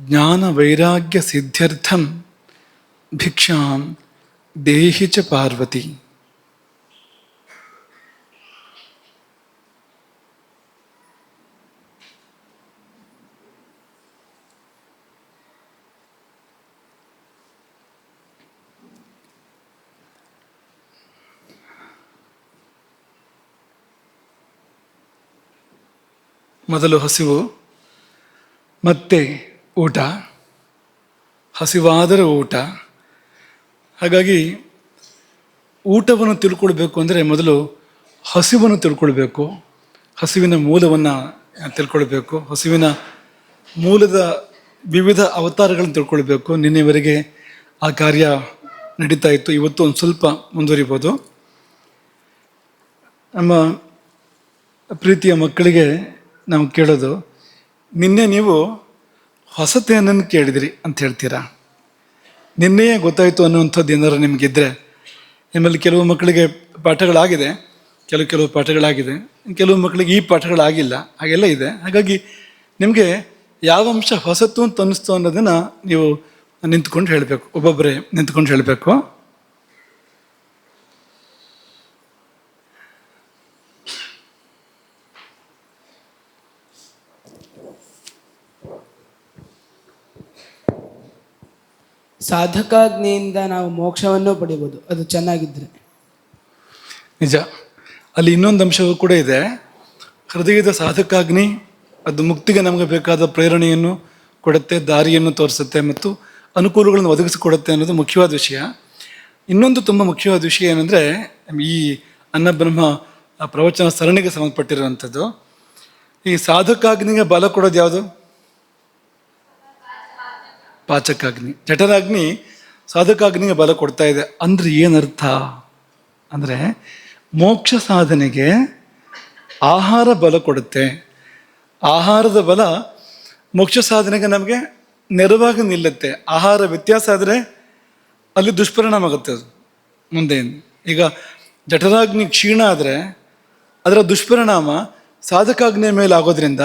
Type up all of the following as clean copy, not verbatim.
ಜ್ಞಾನ ವೈರಾಗ್ಯ ಸಿದ್ಧ್ಯರ್ಥಂ ಭಿಕ್ಷಾಂ ದೇಹಿ ಚ ಪಾರ್ವತಿ. ಮೊದಲು ಹಸಿವು, ಮತ್ತೆ ಊಟ, ಹಸಿವಾದರೆ ಊಟ. ಹಾಗಾಗಿ ಊಟವನ್ನು ತಿಳ್ಕೊಳ್ಬೇಕು ಅಂದರೆ ಮೊದಲು ಹಸಿವನ್ನು ತಿಳ್ಕೊಳ್ಬೇಕು, ಹಸಿವಿನ ಮೂಲವನ್ನು ತಿಳ್ಕೊಳ್ಬೇಕು, ಹಸಿವಿನ ಮೂಲದ ವಿವಿಧ ಅವತಾರಗಳನ್ನು ತಿಳ್ಕೊಳ್ಬೇಕು. ನಿನ್ನೆವರೆಗೆ ಆ ಕಾರ್ಯ ನಡೀತಾ ಇತ್ತು. ಇವತ್ತು ಒಂದು ಸ್ವಲ್ಪ ಮುಂದುವರಿಬೋದು. ನಮ್ಮ ಪ್ರೀತಿಯ ಮಕ್ಕಳಿಗೆ ನಾವು ಕೇಳೋದು, ನಿನ್ನೆ ನೀವು ಹೊಸತೇನನ್ನು ಕೇಳಿದಿರಿ ಅಂತ ಹೇಳ್ತೀರಾ? ನಿನ್ನೆಯೇ ಗೊತ್ತಾಯಿತು ಅನ್ನುವಂಥದ್ದು ಏನಾರು ನಿಮಗಿದ್ರೆ, ನಿಮ್ಮಲ್ಲಿ ಕೆಲವು ಮಕ್ಕಳಿಗೆ ಪಾಠಗಳಾಗಿದೆ, ಕೆಲವು ಪಾಠಗಳಾಗಿದೆ, ಕೆಲವು ಮಕ್ಕಳಿಗೆ ಈ ಪಾಠಗಳಾಗಿಲ್ಲ, ಹಾಗೆಲ್ಲ ಇದೆ. ಹಾಗಾಗಿ ನಿಮಗೆ ಯಾವ ಅಂಶ ಹೊಸತು ಅಂತ ಅನ್ನಿಸ್ತು ಅನ್ನೋದನ್ನು ನೀವು ನಿಂತ್ಕೊಂಡು ಹೇಳಬೇಕು, ಒಬ್ಬೊಬ್ಬರೇ ನಿಂತ್ಕೊಂಡು ಹೇಳಬೇಕು. ಸಾಧಕಾಗ್ನಿಯಿಂದ ನಾವು ಮೋಕ್ಷವನ್ನು ಪಡಿಬೋದು, ಅದು ಚೆನ್ನಾಗಿದ್ದರೆ. ನಿಜ. ಅಲ್ಲಿ ಇನ್ನೊಂದು ಅಂಶವೂ ಕೂಡ ಇದೆ. ಹೃದಯದ ಸಾಧಕಾಗ್ನಿ ಅದು ಮುಕ್ತಿಗೆ ನಮಗೆ ಬೇಕಾದ ಪ್ರೇರಣೆಯನ್ನು ಕೊಡುತ್ತೆ, ದಾರಿಯನ್ನು ತೋರಿಸುತ್ತೆ ಮತ್ತು ಅನುಕೂಲಗಳನ್ನು ಒದಗಿಸಿಕೊಡುತ್ತೆ ಅನ್ನೋದು ಮುಖ್ಯವಾದ ವಿಷಯ. ಇನ್ನೊಂದು ತುಂಬ ಮುಖ್ಯವಾದ ವಿಷಯ ಏನಂದರೆ, ಈ ಅನ್ನಬ್ರಹ್ಮ ಪ್ರವಚನ ಸರಣಿಗೆ ಸಂಬಂಧಪಟ್ಟಿರುವಂಥದ್ದು. ಈ ಸಾಧಕಾಗ್ನಿಗೆ ಬಲ ಕೊಡೋದು ಯಾವುದು? ಪಾಚಕಾಗ್ನಿ. ಜಠರಾಗ್ನಿ ಸಾಧಕಾಗ್ನಿಗೆ ಬಲ ಕೊಡ್ತಾ ಇದೆ. ಅಂದರೆ ಏನರ್ಥ ಅಂದರೆ, ಮೋಕ್ಷ ಸಾಧನೆಗೆ ಆಹಾರ ಬಲ ಕೊಡುತ್ತೆ. ಆಹಾರದ ಬಲ ಮೋಕ್ಷ ಸಾಧನೆಗೆ ನಮಗೆ ನೆರವಾಗಿ ನಿಲ್ಲುತ್ತೆ. ಆಹಾರ ವ್ಯತ್ಯಾಸ ಆದರೆ ಅಲ್ಲಿ ದುಷ್ಪರಿಣಾಮ ಆಗುತ್ತೆ ಅದು ಮುಂದೆ. ಈಗ ಜಠರಾಗ್ನಿ ಕ್ಷೀಣ ಆದರೆ ಅದರ ದುಷ್ಪರಿಣಾಮ ಸಾಧಕಾಗ್ನಿಯ ಮೇಲೆ ಆಗೋದ್ರಿಂದ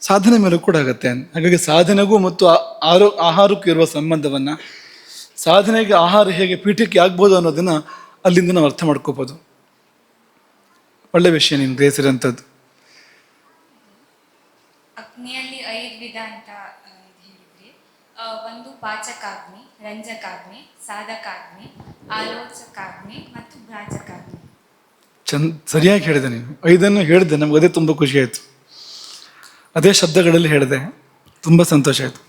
ಸಾಧನೆ ಮೇಲೂ ಕೂಡ ಆಗುತ್ತೆ. ಹಾಗಾಗಿ ಸಾಧನೆಗೂ ಮತ್ತು ಆಹಾರಕ್ಕೂ ಇರುವ ಸಂಬಂಧವನ್ನು, ಸಾಧನೆಗೆ ಆಹಾರ ಹೇಗೆ ಪೀಠಕ್ಕೆ ಆಗ್ಬೋದು ಅನ್ನೋದನ್ನು ಅಲ್ಲಿಂದ ನಾವು ಅರ್ಥ ಮಾಡ್ಕೋಬೋದು. ಒಳ್ಳೆ ವಿಷಯ ನೀವು ಗ್ರಹಿಸಿರೋಂಥದ್ದು. ಅಗ್ನಿಯಲ್ಲಿ 5 ವಿಧ ಅಂತ ಹೇಳಿದ್ರಿ. ಒಂದು ಪಾಚಕಾಗ್ನಿ, ರಂಜಕಾಗ್ನಿ, ಸಾಧಕಾಗ್ನಿ, ಆಲೋಚಕಾಗ್ನಿ ಮತ್ತು ಭ್ರಾಜಕಾಗ್ನಿ. ಸರಿಯಾಗಿ ಹೇಳಿದೆ ನೀವು. 5 ಹೇಳಿದೆ, ನಮ್ಗೆ ಅದೇ ತುಂಬ ಖುಷಿ ಆಯಿತು. ಅದೇ ಶಬ್ದಗಳಲ್ಲಿ ಹೇಳಿದೆ, ತುಂಬ ಸಂತೋಷ ಆಯಿತು.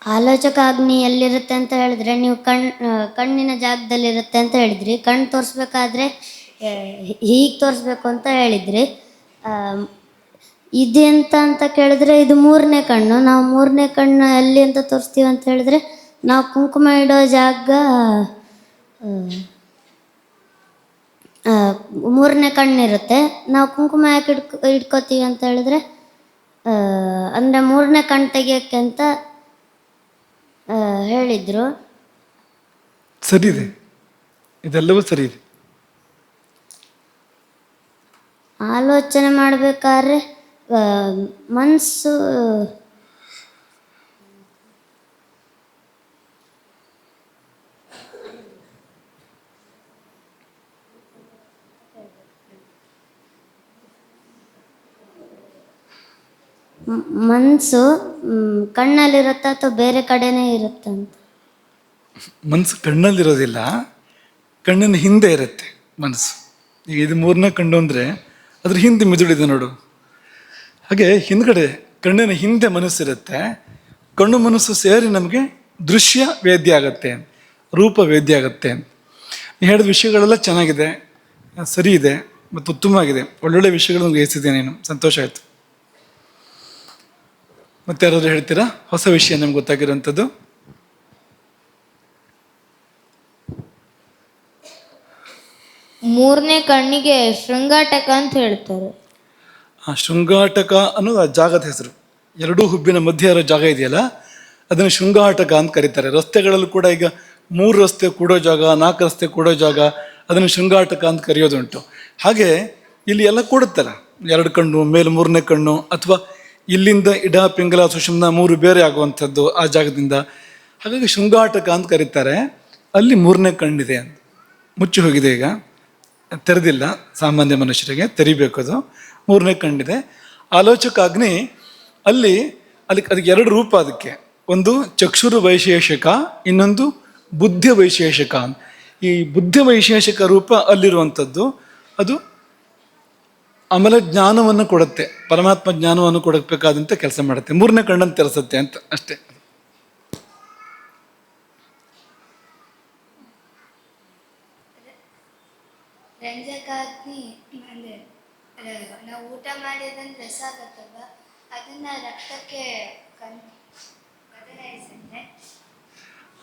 ಆಲೋಚಕಾಗ್ನಿ ಎಲ್ಲಿರುತ್ತೆ ಅಂತ ಹೇಳಿದ್ರೆ, ನೀವು ಕಣ್ಣಿನ ಜಾಗದಲ್ಲಿರುತ್ತೆ ಅಂತ ಹೇಳಿದ್ರಿ. ಕಣ್ಣು ತೋರಿಸ್ಬೇಕಾದ್ರೆ ಹೀಗೆ ತೋರಿಸ್ಬೇಕು ಅಂತ ಹೇಳಿದ್ರಿ. ಇದೆಂತ ಅಂತ ಕೇಳಿದ್ರೆ, ಇದು 3ನೇ ಕಣ್ಣು. ನಾವು 3ನೇ ಕಣ್ಣು ಎಲ್ಲಿ ಅಂತ ತೋರಿಸ್ತೀವಿ ಅಂತ ಹೇಳಿದ್ರೆ, ನಾವು ಕುಂಕುಮ ಇಡೋ ಜಾಗ 3ನೇ ಕಣ್ಣಿರುತ್ತೆ. ನಾವು ಕುಂಕುಮ ಯಾಕೆ ಇಟ್ಕೋತೀವಿ ಅಂತ ಹೇಳಿದ್ರೆ, ಅಂದರೆ 3ನೇ ಕಣ್ಣು ತೆಗಿಯೋಕ್ಕೆ ಅಂತ ಹೇಳಿದರು. ಸರಿ ಇದೆ, ಇದೆಲ್ಲವೂ ಸರಿ ಇದೆ. ಆಲೋಚನೆ ಮಾಡಬೇಕಾದ್ರೆ ಮನಸ್ಸು ಕಣ್ಣಲ್ಲಿರುತ್ತ ಅಥವಾ ಬೇರೆ ಕಡೆನೇ ಇರುತ್ತಂತ? ಮನಸ್ಸು ಕಣ್ಣಲ್ಲಿರೋದಿಲ್ಲ, ಕಣ್ಣಿನ ಹಿಂದೆ ಇರುತ್ತೆ ಮನಸ್ಸು. ಈಗ ಇದು 3ನೇ ಕಣ್ಣು ಅಂದರೆ ಅದ್ರ ಹಿಂದೆ ಮಿದುಳಿದೆ ನೋಡು. ಹಾಗೆ ಹಿಂದ್ಗಡೆ ಕಣ್ಣಿನ ಹಿಂದೆ ಮನಸ್ಸಿರುತ್ತೆ. ಕಣ್ಣು ಮನಸ್ಸು ಸೇರಿ ನಮಗೆ ದೃಶ್ಯ ವೇದ್ಯ ಆಗತ್ತೆ, ರೂಪ ವೇದ್ಯ ಆಗತ್ತೆ. ನೀವು ಹೇಳಿದ ವಿಷಯಗಳೆಲ್ಲ ಚೆನ್ನಾಗಿದೆ, ಸರಿ ಇದೆ ಮತ್ತು ಉತ್ತಮವಾಗಿದೆ. ಒಳ್ಳೊಳ್ಳೆ ವಿಷಯಗಳನ್ನು ಗ್ರಹಿಸಿದೆ ನೀನು, ಸಂತೋಷ ಆಯಿತು. ಮತ್ತೆ ಯಾರಾದರೂ ಹೇಳ್ತೀರಾ ಹೊಸ ವಿಷಯ ನಮ್ಗೆ ಗೊತ್ತಾಗಿರೋಂಥದ್ದು? ಮೂರನೇ ಕಣ್ಣಿಗೆ ಶೃಂಗಾಟಕ ಅಂತ ಹೇಳ್ತಾರೆ. ಶೃಂಗಾಟಕ ಅನ್ನೋದು ಆ ಜಾಗದ ಹೆಸರು. 2 ಹುಬ್ಬಿನ ಮಧ್ಯೆ ಇರೋ ಜಾಗ ಇದೆಯಲ್ಲ, ಅದನ್ನು ಶೃಂಗಾಟಕ ಅಂತ ಕರೀತಾರೆ. ರಸ್ತೆಗಳಲ್ಲೂ ಕೂಡ ಈಗ 3 ರಸ್ತೆ ಕೂಡೋ ಜಾಗ, 4 ರಸ್ತೆ ಕೂಡೋ ಜಾಗ, ಅದನ್ನು ಶೃಂಗಾಟಕ ಅಂತ ಕರೆಯೋದುಂಟು. ಹಾಗೆ ಇಲ್ಲಿ ಎಲ್ಲ ಕೂಡುತ್ತಲ್ಲ, 2 ಕಣ್ಣು ಮೇಲೆ 3ನೇ ಕಣ್ಣು, ಅಥವಾ ಇಲ್ಲಿಂದ ಇಡ ಪಿಂಗಲ ಸುಷುಮ್ನ 3 ಬೇರೆ ಆಗುವಂಥದ್ದು ಆ ಜಾಗದಿಂದ. ಹಾಗಾಗಿ ಶೃಂಗಾಟಕ ಅಂತ ಕರೀತಾರೆ. ಅಲ್ಲಿ 3ನೇ ಕಣ್ಣಿದೆ ಅಂತ. ಮುಚ್ಚಿ ಹೋಗಿದೆ, ಈಗ ತೆರೆದಿಲ್ಲ. ಸಾಮಾನ್ಯ ಮನುಷ್ಯರಿಗೆ ತೆರಿಬೇಕು, ಅದು 3ನೇ ಕಣ್ಣಿದೆ. ಆಲೋಚಕಾಗ್ನಿ ಅಲ್ಲಿ ಅದಕ್ಕೆ 2 ರೂಪ. ಅದಕ್ಕೆ ಒಂದು ಚಕ್ಷುರು ವೈಶೇಷಕ, ಇನ್ನೊಂದು ಬುದ್ಧಿ ವೈಶೇಷಕ. ಈ ಬುದ್ಧಿ ವೈಶೇಷಕ ರೂಪ ಅಲ್ಲಿರುವಂಥದ್ದು ಅದು ಅಮಲ ಜ್ಞಾನವನ್ನು ಕೊಡುತ್ತೆ, ಪರಮಾತ್ಮ ಜ್ಞಾನವನ್ನು ಕೊಡಬೇಕಾದಂತೆ ಕೆಲಸ ಮಾಡುತ್ತೆ. 3ನೇ ಕಣ್ಣನ್ನು ತೆರೆಸುತ್ತೆ ಅಂತ ಅಷ್ಟೇ. ರಂಜಕಾಗ್ನಿ ಅಂದರೆ ನಾವು ಊಟ ಮಾಡಿ ಅದನ್ನು ರಸ ಆಗತ್ತಲ್ವ, ಅದನ್ನ ರಕ್ತಕ್ಕೆ ಬದಲಾಯಿಸುತ್ತೆ.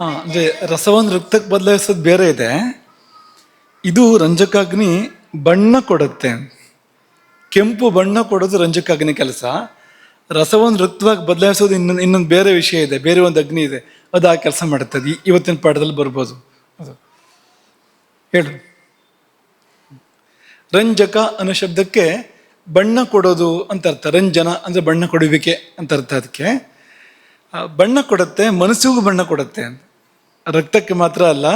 ಅಂದರೆ ರಸವನ್ನು ರಕ್ತಕ್ಕೆ ಬದಲಾಯಿಸೋದು ಬೇರೆ ಇದೆ. ಇದು ರಂಜಕಾಗ್ನಿ ಬಣ್ಣ ಕೊಡುತ್ತೆ. ಕೆಂಪು ಬಣ್ಣ ಕೊಡೋದು ರಂಜಕಾಗ್ನಿ ಕೆಲಸ. ರಸವನ್ನು ರಕ್ತವಾಗಿ ಬದಲಾಯಿಸೋದು ಇನ್ನೊಂದು ಬೇರೆ ವಿಷಯ ಇದೆ, ಬೇರೆ ಒಂದು ಅಗ್ನಿ ಇದೆ, ಅದು ಆ ಕೆಲಸ ಮಾಡುತ್ತದೆ. ಇವತ್ತಿನ ಪಾಠದಲ್ಲಿ ಬರ್ಬೋದು ಅದು. ಹೇಳು. ರಂಜಕ ಅನ್ನೋ ಶಬ್ದಕ್ಕೆ ಬಣ್ಣ ಕೊಡೋದು ಅಂತ ಅರ್ಥ. ರಂಜನ ಅಂದರೆ ಬಣ್ಣ ಕೊಡುವಿಕೆ ಅಂತ ಅರ್ಥ. ಅದಕ್ಕೆ ಬಣ್ಣ ಕೊಡುತ್ತೆ, ಮನಸ್ಸಿಗೂ ಬಣ್ಣ ಕೊಡುತ್ತೆ. ರಕ್ತಕ್ಕೆ ಮಾತ್ರ ಅಲ್ಲ.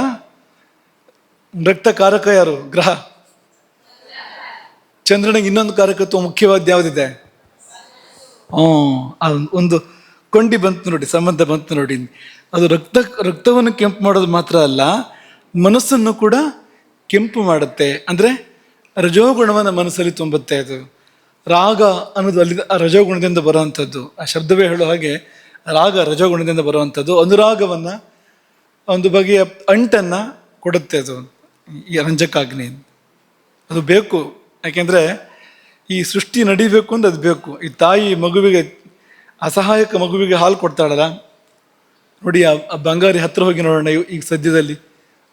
ರಕ್ತಕಾರಕ ಯಾರು? ಗ್ರಹ. ಚಂದ್ರನಿಗೆ ಇನ್ನೊಂದು ಕಾರಕತ್ವ ಮುಖ್ಯವಾದ ಯಾವುದಿದೆ? ಒಂದು ಕೊಂಡಿ ಬಂತು ನೋಡಿ, ಸಂಬಂಧ ಬಂತು ನೋಡಿ. ಅದು ರಕ್ತವನ್ನು ಕೆಂಪು ಮಾಡೋದು ಮಾತ್ರ ಅಲ್ಲ, ಮನಸ್ಸನ್ನು ಕೂಡ ಕೆಂಪು ಮಾಡುತ್ತೆ. ಅಂದರೆ ರಜೋಗುಣವನ್ನು ಮನಸ್ಸಲ್ಲಿ ತುಂಬುತ್ತೆ. ಅದು ರಾಗ ಅನ್ನೋದು ಅಲ್ಲಿ ಆ ರಜೋಗುಣದಿಂದ ಬರುವಂಥದ್ದು. ಆ ಶಬ್ದವೇ ಹೇಳೋ ಹಾಗೆ ರಾಗ ರಜೋಗುಣದಿಂದ ಬರುವಂಥದ್ದು. ಅನುರಾಗವನ್ನು, ಒಂದು ಬಗೆಯ ಅಂಟನ್ನು ಕೊಡುತ್ತೆ ಅದು ಈ ರಂಜಕಾಗ್ನಿ. ಅದು ಬೇಕು. ಯಾಕೆಂದರೆ ಈ ಸೃಷ್ಟಿ ನಡಿಬೇಕು ಅಂದ್ರೆ ಅದು ಬೇಕು. ಈ ತಾಯಿ ಮಗುವಿಗೆ, ಅಸಹಾಯಕ ಮಗುವಿಗೆ ಹಾಲು ಕೊಡ್ತಾಳಲ್ಲ ನೋಡಿ, ಆ ಬಂಗಾರಿ ಹತ್ರ ಹೋಗಿ ನೋಡೋಣ. ಈಗ ಸದ್ಯದಲ್ಲಿ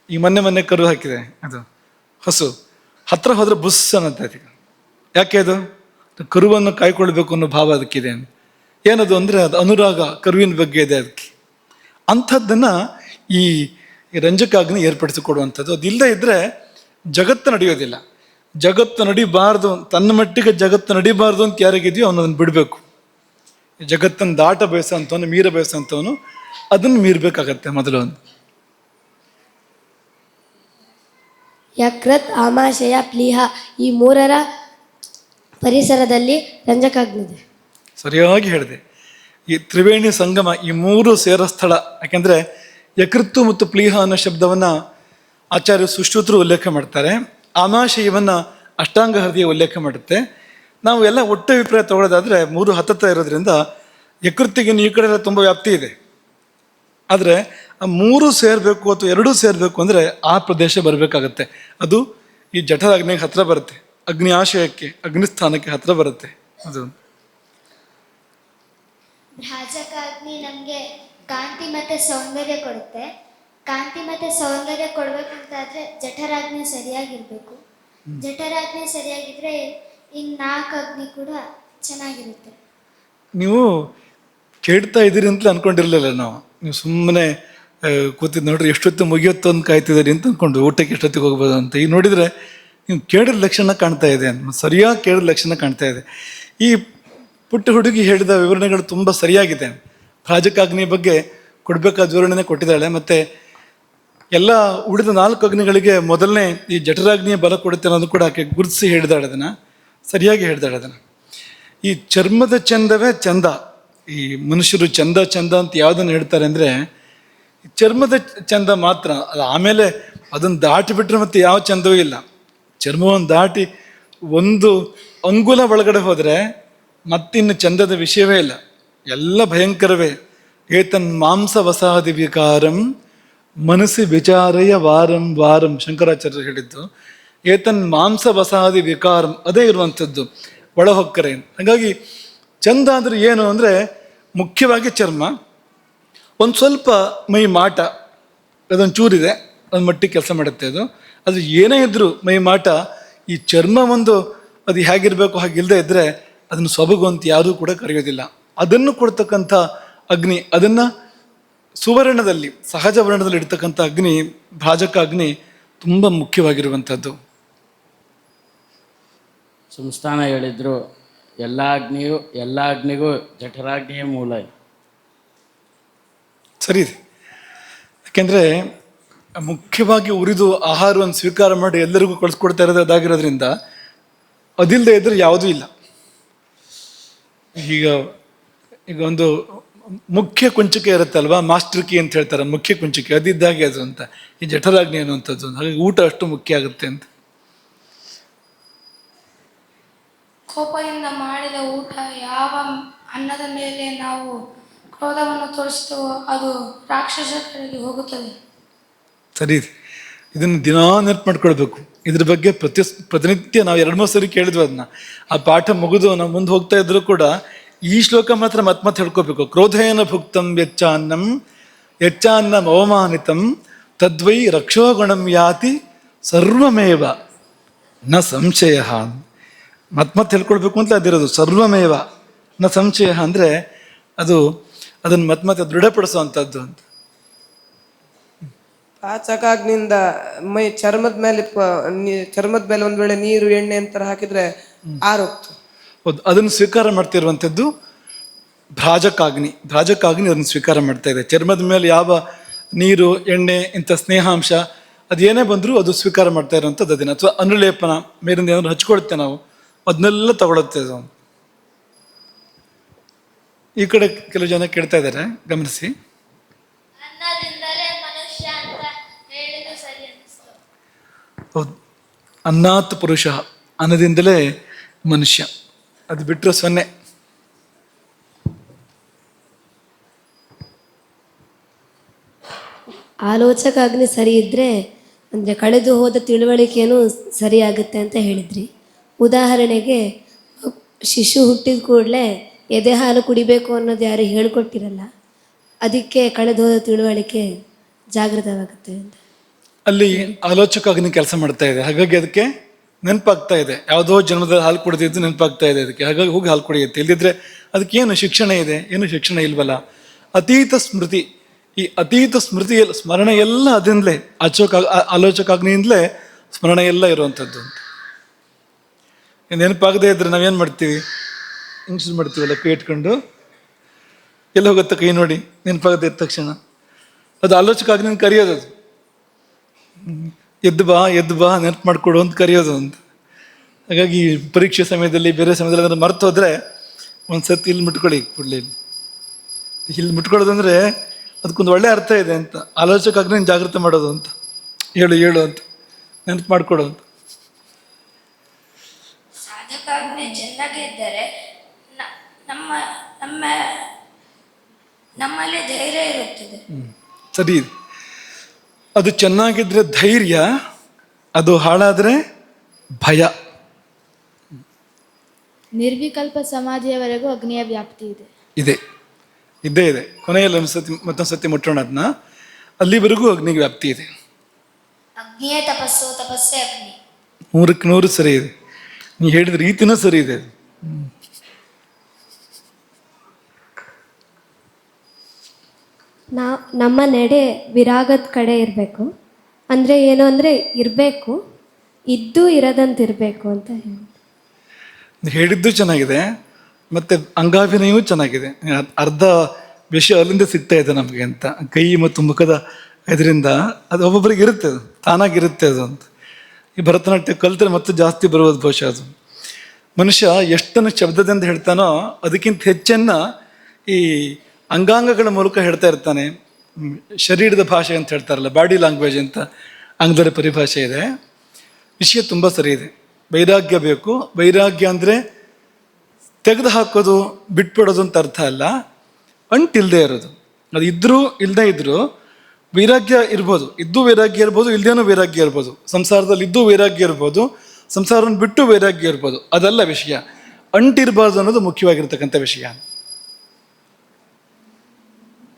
ಈ ಮೊನ್ನೆ ಕರು ಹಾಕಿದೆ, ಅದು ಹಸು ಹತ್ರ ಹೋದ್ರೆ ಬುಸ್ ಅನ್ನತ್ತೆ. ಯಾಕೆ? ಅದು ಕರುವನ್ನು ಕಾಯ್ಕೊಳ್ಬೇಕು ಅನ್ನೋ ಭಾವ ಅದಕ್ಕಿದೆ. ಏನದು ಅಂದರೆ ಅದು ಅನುರಾಗ, ಕರುವಿನ ಬಗ್ಗೆ ಇದೆ ಅದಕ್ಕೆ. ಅಂಥದ್ದನ್ನು ಈ ರಂಜಕಾಗ್ನಿ ಏರ್ಪಡಿಸಿಕೊಡುವಂಥದ್ದು. ಅದಿಲ್ಲದೆ ಇದ್ದರೆ ಜಗತ್ತು ನಡೆಯೋದಿಲ್ಲ. ಜಗತ್ತು ನಡಿಬಾರ್ದು, ತನ್ನ ಮಟ್ಟಿಗೆ ಜಗತ್ತು ನಡಿಬಾರ್ದು ಅಂತ ಯಾರಿಗಿದೆಯೋ ಅವನದನ್ನು ಬಿಡಬೇಕು. ಜಗತ್ತನ್ನು ದಾಟ ಬಯಸೋಂಥವನು, ಮೀರ ಬಯಸೋಂಥವನು ಅದನ್ನು ಮೀರಬೇಕಾಗತ್ತೆ ಮೊದಲು. ಒಂದು ಯಕೃತ್, ಆಮಾಶಯ, ಪ್ಲೀಹ ಈ 3ರ ಪರಿಸರದಲ್ಲಿ ರಂಜಕಾಗ್ನಿದೆ. ಸರಿಯಾಗಿ ಹೇಳಿದೆ. ಈ ತ್ರಿವೇಣಿ ಸಂಗಮ, ಈ 3 ಸೇರೋ ಸ್ಥಳ. ಯಾಕೆಂದರೆ ಯಕೃತ್ತು ಮತ್ತು ಪ್ಲೀಹ ಅನ್ನೋ ಶಬ್ದವನ್ನು ಆಚಾರ್ಯ ಸುಶ್ರುತರು ಉಲ್ಲೇಖ ಮಾಡ್ತಾರೆ. ಆಮಾಶಯವನ್ನು ಅಷ್ಟಾಂಗ ಹೃದಯ ಉಲ್ಲೇಖ ಮಾಡುತ್ತೆ. ನಾವು ಎಲ್ಲ ಒಟ್ಟು ಅಭಿಪ್ರಾಯ ತಗೊಳ್ಳೋದಾದರೆ 3 ಹತ್ತತ್ತ ಇರೋದ್ರಿಂದ ಯಕೃತ್ತಿಗಿನ್ನು ಈ ಕಡೆ ಎಲ್ಲ ತುಂಬ ವ್ಯಾಪ್ತಿ ಇದೆ. ಆದರೆ ಆ 3 ಸೇರಬೇಕು ಅಥವಾ 2 ಸೇರಬೇಕು ಅಂದರೆ ಆ ಪ್ರದೇಶ ಬರಬೇಕಾಗತ್ತೆ. ಅದು ಈ ಜಠರಾಗ್ನಿಗೆ ಹತ್ರ ಬರುತ್ತೆ, ಅಗ್ನಿ ಆಶಯಕ್ಕೆ, ಅಗ್ನಿಸ್ಥಾನಕ್ಕೆ ಹತ್ರ ಬರುತ್ತೆ. ಅದು ಭ್ರಾಜಕಾಗ್ನಿ ನಮಗೆ ಕಾಂತಿ ಮತ್ತು ಸೌಂದರ್ಯ ಕೊಡುತ್ತೆ. ಕಾಂತಿ ಮತ್ತು ಸೌಂದರ್ಯ ಕೊಡ್ಬೇಕಂತಾದ್ರೆ ಜಠರಾಗ್ನಿ ಸರಿಯಾಗಿರ್ಬೇಕು. ಜಠರಾಗ್ನಿ ಸರಿಯಾಗಿದ್ರೆ ಇನ್ನು 4 ಅಗ್ನಿ ಕೂಡ ಚೆನ್ನಾಗಿರುತ್ತೆ. ನೀವು ಕೇಳ್ತಾ ಇದ್ದೀರಿ ಅಂತಲೇ ಅನ್ಕೊಂಡಿರ್ಲಿಲ್ಲ ನಾವು. ನೀವು ಸುಮ್ಮನೆ ಕೂತಿದ್ದು ನೋಡ್ರಿ, ಎಷ್ಟೊತ್ತು ಮುಗಿಯೊತ್ತು ಅಂತ ಕಾಯ್ತಿದ್ದೀರಿ ಅಂತ ಅಂದ್ಕೊಂಡು, ಊಟಕ್ಕೆ ಎಷ್ಟೊತ್ತಿಗೆ ಹೋಗ್ಬೋದು ಅಂತ. ಈಗ ನೋಡಿದರೆ ನೀವು ಕೇಳಿದ ಲಕ್ಷಣ ಕಾಣ್ತಾ ಇದೆ, ಸರಿಯಾಗಿ ಕೇಳಿದ ಲಕ್ಷಣ ಕಾಣ್ತಾ ಇದೆ. ಈ ಪುಟ್ಟ ಹುಡುಗಿ ಹೇಳಿದ ವಿವರಣೆಗಳು ತುಂಬ ಸರಿಯಾಗಿದೆ. ಭ್ರಾಜಕಾಗ್ನಿ ಬಗ್ಗೆ ಕೊಡಬೇಕಾದ ವಿವರಣೆನೇ ಕೊಟ್ಟಿದ್ದಾಳೆ. ಮತ್ತು ಎಲ್ಲ ಉಳಿದ 4 ಅಗ್ನಿಗಳಿಗೆ ಮೊದಲನೇ ಈ ಜಠರಾಗ್ನಿಯ ಬಲ ಕೊಡುತ್ತೆ ಅನ್ನೋದು ಕೂಡ ಆಕೆ ಗುರುತಿಸಿ ಹೇಳಿದಾಳೆ. ಅದನ್ನು ಸರಿಯಾಗಿ ಹೇಳಿದಾಳೆ. ಅದನ್ನು ಈ ಚರ್ಮದ ಚಂದವೇ ಚಂದ. ಈ ಮನುಷ್ಯರು ಚಂದ ಅಂತ ಯಾವುದನ್ನು ಹೇಳ್ತಾರೆ ಅಂದರೆ ಚರ್ಮದ ಚಂದ ಮಾತ್ರ. ಅದು ಆಮೇಲೆ ಅದನ್ನು ದಾಟಿ ಬಿಟ್ಟರೆ ಮತ್ತೆ ಯಾವ ಚಂದವೂ ಇಲ್ಲ. ಚರ್ಮವನ್ನು ದಾಟಿ ಒಂದು ಅಂಗುಲ ಒಳಗಡೆ ಹೋದರೆ ಮತ್ತಿನ್ನು ಚಂದದ ವಿಷಯವೇ ಇಲ್ಲ, ಎಲ್ಲ ಭಯಂಕರವೇ. ಏತನ್ ಮಾಂಸ ವಸಾದಿ ವಿಕಾರಂ ಮನಸ್ಸಿ ವಿಚಾರಯ ವಾರಂ ವಾರಂ, ಶಂಕರಾಚಾರ್ಯರು ಹೇಳಿದ್ದು. ಏತನ್ ಮಾಂಸ ವಸಾದಿ ವಿಕಾರಂ, ಅದೇ ಇರುವಂಥದ್ದು ಒಳಹೊಕ್ಕರೆ. ಹಾಗಾಗಿ ಚಂದ ಅಂದರೆ ಏನು ಅಂದರೆ ಮುಖ್ಯವಾಗಿ ಚರ್ಮ, ಒಂದು ಸ್ವಲ್ಪ ಮೈ ಮಾಟ, ಅದೊಂದು ಚೂರಿದೆ, ಒಂದು ಮಟ್ಟಿಗೆ ಕೆಲಸ ಮಾಡುತ್ತೆ ಅದು. ಅದು ಏನೇ ಇದ್ದರೂ ಮೈ ಮಾಟ, ಈ ಚರ್ಮ ಒಂದು ಅದು ಹೇಗಿರಬೇಕು ಹಾಗಿಲ್ಲದೆ ಇದ್ದರೆ ಅದನ್ನು ಸೊಬಗು ಅಂತ ಯಾರೂ ಕೂಡ ಕರೆಯೋದಿಲ್ಲ. ಅದನ್ನು ಕೊಡ್ತಕ್ಕಂಥ ಅಗ್ನಿ, ಅದನ್ನು ಸುವರ್ಣದಲ್ಲಿ, ಸಹಜ ವರ್ಣದಲ್ಲಿ ಇಡ್ತಕ್ಕಂಥ ಅಗ್ನಿ, ಭ್ರಾಜಕ ಅಗ್ನಿ ತುಂಬ ಮುಖ್ಯವಾಗಿರುವಂಥದ್ದು. ಸಂಸ್ಥಾನ ಹೇಳಿದ್ರು ಎಲ್ಲ ಅಗ್ನಿಗೂ ಜಠರಾಗ್ನಿಯೇ ಮೂಲ. ಸರಿ ಇದೆ. ಯಾಕೆಂದರೆ ಮುಖ್ಯವಾಗಿ ಉರಿದು ಆಹಾರವನ್ನು ಸ್ವೀಕಾರ ಮಾಡಿ ಎಲ್ಲರಿಗೂ ಕಳಿಸ್ಕೊಡ್ತಾ ಇರೋದು ಅದಾಗಿರೋದ್ರಿಂದ ಅದಿಲ್ಲದೆ ಇದ್ರೆ ಯಾವುದೂ ಇಲ್ಲ. ಈಗ ಒಂದು ಮುಖ್ಯ ಕುಂಚಿಕೆ ಇರುತ್ತಲ್ವಾ, ಮಾಸ್ಟರ್ ಕೀ ಅಂತ ಹೇಳ್ತಾರೆ, ಮುಖ್ಯ ಕುಂಚಿಕೆ ಅದಿದ್ದಾಗೆ ಅದು ಅಂತ ಈ ಜಠರಾಗ್ನಿ ಅನ್ನುವಂಥದ್ದು. ಹಾಗಾಗಿ ಊಟ ಅಷ್ಟು ಮುಖ್ಯ ಆಗುತ್ತೆ ಅಂತ. ಕೋಪದಿಂದ ಮಾಡಿದ ಊಟ ಯಾವ ಅನ್ನದ ಮೇಲೆ ನಾವು ಕ್ರೋಧವನ್ನು ತೋರಿಸ್ತೇವೋ ಅದು ರಾಕ್ಷಸರಿಗೆ ಹೋಗುತ್ತದೆ. ಸರಿ ಇದೆ. ಇದನ್ನು ದಿನಾ ನೆನಪು ಮಾಡ್ಕೊಳ್ಬೇಕು. ಇದ್ರ ಬಗ್ಗೆ ಪ್ರತಿನಿತ್ಯ ನಾವು 2-3 ಸರಿ ಕೇಳಿದ್ವಿ ಅದನ್ನ. ಆ ಪಾಠ ಮುಗಿದು ನಾವು ಮುಂದೆ ಹೋಗ್ತಾ ಇದ್ರು ಕೂಡ ಈ ಶ್ಲೋಕ ಮಾತ್ರ ಮತ್ತೆ ಹೇಳ್ಕೋಬೇಕು. ಕ್ರೋಧೇನ ಭುಕ್ತಂ ಯಚ್ಚಾನ್ನಂ ಅವಮಾನಿತಂ ತದ್ವೈ ರಕ್ಷೋಗುಣಂ ಯಾತಿ ಸರ್ವಮೇವ ನ ಸಂಶಯ. ಮತ್ತೆ ಹೇಳ್ಕೊಳ್ಬೇಕು ಅಂತ ಅದಿರೋದು. ಸರ್ವಮೇವ ನ ಸಂಶಯ ಅಂದರೆ ಅದನ್ನು ಮತ್ತೆ ದೃಢಪಡಿಸುವಂಥದ್ದು ಅಂತ. ಪಾಚಕಾಗ್ನಿಂದ ಚರ್ಮದ ಮೇಲೆ ಒಂದ್ ವೇಳೆ ನೀರು ಎಣ್ಣೆ ಅಂತ ಹಾಕಿದ್ರೆ ಆರೋಗ್ತು. ಹೌದು, ಅದನ್ನು ಸ್ವೀಕಾರ ಮಾಡ್ತಿರುವಂಥದ್ದು ಭ್ರಾಜಕಾಗ್ನಿ. ಅದನ್ನು ಸ್ವೀಕಾರ ಮಾಡ್ತಾ ಇದೆ. ಚರ್ಮದ ಮೇಲೆ ಯಾವ ನೀರು ಎಣ್ಣೆ ಇಂಥ ಸ್ನೇಹಾಂಶ ಅದೇನೇ ಬಂದರೂ ಅದು ಸ್ವೀಕಾರ ಮಾಡ್ತಾ ಇರುವಂಥದ್ದು ಅದನ್ನು. ಅಥವಾ ಅನುಲೇಪನ ಮೇಲಿಂದ ಏನಾದ್ರು ಹಚ್ಕೊಳ್ತೇವೆ ನಾವು, ಅದನ್ನೆಲ್ಲ ತಗೊಳುತ್ತೆ ಅದು. ಈ ಕಡೆ ಕೆಲವು ಜನ ಕೇಳ್ತಾ ಇದ್ದಾರೆ, ಗಮನಿಸಿ. ಹೌದು, ಅನ್ನಾತ್ ಪುರುಷ, ಅನ್ನದಿಂದಲೇ ಮನುಷ್ಯ. ಅದು ಬಿಟ್ಟರೆ 0. ಆಲೋಚಕಾಗ್ನಿ ಸರಿ ಇದ್ದರೆ ಅಂದರೆ ಕಳೆದು ಹೋದ ತಿಳುವಳಿಕೆಯೂ ಸರಿಯಾಗುತ್ತೆ ಅಂತ ಹೇಳಿದ್ರಿ. ಉದಾಹರಣೆಗೆ ಶಿಶು ಹುಟ್ಟಿದ ಕೂಡಲೇ ಎದೆ ಹಾಲು ಕುಡಿಬೇಕು ಅನ್ನೋದು ಯಾರು ಹೇಳ್ಕೊಟ್ಟಿರಲ್ಲ, ಅದಕ್ಕೆ ಕಳೆದು ಹೋದ ತಿಳುವಳಿಕೆ ಜಾಗೃತವಾಗುತ್ತೆ ಅಂತ. ಅಲ್ಲಿ ಆಲೋಚಕಾಗ್ನಿ ಕೆಲಸ ಮಾಡ್ತಾ ಇದೆ. ಹಾಗಾಗಿ ಅದಕ್ಕೆ ನೆನಪಾಗ್ತಾ ಇದೆ. ಯಾವುದೋ ಜನ್ಮದಲ್ಲಿ ಹಾಲು ಕುಡಿದಿದ್ದು ನೆನಪಾಗ್ತಾ ಇದೆ ಅದಕ್ಕೆ. ಹಾಗಾಗಿ ಹೋಗಿ ಹಾಲು ಕುಡಿಯುತ್ತೆ. ಇಲ್ಲದಿದ್ರೆ ಅದಕ್ಕೇನು ಶಿಕ್ಷಣ ಇದೆ? ಏನು ಶಿಕ್ಷಣ ಇಲ್ವಲ್ಲ. ಅತೀತ ಸ್ಮೃತಿ, ಈ ಅತೀತ ಸ್ಮೃತಿಯಲ್ಲಿ ಸ್ಮರಣೆ ಎಲ್ಲ ಅದರಿಂದಲೇ, ಆಲೋಚಕಾಗ್ನಿಯಿಂದಲೇ ಸ್ಮರಣೆ ಎಲ್ಲ ಇರುವಂಥದ್ದು ಅಂತ. ನೆನಪಾಗದೇ ಇದ್ರೆ ನಾವೇನು ಮಾಡ್ತೀವಿ? ಹಿಂಗೆ ಮಾಡ್ತೀವಲ್ಲ, ಕೈ ಇಟ್ಕೊಂಡು ಎಲ್ಲಿ ಹೋಗುತ್ತೆ ಕೈ ನೋಡಿ, ನೆನಪಾಗದೇ ಇದ್ದ ತಕ್ಷಣ. ಅದು ಆಲೋಚಕಾಗ್ನಿ ಕರೆಯೋದು. ಅದು ಎದ್ದು ಬಾ ನೆನಪು ಮಾಡಿಕೊಡು ಅಂತ ಕರೆಯೋದು ಅಂತ. ಹಾಗಾಗಿ ಪರೀಕ್ಷೆ ಸಮಯದಲ್ಲಿ ಬೇರೆ ಸಮಯದಲ್ಲಿ ಅದನ್ನು ಮರ್ತು ಹೋದರೆ ಒಂದು ಸರ್ತಿ ಇಲ್ಲಿ ಮುಟ್ಕೊಳ್ಳಿ, ಇಲ್ಲಿ ಮುಟ್ಕೊಳ್ಳೋದಂದ್ರೆ ಅದಕ್ಕೊಂದು ಒಳ್ಳೆ ಅರ್ಥ ಇದೆ ಅಂತ. ಆಲೋಚಕಾಗ್ನಿ ಜಾಗೃತ ಮಾಡೋದು ಅಂತ, ಹೇಳು ಅಂತ ನೆನಪು ಮಾಡಿಕೊಡು ಅಂತ. ಸಾಧಕಾಗ್ನಿ ಚೆನ್ನಾಗಿದ್ದರೆ ನಮ್ಮಲ್ಲಿ ಧೈರ್ಯ ಇರುತ್ತದೆ. ಸರಿ, ಅದು ಚೆನ್ನಾಗಿದ್ರೆ ಧೈರ್ಯ, ಅದು ಹಾಳಾದರೆ ಭಯ. ನಿರ್ವಿಕಲ್ಪ ಸಮಾಧಿಯವರೆಗೂ ಅಗ್ನಿಯ ವ್ಯಾಪ್ತಿ ಇದೆ. ಇದ್ದೇ ಇದೆ. ಕೊನೆಯಲ್ಲಿ ಮತ್ತೊಂದು ಸತಿ ಮುಟ್ಟೋಣ ಅದನ್ನ. ಅಲ್ಲಿವರೆಗೂ ಅಗ್ನಿಗೆ ವ್ಯಾಪ್ತಿ ಇದೆ. ಅಗ್ನಿಯೇ ತಪಸ್ಸು, ತಪಸ್ಸೇ ಅಗ್ನಿ. 100ಕ್ಕೆ 100 ಸರಿ ಇದೆ. ನೀವು ಹೇಳಿದ ರೀತಿನೂ ಸರಿ ಇದೆ. ನಮ್ಮ ನಡೆ ವಿರಾಗದ ಕಡೆ ಇರಬೇಕು. ಅಂದರೆ ಏನು ಅಂದರೆ ಇರಬೇಕು, ಇದ್ದು ಇರದಂತಿರಬೇಕು ಅಂತ ಹೇಳಿದ್ದು ಚೆನ್ನಾಗಿದೆ, ಮತ್ತು ಅಂಗಾಭಿನಯವೂ ಚೆನ್ನಾಗಿದೆ. ಅರ್ಧ ವಿಷಯ ಅಲ್ಲಿಂದ ಸಿಗ್ತಾ ಇದೆ ನಮಗೆ ಅಂತ. ಕೈ ಮತ್ತು ಮುಖದ ಇದರಿಂದ ಅದು ಒಬ್ಬೊಬ್ಬರಿಗೆ ಇರುತ್ತೆ, ಅದು ತಾನಾಗಿರುತ್ತೆ ಅದು ಅಂತ. ಈ ಭರತನಾಟ್ಯ ಕಲಿತರೆ ಮತ್ತು ಜಾಸ್ತಿ ಬರುವುದು ಬಹುಶಃ ಅದು. ಮನುಷ್ಯ ಎಷ್ಟನ್ನು ಶಬ್ದದಿಂದ ಹೇಳ್ತಾನೋ ಅದಕ್ಕಿಂತ ಹೆಚ್ಚನ್ನು ಈ ಅಂಗಾಂಗಗಳ ಮೂಲಕ ಹೇಳ್ತಾ ಇರ್ತಾನೆ. ಶರೀರದ ಭಾಷೆ ಅಂತ ಹೇಳ್ತಾರಲ್ಲ, ಬಾಡಿ ಲ್ಯಾಂಗ್ವೇಜ್ ಅಂತ ಆಂಗ್ಲರ ಪರಿಭಾಷೆ ಇದೆ. ವಿಷಯ ತುಂಬ ಸರಿ ಇದೆ. ವೈರಾಗ್ಯ ಬೇಕು. ವೈರಾಗ್ಯ ಅಂದರೆ ತೆಗೆದು ಹಾಕೋದು, ಬಿಟ್ಬಿಡೋದು ಅಂತ ಅರ್ಥ ಅಲ್ಲ, ಅಂಟಿಲ್ಲದೆ ಇರೋದು. ಅದು ಇದ್ದರೂ ಇಲ್ಲದೇ ಇದ್ದರೂ ವೈರಾಗ್ಯ ಇರ್ಬೋದು. ಇದ್ದೂ ವೈರಾಗ್ಯ ಇರ್ಬೋದು, ಇಲ್ಲದೇನೂ ವೈರಾಗ್ಯ ಇರ್ಬೋದು. ಸಂಸಾರದಲ್ಲಿ ಇದ್ದೂ ವೈರಾಗ್ಯ ಇರ್ಬೋದು, ಸಂಸಾರವನ್ನು ಬಿಟ್ಟು ವೈರಾಗ್ಯ ಇರ್ಬೋದು. ಅದಲ್ಲ ವಿಷಯ. ಅಂಟಿರಬಾರ್ದು ಅನ್ನೋದು ಮುಖ್ಯವಾಗಿರ್ತಕ್ಕಂಥ ವಿಷಯ.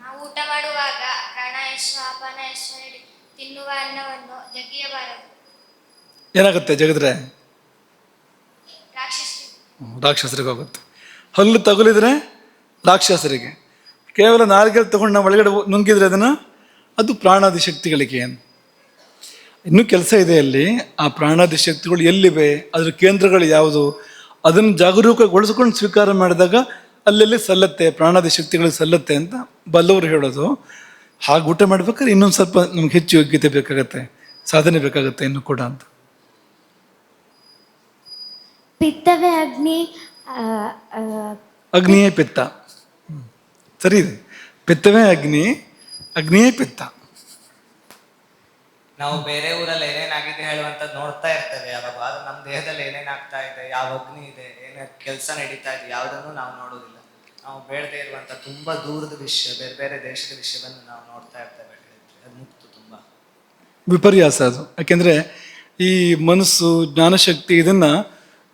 ನಾವು ಊಟ ಮಾಡುವಾಗ ಪ್ರಾಣಾಯಾಮ ಅಪಾನಾಯಾಮ ಹೇಳಿ ತಿನ್ನುವ ಅನ್ನವನ್ನು ಜಗಿಯಬಾರದು. ಏನಾಗುತ್ತೆ ಜಗದ್ರೆ? ರಾಕ್ಷಸರಿಗೆ ಹೋಗುತ್ತೆ. ಹಲ್ಲು ತಗುಲಿದ್ರೆ ರಾಕ್ಷಸರಿಗೆ. ಕೇವಲ ನಾಲ್ಗೆಲ್ಲಿ ತಗೊಂಡು ನಾವು ಒಳಗಡೆ ನುಂಗಿದ್ರೆ ಅದು ಪ್ರಾಣಾದಿ ಶಕ್ತಿಗಳಿಗೆ. ಇನ್ನೂ ಕೆಲಸ ಇದೆ ಅಲ್ಲಿ. ಆ ಪ್ರಾಣಾದಿ ಶಕ್ತಿಗಳು ಎಲ್ಲಿವೆ, ಅದರ ಕೇಂದ್ರಗಳು ಯಾವುದು, ಅದನ್ನು ಜಾಗರೂಕಗೊಳಿಸ್ಕೊಂಡು ಸ್ವೀಕಾರ ಮಾಡಿದಾಗ ಅಲ್ಲೆಲ್ಲಿ ಸಲ್ಲತ್ತೆ, ಪ್ರಾಣಾದಿ ಶಕ್ತಿಗಳಿಗೆ ಸಲ್ಲತ್ತೆ ಅಂತ ಬಲ್ಲವರು ಹೇಳೋದು. ಹಾಗೆ ಊಟ ಮಾಡ್ಬೇಕಾದ್ರೆ ಇನ್ನೊಂದು ಸ್ವಲ್ಪ ನಮ್ಗೆ ಹೆಚ್ಚು ಯೋಗ್ಯತೆ ಬೇಕಾಗತ್ತೆ, ಸಾಧನೆ ಬೇಕಾಗತ್ತೆ ಇನ್ನು ಕೂಡ ಅಂತ. ಪಿತ್ತವೇ ಅಗ್ನಿ. ಅಗ್ನಿಯೇ ಪಿತ್ತ. ಸರಿ ಇದೆ. ಪಿತ್ತವೇ ಅಗ್ನಿ, ಅಗ್ನಿಯೇ ಪಿತ್ತ. ನಾವು ಬೇರೆ ಊರಲ್ಲಿ ಏನೇನಾಗಿದೆ ಹೇಳುವಂಥದ್ದು ನೋಡ್ತಾ ಇರ್ತೇವೆ ಯಾವಾಗ, ಆದ್ರೆ ನಮ್ಮ ದೇಹದಲ್ಲಿ ಏನೇನಾಗ್ತಾ ಇದೆ, ಯಾವ ಅಗ್ನಿ ಇದೆ, ಏನೇ ಕೆಲಸ ನಡೀತಾ ಇದೆ, ಯಾವುದನ್ನು ನಾವು ನೋಡೋದಿಲ್ಲ. ನಾವು ಬೇಡದೇ ಇರುವಂಥ ತುಂಬಾ ದೂರದ ವಿಷಯ, ಬೇರೆ ಬೇರೆ ದೇಶದ ವಿಷಯವನ್ನು ನಾವು ನೋಡ್ತಾ ಇರ್ತೇವೆ. ಅದು ಮುಕ್ತು ತುಂಬಾ ವಿಪರ್ಯಾಸ ಅದು. ಯಾಕೆಂದ್ರೆ ಈ ಮನಸ್ಸು, ಜ್ಞಾನಶಕ್ತಿ ಇದನ್ನ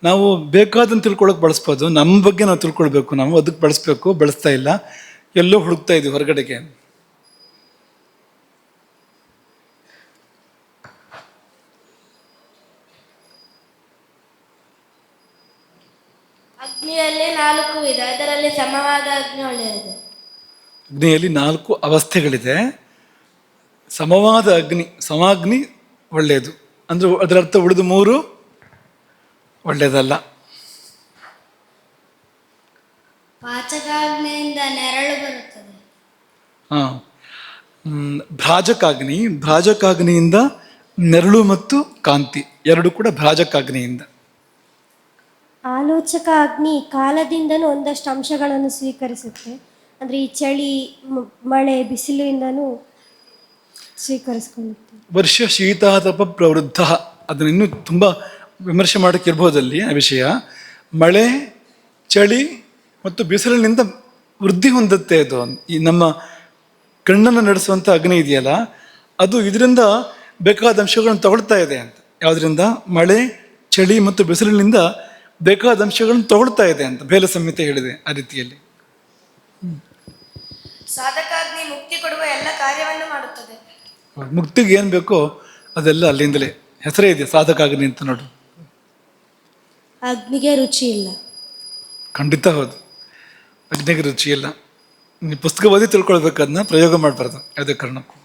ನಾವು ಬೇಕಾದಂತ ತಿಳ್ಕೊಳಕ್ ಬಳಸ್ಬೋದು. ನಮ್ಮ ಬಗ್ಗೆ ನಾವು ತಿಳ್ಕೊಳ್ಬೇಕು, ನಾವು ಅದಕ್ಕೆ ಬಳಸ್ಬೇಕು, ಬಳಸ್ತಾ ಇಲ್ಲ, ಎಲ್ಲೋ ಹುಡುಕ್ತಾ ಇದೀವಿ ಹೊರಗಡೆಗೆ. ಅಗ್ನಿಯಲ್ಲಿ 4 ವಿಧ, ಅದರಲ್ಲಿ ಸಮವಾದ ಅಗ್ನಿ ಒಳ್ಳೆಯದು. ಅಗ್ನಿಯಲ್ಲಿ 4 ಅವಸ್ಥೆಗಳಿದೆ. ಸಮವಾದ ಅಗ್ನಿ, ಸಮಾಗ್ನಿ ಒಳ್ಳೆಯದು ಅಂದ್ರೆ ಅದರ ಅರ್ಥ ಉಳಿದು 3 ಒಳ್ಳೆಯದಲ್ಲ. ಪಾಚಕಾಗ್ನಿಯಿಂದ ನೆರಳು ಬರುತ್ತದೆ. ಹಾ, ಭ್ರಾಜಕಾಗ್ನಿ, ಭ್ರಾಜಕಾಗ್ನಿಯಿಂದ ನೆರಳು ಮತ್ತು ಕಾಂತಿ ಎರಡು ಕೂಡ ಭ್ರಾಜಕಾಗ್ನಿಯಿಂದ. ಆಲೋಚಕ ಅಗ್ನಿ ಕಾಲದಿಂದನೂ ಒಂದಷ್ಟು ಅಂಶಗಳನ್ನು ಸ್ವೀಕರಿಸುತ್ತೆ. ಅಂದರೆ ಈ ಚಳಿ, ಮಳೆ, ಬಿಸಿಲಿಂದನೂ ಸ್ವೀಕರಿಸ್ಕೊಳ್ಳುತ್ತೆ. ವರ್ಷ ಶೀತಾತಪ ಪ್ರವೃದ್ಧ, ಅದನ್ನ ಇನ್ನೂ ತುಂಬ ವಿಮರ್ಶೆ ಮಾಡೋಕ್ಕೆ ಇರ್ಬೋದಲ್ಲಿ ಆ ವಿಷಯ. ಮಳೆ, ಚಳಿ ಮತ್ತು ಬಿಸಿಲಿನಿಂದ ವೃದ್ಧಿ ಹೊಂದುತ್ತೆ ಅದು. ಈ ನಮ್ಮ ಕಣ್ಣನ್ನು ನಡೆಸುವಂಥ ಅಗ್ನಿ ಇದೆಯಲ್ಲ, ಅದು ಇದರಿಂದ ಬೇಕಾದ ಅಂಶಗಳನ್ನು ತಗೊಳ್ತಾ ಇದೆ ಅಂತ. ಯಾವುದರಿಂದ? ಮಳೆ, ಚಳಿ ಮತ್ತು ಬಿಸಿಲಿನಿಂದ ಬೇಕಾದ ಅಂಶಗಳನ್ನು ತಗೊಳ್ತಾ ಇದೆ ಅಂತ ಬೇಲ ಸಂಹಿತೆ ಹೇಳಿದೆ ಆ ರೀತಿಯಲ್ಲಿ. ಸಾಧಕಾಗ್ನಿ ಮುಕ್ತಿ ಕೊಡುವ ಎಲ್ಲ ಕಾರ್ಯವನ್ನು ಮಾಡುತ್ತದೆ. ಮುಕ್ತಿಗೆ ಏನು ಬೇಕೋ ಅದೆಲ್ಲ ಅಲ್ಲಿಂದಲೇ. ಹೆಸರೇ ಇದೆ ಸಾಧಕಾಗ್ನಿ ಅಂತ ನೋಡು. ಅಗ್ನಿಗೆ ರುಚಿ ಇಲ್ಲ. ಖಂಡಿತ ಹೌದು, ಅಗ್ನಿಗೆ ರುಚಿ ಇಲ್ಲ. ನೀವು ಪುಸ್ತಕ ಓದಿ ತಿಳ್ಕೊಳ್ಬೇಕು, ಅದನ್ನ ಪ್ರಯೋಗ ಮಾಡಬಾರ್ದು ಯಾವುದೇ ಕಾರಣಕ್ಕೂ.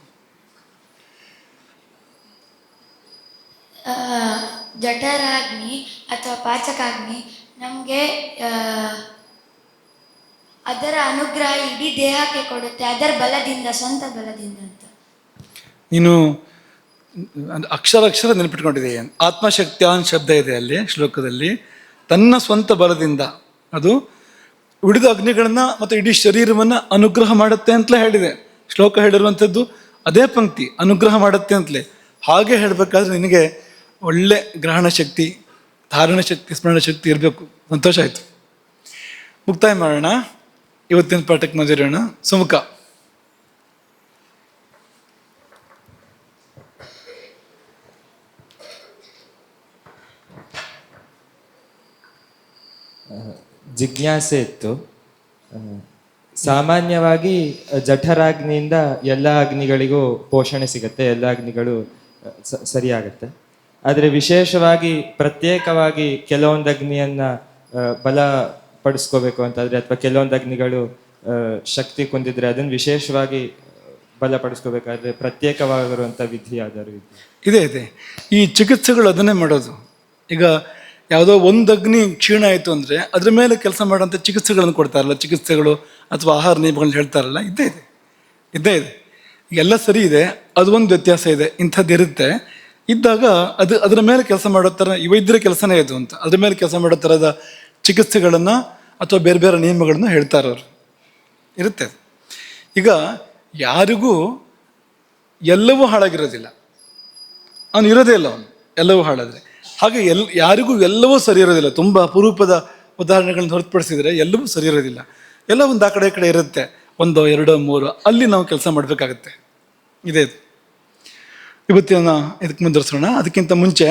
ಜಠರಾಗ್ನಿ ಅಥವಾ ಪಾಚಕಾಗ್ನಿ ನಮಗೆ ಅದರ ಅನುಗ್ರಹ ಇಡೀ ದೇಹಕ್ಕೆ ಕೊಡುತ್ತೆ, ಅದರ ಬಲದಿಂದ, ಸ್ವಂತ ಬಲದಿಂದ ಅಂತ. ನೀನು ಅಕ್ಷರ ನೆನಪಿಟ್ಕೊಂಡಿದೆ. ಆತ್ಮಶಕ್ತಿ ಅಂತ ಶಬ್ದ ಇದೆ ಅಲ್ಲಿ ಶ್ಲೋಕದಲ್ಲಿ. ತನ್ನ ಸ್ವಂತ ಬಲದಿಂದ ಅದು ಉಳಿದ ಅಗ್ನಿಗಳನ್ನ ಮತ್ತು ಇಡೀ ಶರೀರವನ್ನ ಅನುಗ್ರಹ ಮಾಡುತ್ತೆ ಅಂತಲೇ ಹೇಳಿದೆ. ಶ್ಲೋಕ ಹೇಳಿರುವಂಥದ್ದು ಅದೇ ಪಂಕ್ತಿ, ಅನುಗ್ರಹ ಮಾಡುತ್ತೆ ಅಂತಲೇ. ಹಾಗೆ ಹೇಳಬೇಕಾದ್ರೆ ನಿನಗೆ ಒಳ್ಳೆ ಗ್ರಹಣ ಶಕ್ತಿ, ಧಾರಣ ಶಕ್ತಿ, ಸ್ಮರಣ ಶಕ್ತಿ ಇರಬೇಕು. ಸಂತೋಷ ಆಯಿತು. ಮುಕ್ತಾಯ ಮಾಡೋಣ, ಇವತ್ತಿನ ಪಾಠಕ್ಕೆ ಮುಂದುವರಿಯೋಣ. ಸುಮುಖ. ಜಿಜ್ಞಾಸೆ ಇತ್ತು. ಸಾಮಾನ್ಯವಾಗಿ ಜಠರಾಗ್ನಿಯಿಂದ ಎಲ್ಲ ಅಗ್ನಿಗಳಿಗೂ ಪೋಷಣೆ ಸಿಗತ್ತೆ, ಎಲ್ಲ ಅಗ್ನಿಗಳು ಸರಿಯಾಗತ್ತೆ. ಆದರೆ ವಿಶೇಷವಾಗಿ ಪ್ರತ್ಯೇಕವಾಗಿ ಕೆಲವೊಂದು ಅಗ್ನಿಯನ್ನ ಬಲಪಡಿಸ್ಕೋಬೇಕು ಅಂತಾದ್ರೆ, ಅಥವಾ ಕೆಲವೊಂದು ಅಗ್ನಿಗಳು ಶಕ್ತಿ ಕುಂದಿದ್ರೆ ಅದನ್ನು ವಿಶೇಷವಾಗಿ ಬಲಪಡಿಸ್ಕೋಬೇಕಾದ್ರೆ ಪ್ರತ್ಯೇಕವಾಗಿರುವಂಥ ವಿಧಿ ಯಾವ್ದಾದ್ರು ಇದೆ. ಈ ಚಿಕಿತ್ಸೆಗಳು ಅದನ್ನೇ ಮಾಡೋದು. ಈಗ ಯಾವುದೋ ಒಂದು ಅಗ್ನಿ ಕ್ಷೀಣ ಆಯಿತು ಅಂದರೆ ಅದ್ರ ಮೇಲೆ ಕೆಲಸ ಮಾಡೋಂಥ ಚಿಕಿತ್ಸೆಗಳನ್ನು ಕೊಡ್ತಾರಲ್ಲ, ಚಿಕಿತ್ಸೆಗಳು ಅಥವಾ ಆಹಾರ ನಿಯಮಗಳನ್ನ ಹೇಳ್ತಾರಲ್ಲ, ಇದ್ದೇ ಇದೆ. ಎಲ್ಲ ಸರಿ ಇದೆ, ಅದು ಒಂದು ವ್ಯತ್ಯಾಸ ಇದೆ. ಇಂಥದ್ದು ಇರುತ್ತೆ. ಇದ್ದಾಗ ಅದರ ಮೇಲೆ ಕೆಲಸ ಮಾಡೋ ಥರ ವೈದ್ಯರ ಕೆಲಸನೇ ಇದು ಅಂತ, ಅದ್ರ ಮೇಲೆ ಕೆಲಸ ಮಾಡೋ ಥರದ ಚಿಕಿತ್ಸೆಗಳನ್ನು ಅಥವಾ ಬೇರೆ ಬೇರೆ ನಿಯಮಗಳನ್ನು ಹೇಳ್ತಾರೆ ಅವರು. ಇರುತ್ತೆ. ಈಗ ಯಾರಿಗೂ ಎಲ್ಲವೂ ಹಾಳಾಗಿರೋದಿಲ್ಲ, ಅವನು ಇರೋದೇ ಇಲ್ಲ, ಅವನು ಎಲ್ಲವೂ ಹಾಳಾದರೆ. ಹಾಗೆ ಯಾರಿಗೂ ಎಲ್ಲವೂ ಸರಿ ಇರೋದಿಲ್ಲ. ತುಂಬ ಅಪರೂಪದ ಉದಾಹರಣೆಗಳನ್ನ ಹೊರತುಪಡಿಸಿದರೆ ಎಲ್ಲವೂ ಸರಿ ಇರೋದಿಲ್ಲ. ಎಲ್ಲ ಒಂದು ಆ ಕಡೆ ಈ ಕಡೆ ಇರುತ್ತೆ, 1, 2, 3 ಅಲ್ಲಿ ನಾವು ಕೆಲಸ ಮಾಡಬೇಕಾಗತ್ತೆ. ಇದೆ ಇವತ್ತಿನ ಇದಕ್ಕೆ ಮುಂದುವರಿಸೋಣ. ಅದಕ್ಕಿಂತ ಮುಂಚೆ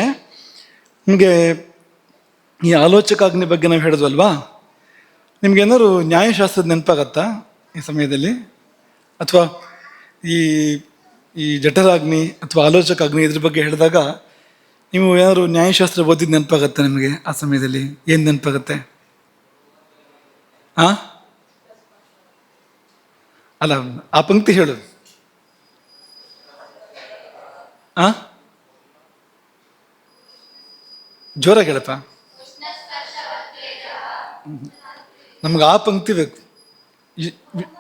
ನಿಮಗೆ ಈ ಆಲೋಚಕಾಗ್ನಿ ಬಗ್ಗೆ ನಾವು ಹೇಳಿದ್ವಲ್ವಾ, ನಿಮ್ಗೇನಾದ್ರು ನ್ಯಾಯಶಾಸ್ತ್ರದ ನೆನಪಾಗತ್ತಾ ಈ ಸಮಯದಲ್ಲಿ? ಅಥವಾ ಈ ಜಠರಾಗ್ನಿ ಅಥವಾ ಆಲೋಚಕಾಗ್ನಿ ಇದ್ರ ಬಗ್ಗೆ ಹೇಳಿದಾಗ ನೀವು ಏನಾದ್ರು ನ್ಯಾಯಶಾಸ್ತ್ರ ಓದಿದ್ದು ನೆನಪಾಗತ್ತೆ ನಿಮಗೆ? ಆ ಸಮಯದಲ್ಲಿ ಏನು ನೆನಪಾಗತ್ತೆ? ಅಲ್ಲ, ಆ ಪಂಕ್ತಿ ಹೇಳು. ಜೋರಾಗಿ ಹೇಳಪ್ಪ. ನಮ್ಗೆ ಆ ಪಂಕ್ತಿ ಬೇಕು. ಇ- ವಿ-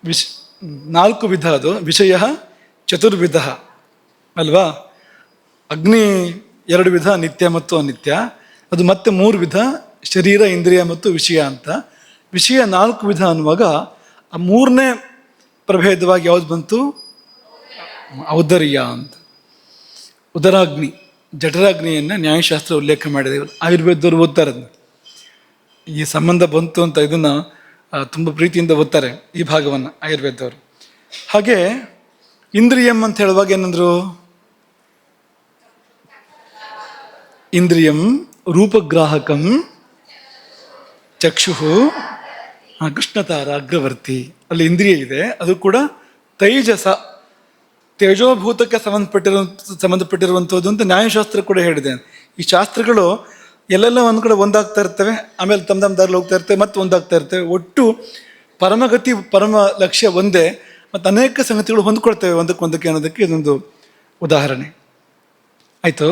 ವಿಷ 4 ವಿಧ, ಅದು ವಿಷಯ ಚತುರ್ವಿಧ ಅಲ್ವಾ. ಅಗ್ನಿ 2 ವಿಧ, ನಿತ್ಯ ಮತ್ತು ಅನಿತ್ಯ. ಅದು ಮತ್ತೆ 3 ವಿಧ, ಶರೀರ, ಇಂದ್ರಿಯ ಮತ್ತು ವಿಷಯ ಅಂತ. ವಿಷಯ 4 ವಿಧ ಅನ್ನುವಾಗ ಆ 3ನೇ ಪ್ರಭೇದವಾಗಿ ಯಾವ್ದು ಬಂತು? ಔದರ್ಯ ಅಂತ. ಉದರಾಗ್ನಿ, ಜಠರಾಗ್ನಿಯನ್ನು ನ್ಯಾಯಶಾಸ್ತ್ರ ಉಲ್ಲೇಖ ಮಾಡಿದೆ. ಆಯುರ್ವೇದದವ್ರು ಓದ್ತಾರೆ ಅದನ್ನ. ಈ ಸಂಬಂಧ ಬಂತು ಅಂತ ಇದನ್ನು ತುಂಬ ಪ್ರೀತಿಯಿಂದ ಓದ್ತಾರೆ ಈ ಭಾಗವನ್ನು ಆಯುರ್ವೇದದವರು. ಹಾಗೆ ಇಂದ್ರಿಯಂ ಅಂತ ಹೇಳುವಾಗ ಏನಂದ್ರು? ಇಂದ್ರಿಯಂ ರೂಪಗ್ರಾಹಕಂ ಚಕ್ಷು ಕೃಷ್ಣತಾರ ಅಗ್ರವರ್ತಿ. ಅಲ್ಲಿ ಇಂದ್ರಿಯ ಇದೆ, ಅದು ಕೂಡ ತೈಜಸ, ತೇಜೋಭೂತಕ್ಕೆ ಸಂಬಂಧಪಟ್ಟಿರುವಂಥದ್ದು ಅಂತ ನ್ಯಾಯಶಾಸ್ತ್ರ ಕೂಡ ಹೇಳಿದೆ. ಈ ಶಾಸ್ತ್ರಗಳು ಎಲ್ಲೆಲ್ಲ ಒಂದು ಕಡೆ ಒಂದಾಗ್ತಾ ಇರ್ತವೆ, ಆಮೇಲೆ ತಮ್ಮ ದಾರಿಲಿ ಹೋಗ್ತಾ ಇರ್ತವೆ, ಮತ್ತೆ ಒಂದಾಗ್ತಾ ಇರ್ತವೆ. ಒಟ್ಟು ಪರಮಗತಿ, ಪರಮ ಲಕ್ಷ್ಯ ಒಂದೇ, ಮತ್ತು ಅನೇಕ ಸಂಗತಿಗಳು ಹೊಂದ್ಕೊಳ್ತೇವೆ ಒಂದಕ್ಕೆ ಅನ್ನೋದಕ್ಕೆ ಇದೊಂದು ಉದಾಹರಣೆ ಆಯಿತು.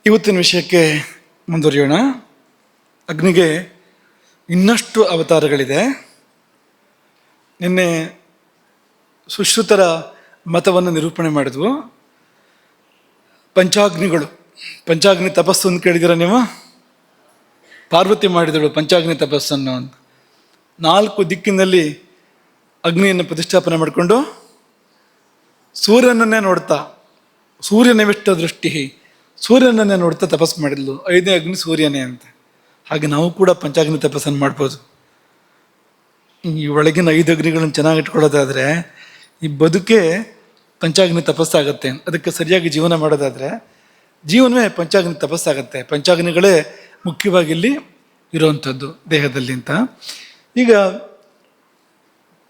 ಇವತ್ತಿನ ವಿಷಯಕ್ಕೆ ಮುಂದುವರಿಯೋಣ. ಅಗ್ನಿಗೆ ಇನ್ನಷ್ಟು ಅವತಾರಗಳಿದೆ. ನಿನ್ನೆ ಸುಶ್ರುತರ ಮತವನ್ನು ನಿರೂಪಣೆ ಮಾಡಿದ್ವು. ಪಂಚಾಗ್ನಿಗಳು, ಪಂಚಾಗ್ನಿ ತಪಸ್ಸು ಅಂತ ಕೇಳಿದಿರ ನೀವು? ಪಾರ್ವತಿ ಮಾಡಿದಳು ಪಂಚಾಗ್ನಿ ತಪಸ್ಸನ್ನು ಅಂತ. 4 ದಿಕ್ಕಿನಲ್ಲಿ ಅಗ್ನಿಯನ್ನು ಪ್ರತಿಷ್ಠಾಪನೆ ಮಾಡಿಕೊಂಡು ಸೂರ್ಯನನ್ನೇ ನೋಡ್ತಾ, ಸೂರ್ಯನವಿಷ್ಟ ದೃಷ್ಟಿ, ಸೂರ್ಯನನ್ನೇ ನೋಡ್ತಾ ತಪಸ್ಸು ಮಾಡಿದ್ಲು. 5ನೇ ಅಗ್ನಿ ಸೂರ್ಯನೇ ಅಂತ. ಹಾಗೆ ನಾವು ಕೂಡ ಪಂಚಾಗ್ನಿ ತಪಸ್ಸನ್ನು ಮಾಡ್ಬೋದು. ಈ ಒಳಗಿನ 5 ಅಗ್ನಿಗಳನ್ನು ಚೆನ್ನಾಗಿ ಇಟ್ಕೊಳ್ಳೋದಾದರೆ ಈ ಬದುಕೇ ಪಂಚಾಗ್ನಿ ತಪಸ್ಸಾಗತ್ತೆ. ಅದಕ್ಕೆ ಸರಿಯಾಗಿ ಜೀವನ ಮಾಡೋದಾದರೆ ಜೀವನವೇ ಪಂಚಾಗ್ನಿ ತಪಸ್ಸಾಗತ್ತೆ. ಪಂಚಾಗ್ನಿಗಳೇ ಮುಖ್ಯವಾಗಿ ಇಲ್ಲಿ ಇರುವಂಥದ್ದು ದೇಹದಲ್ಲಿ ಅಂತ. ಈಗ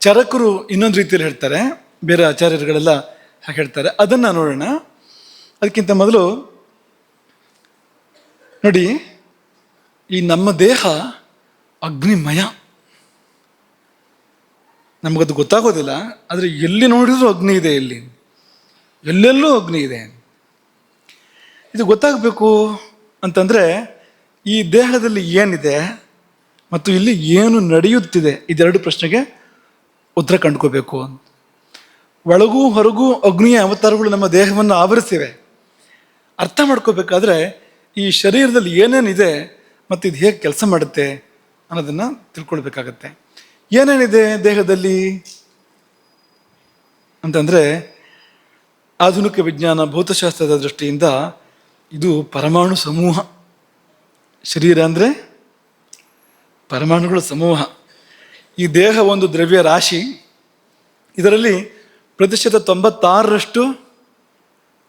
ಚರಕರು ಇನ್ನೊಂದು ರೀತಿಯಲ್ಲಿ ಹೇಳ್ತಾರೆ, ಬೇರೆ ಆಚಾರ್ಯರುಗಳೆಲ್ಲ ಹಾಗೆ ಹೇಳ್ತಾರೆ. ಅದನ್ನು ನೋಡೋಣ. ಅದಕ್ಕಿಂತ ಮೊದಲು ನೋಡಿ, ಈ ನಮ್ಮ ದೇಹ ಅಗ್ನಿಮಯ. ನಮಗದು ಗೊತ್ತಾಗೋದಿಲ್ಲ, ಆದರೆ ಎಲ್ಲಿ ನೋಡಿದ್ರೂ ಅಗ್ನಿ ಇದೆ, ಇಲ್ಲಿ ಎಲ್ಲೆಲ್ಲೂ ಅಗ್ನಿ ಇದೆ. ಇದು ಗೊತ್ತಾಗಬೇಕು ಅಂತಂದರೆ ಈ ದೇಹದಲ್ಲಿ ಏನಿದೆ ಮತ್ತು ಇಲ್ಲಿ ಏನು ನಡೆಯುತ್ತಿದೆ, ಇದೆರಡು ಪ್ರಶ್ನೆಗೆ ಉತ್ತರ ಕಂಡುಕೋಬೇಕು. ಒಳಗೂ ಹೊರಗೂ ಅಗ್ನಿಯ ಅವತಾರಗಳು ನಮ್ಮ ದೇಹವನ್ನು ಆವರಿಸಿವೆ. ಅರ್ಥ ಮಾಡ್ಕೋಬೇಕಾದ್ರೆ ಈ ಶರೀರದಲ್ಲಿ ಏನೇನಿದೆ ಮತ್ತು ಇದು ಹೇಗೆ ಕೆಲಸ ಮಾಡುತ್ತೆ ಅನ್ನೋದನ್ನು ತಿಳ್ಕೊಳ್ಬೇಕಾಗತ್ತೆ. ಏನೇನಿದೆ ದೇಹದಲ್ಲಿ ಅಂತಂದರೆ, ಆಧುನಿಕ ವಿಜ್ಞಾನ ಭೌತಶಾಸ್ತ್ರದ ದೃಷ್ಟಿಯಿಂದ ಇದು ಪರಮಾಣು ಸಮೂಹ. ಶರೀರ ಅಂದರೆ ಪರಮಾಣುಗಳ ಸಮೂಹ. ಈ ದೇಹ ಒಂದು ದ್ರವ್ಯ ರಾಶಿ. ಇದರಲ್ಲಿ 96%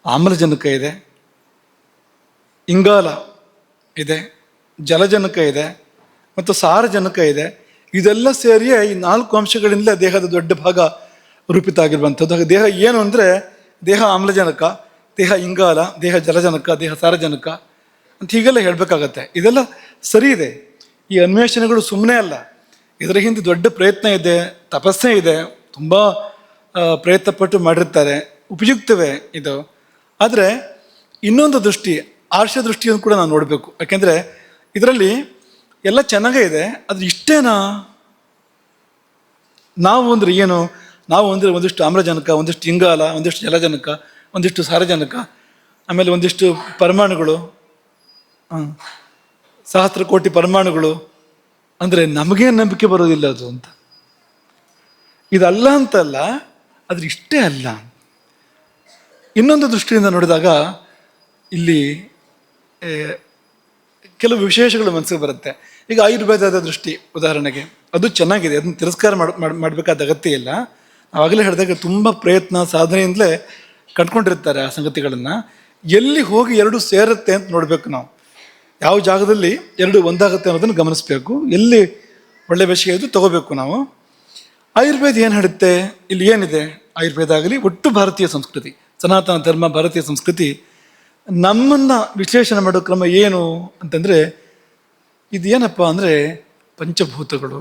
ಆಮ್ಲಜನಕ ಇದೆ, ಇಂಗಾಲ ಇದೆ, ಜಲಜನಕ ಇದೆ ಮತ್ತು ಸಾರಜನಕ ಇದೆ. ಇದೆಲ್ಲ ಸೇರಿಯೇ ಈ 4 ಅಂಶಗಳಿಂದ ದೇಹದ ದೊಡ್ಡ ಭಾಗ ರೂಪಿತ ಆಗಿರುವಂಥದ್ದು. ಹಾಗೆ ದೇಹ ಏನು ಅಂದರೆ, ದೇಹ ಆಮ್ಲಜನಕ, ದೇಹ ಇಂಗಾಲ, ದೇಹ ಜಲಜನಕ, ದೇಹ ಸಾರಜನಕ ಅಂತ ಹೀಗೆಲ್ಲ ಹೇಳಬೇಕಾಗತ್ತೆ. ಇದೆಲ್ಲ ಸರಿ ಇದೆ. ಈ ಅನ್ವೇಷಣೆಗಳು ಸುಮ್ಮನೆ ಅಲ್ಲ, ಇದರ ಹಿಂದೆ ದೊಡ್ಡ ಪ್ರಯತ್ನ ಇದೆ, ತಪಸ್ಸೇ ಇದೆ, ತುಂಬ ಪ್ರಯತ್ನಪಟ್ಟು ಮಾಡಿರ್ತಾರೆ, ಉಪಯುಕ್ತವೇ ಇದು. ಆದರೆ ಇನ್ನೊಂದು ದೃಷ್ಟಿ, ಆರ್ಷ ದೃಷ್ಟಿಯನ್ನು ಕೂಡ ನಾವು ನೋಡಬೇಕು. ಯಾಕೆಂದರೆ ಇದರಲ್ಲಿ ಎಲ್ಲ ಚೆನ್ನಾಗೇ ಇದೆ, ಆದರೆ ಇಷ್ಟೇನಾ? ನಾವು ಅಂದರೆ ಏನು? ನಾವು ಅಂದರೆ ಒಂದಿಷ್ಟು ಆಮ್ಲಜನಕ, ಒಂದಿಷ್ಟು ಇಂಗಾಲ, ಒಂದಿಷ್ಟು ಜಲಜನಕ, ಒಂದಿಷ್ಟು ಸಾರಜನಕ, ಆಮೇಲೆ ಒಂದಿಷ್ಟು ಪರಮಾಣುಗಳು, 1000 ಕೋಟಿ ಪರಮಾಣುಗಳು ಅಂದರೆ ನಮಗೇ ನಂಬಿಕೆ ಬರೋದಿಲ್ಲ ಅದು ಅಂತ. ಇದಲ್ಲ ಅಂತಲ್ಲ, ಆದರೆ ಇಷ್ಟೇ ಅಲ್ಲ. ಇನ್ನೊಂದು ದೃಷ್ಟಿಯಿಂದ ನೋಡಿದಾಗ ಇಲ್ಲಿ ಕೆಲವು ವಿಶೇಷಗಳು ಮನಸ್ಸಿಗೆ ಬರುತ್ತೆ. ಈಗ ಆಯುರ್ವೇದದ ದೃಷ್ಟಿ ಉದಾಹರಣೆಗೆ, ಅದು ಚೆನ್ನಾಗಿದೆ, ಅದನ್ನು ತಿರಸ್ಕಾರ ಮಾಡಬೇಕಾದ ಅಗತ್ಯ ಇಲ್ಲ. ಆವಾಗಲೇ ಹೇಳಿದಾಗ ತುಂಬ ಪ್ರಯತ್ನ ಸಾಧನೆಯಿಂದಲೇ ಕಂಡುಕೊಂಡಿರ್ತಾರೆ ಆ ಸಂಗತಿಗಳನ್ನು. ಎಲ್ಲಿ ಹೋಗಿ ಎರಡು ಸೇರುತ್ತೆ ಅಂತ ನೋಡಬೇಕು ನಾವು. ಯಾವ ಜಾಗದಲ್ಲಿ ಎರಡು ಒಂದಾಗುತ್ತೆ ಅನ್ನೋದನ್ನು ಗಮನಿಸಬೇಕು. ಎಲ್ಲಿ ಒಳ್ಳೆ ವಿಷಯ ಇದು ತಗೋಬೇಕು ನಾವು. ಆಯುರ್ವೇದ ಏನು ಹೇಳುತ್ತೆ? ಇಲ್ಲಿ ಏನಿದೆ ಆಯುರ್ವೇದ ಆಗಲಿ, ಒಟ್ಟು ಭಾರತೀಯ ಸಂಸ್ಕೃತಿ, ಸನಾತನ ಧರ್ಮ, ಭಾರತೀಯ ಸಂಸ್ಕೃತಿ ನಮ್ಮನ್ನು ವಿಶ್ಲೇಷಣೆ ಮಾಡೋ ಕ್ರಮ ಏನು ಅಂತಂದರೆ, ಇದು ಏನಪ್ಪ ಅಂದರೆ ಪಂಚಭೂತಗಳು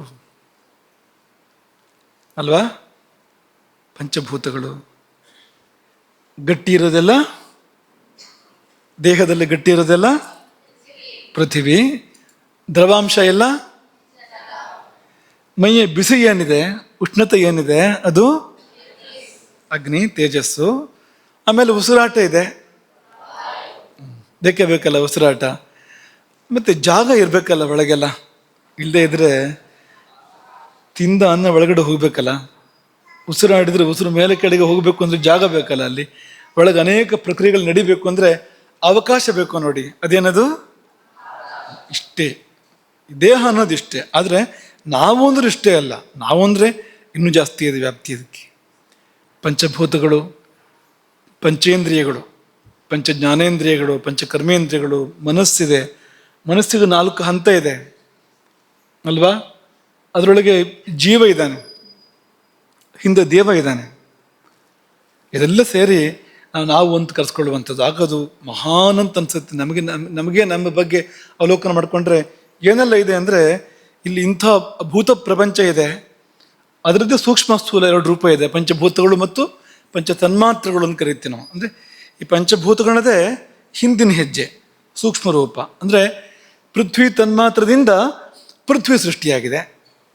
ಅಲ್ವಾ? ಪಂಚಭೂತಗಳು ಗಟ್ಟಿ ಇರೋದೆಲ್ಲ ದೇಹದಲ್ಲಿ ಗಟ್ಟಿ ಇರೋದೆಲ್ಲ ಪೃಥ್ವಿ, ದ್ರವಾಂಶ ಎಲ್ಲ ಮೈಯ ಬಿಸಿ ಏನಿದೆ, ಉಷ್ಣತೆ ಏನಿದೆ ಅದು ಅಗ್ನಿ, ತೇಜಸ್ಸು. ಆಮೇಲೆ ಉಸಿರಾಟ ಇದೆ, ಬೇಕೇ ಬೇಕಲ್ಲ ಉಸಿರಾಟ. ಮತ್ತೆ ಜಾಗ ಇರಬೇಕಲ್ಲ ಒಳಗೆಲ್ಲ, ಇಲ್ಲದೆ ಇದ್ರೆ ತಿಂದ ಅನ್ನ ಒಳಗಡೆ ಹೋಗ್ಬೇಕಲ್ಲ. ಉಸಿರಾಡಿದ್ರೆ ಉಸಿರು ಮೇಲೆ ಕೆಳಗೆ ಹೋಗಬೇಕು ಅಂದ್ರೆ ಜಾಗ ಬೇಕಲ್ಲ, ಅಲ್ಲಿ ಒಳಗೆ ಅನೇಕ ಪ್ರಕ್ರಿಯೆಗಳು ನಡಿಬೇಕು ಅಂದ್ರೆ ಅವಕಾಶ ಬೇಕು ನೋಡಿ. ಅದೇನದು? ಇಷ್ಟೇ ದೇಹ ಅನ್ನೋದು ಇಷ್ಟೇ. ಆದರೆ ನಾವು ಅಂದ್ರೆ ಇಷ್ಟೇ ಅಲ್ಲ, ನಾವು ಅಂದರೆ ಇನ್ನೂ ಜಾಸ್ತಿ ಇದೆ ವ್ಯಾಪ್ತಿ ಇದಕ್ಕೆ. ಪಂಚಭೂತಗಳು, ಪಂಚೇಂದ್ರಿಯಗಳು, ಪಂಚ ಜ್ಞಾನೇಂದ್ರಿಯಗಳು, ಪಂಚಕರ್ಮೇಂದ್ರಿಯಗಳು, ಮನಸ್ಸಿದೆ. ಮನಸ್ಸಿಗೆ 4 ಹಂತ ಇದೆ ಅಲ್ವಾ? ಅದರೊಳಗೆ ಜೀವ ಇದ್ದಾನೆ, ಹಿಂದೆ ದೇವ ಇದ್ದಾನೆ. ಇದೆಲ್ಲ ಸೇರಿ ನಾವು ಅಂತ ಕರೆಸ್ಕೊಳ್ಳುವಂಥದ್ದು ಆಗೋದು ಮಹಾನ್ ಅಂತ ಅನ್ಸುತ್ತೆ ನಮಗೆ. ನಮ್ಮ ಬಗ್ಗೆ ಅವಲೋಕನ ಮಾಡಿಕೊಂಡ್ರೆ ಏನೆಲ್ಲ ಇದೆ ಅಂದರೆ, ಇಲ್ಲಿ ಇಂಥ ಭೂತ ಪ್ರಪಂಚ ಇದೆ, ಅದರದ್ದೇ ಸೂಕ್ಷ್ಮ ಸ್ಥೂಲ 2 ರೂಪ ಇದೆ. ಪಂಚಭೂತಗಳು ಮತ್ತು ಪಂಚ ತನ್ಮಾತ್ರಗಳು ಅಂತ ಕರಿತೀವಿ ನಾವು. ಅಂದರೆ ಈ ಪಂಚಭೂತಗಳದೇ ಹಿಂದಿನ ಹೆಜ್ಜೆ ಸೂಕ್ಷ್ಮ ರೂಪ. ಅಂದರೆ ಪೃಥ್ವಿ ತನ್ಮಾತ್ರದಿಂದ ಪೃಥ್ವಿ ಸೃಷ್ಟಿಯಾಗಿದೆ,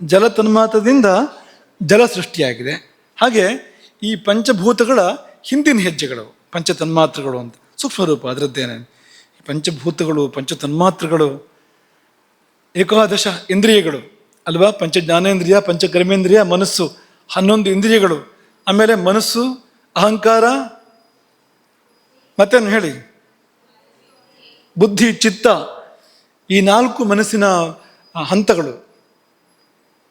ಜಲ ತನ್ಮಾತ್ರದಿಂದ ಜಲ ಸೃಷ್ಟಿಯಾಗಿದೆ. ಹಾಗೆ ಈ ಪಂಚಭೂತಗಳ ಹಿಂದಿನ ಹೆಜ್ಜೆಗಳು ಪಂಚ ತನ್ಮಾತ್ರಗಳು ಅಂತ ಸೂಕ್ಷ್ಮ ರೂಪ ಅದರದ್ದೇನೆ. ಈ ಪಂಚಭೂತಗಳು, ಪಂಚ ತನ್ಮಾತ್ರಗಳು, 11 ಇಂದ್ರಿಯಗಳು ಅಲ್ವಾ? ಪಂಚ ಜ್ಞಾನೇಂದ್ರಿಯ, ಪಂಚಕರ್ಮೇಂದ್ರಿಯ, ಮನಸ್ಸು, 11 ಇಂದ್ರಿಯಗಳು. ಆಮೇಲೆ ಮನಸ್ಸು, ಅಹಂಕಾರ, ಮತ್ತೇನು ಹೇಳಿ, ಬುದ್ಧಿ, ಚಿತ್ತ, ಈ 4 ಮನಸ್ಸಿನ ಹಂತಗಳು.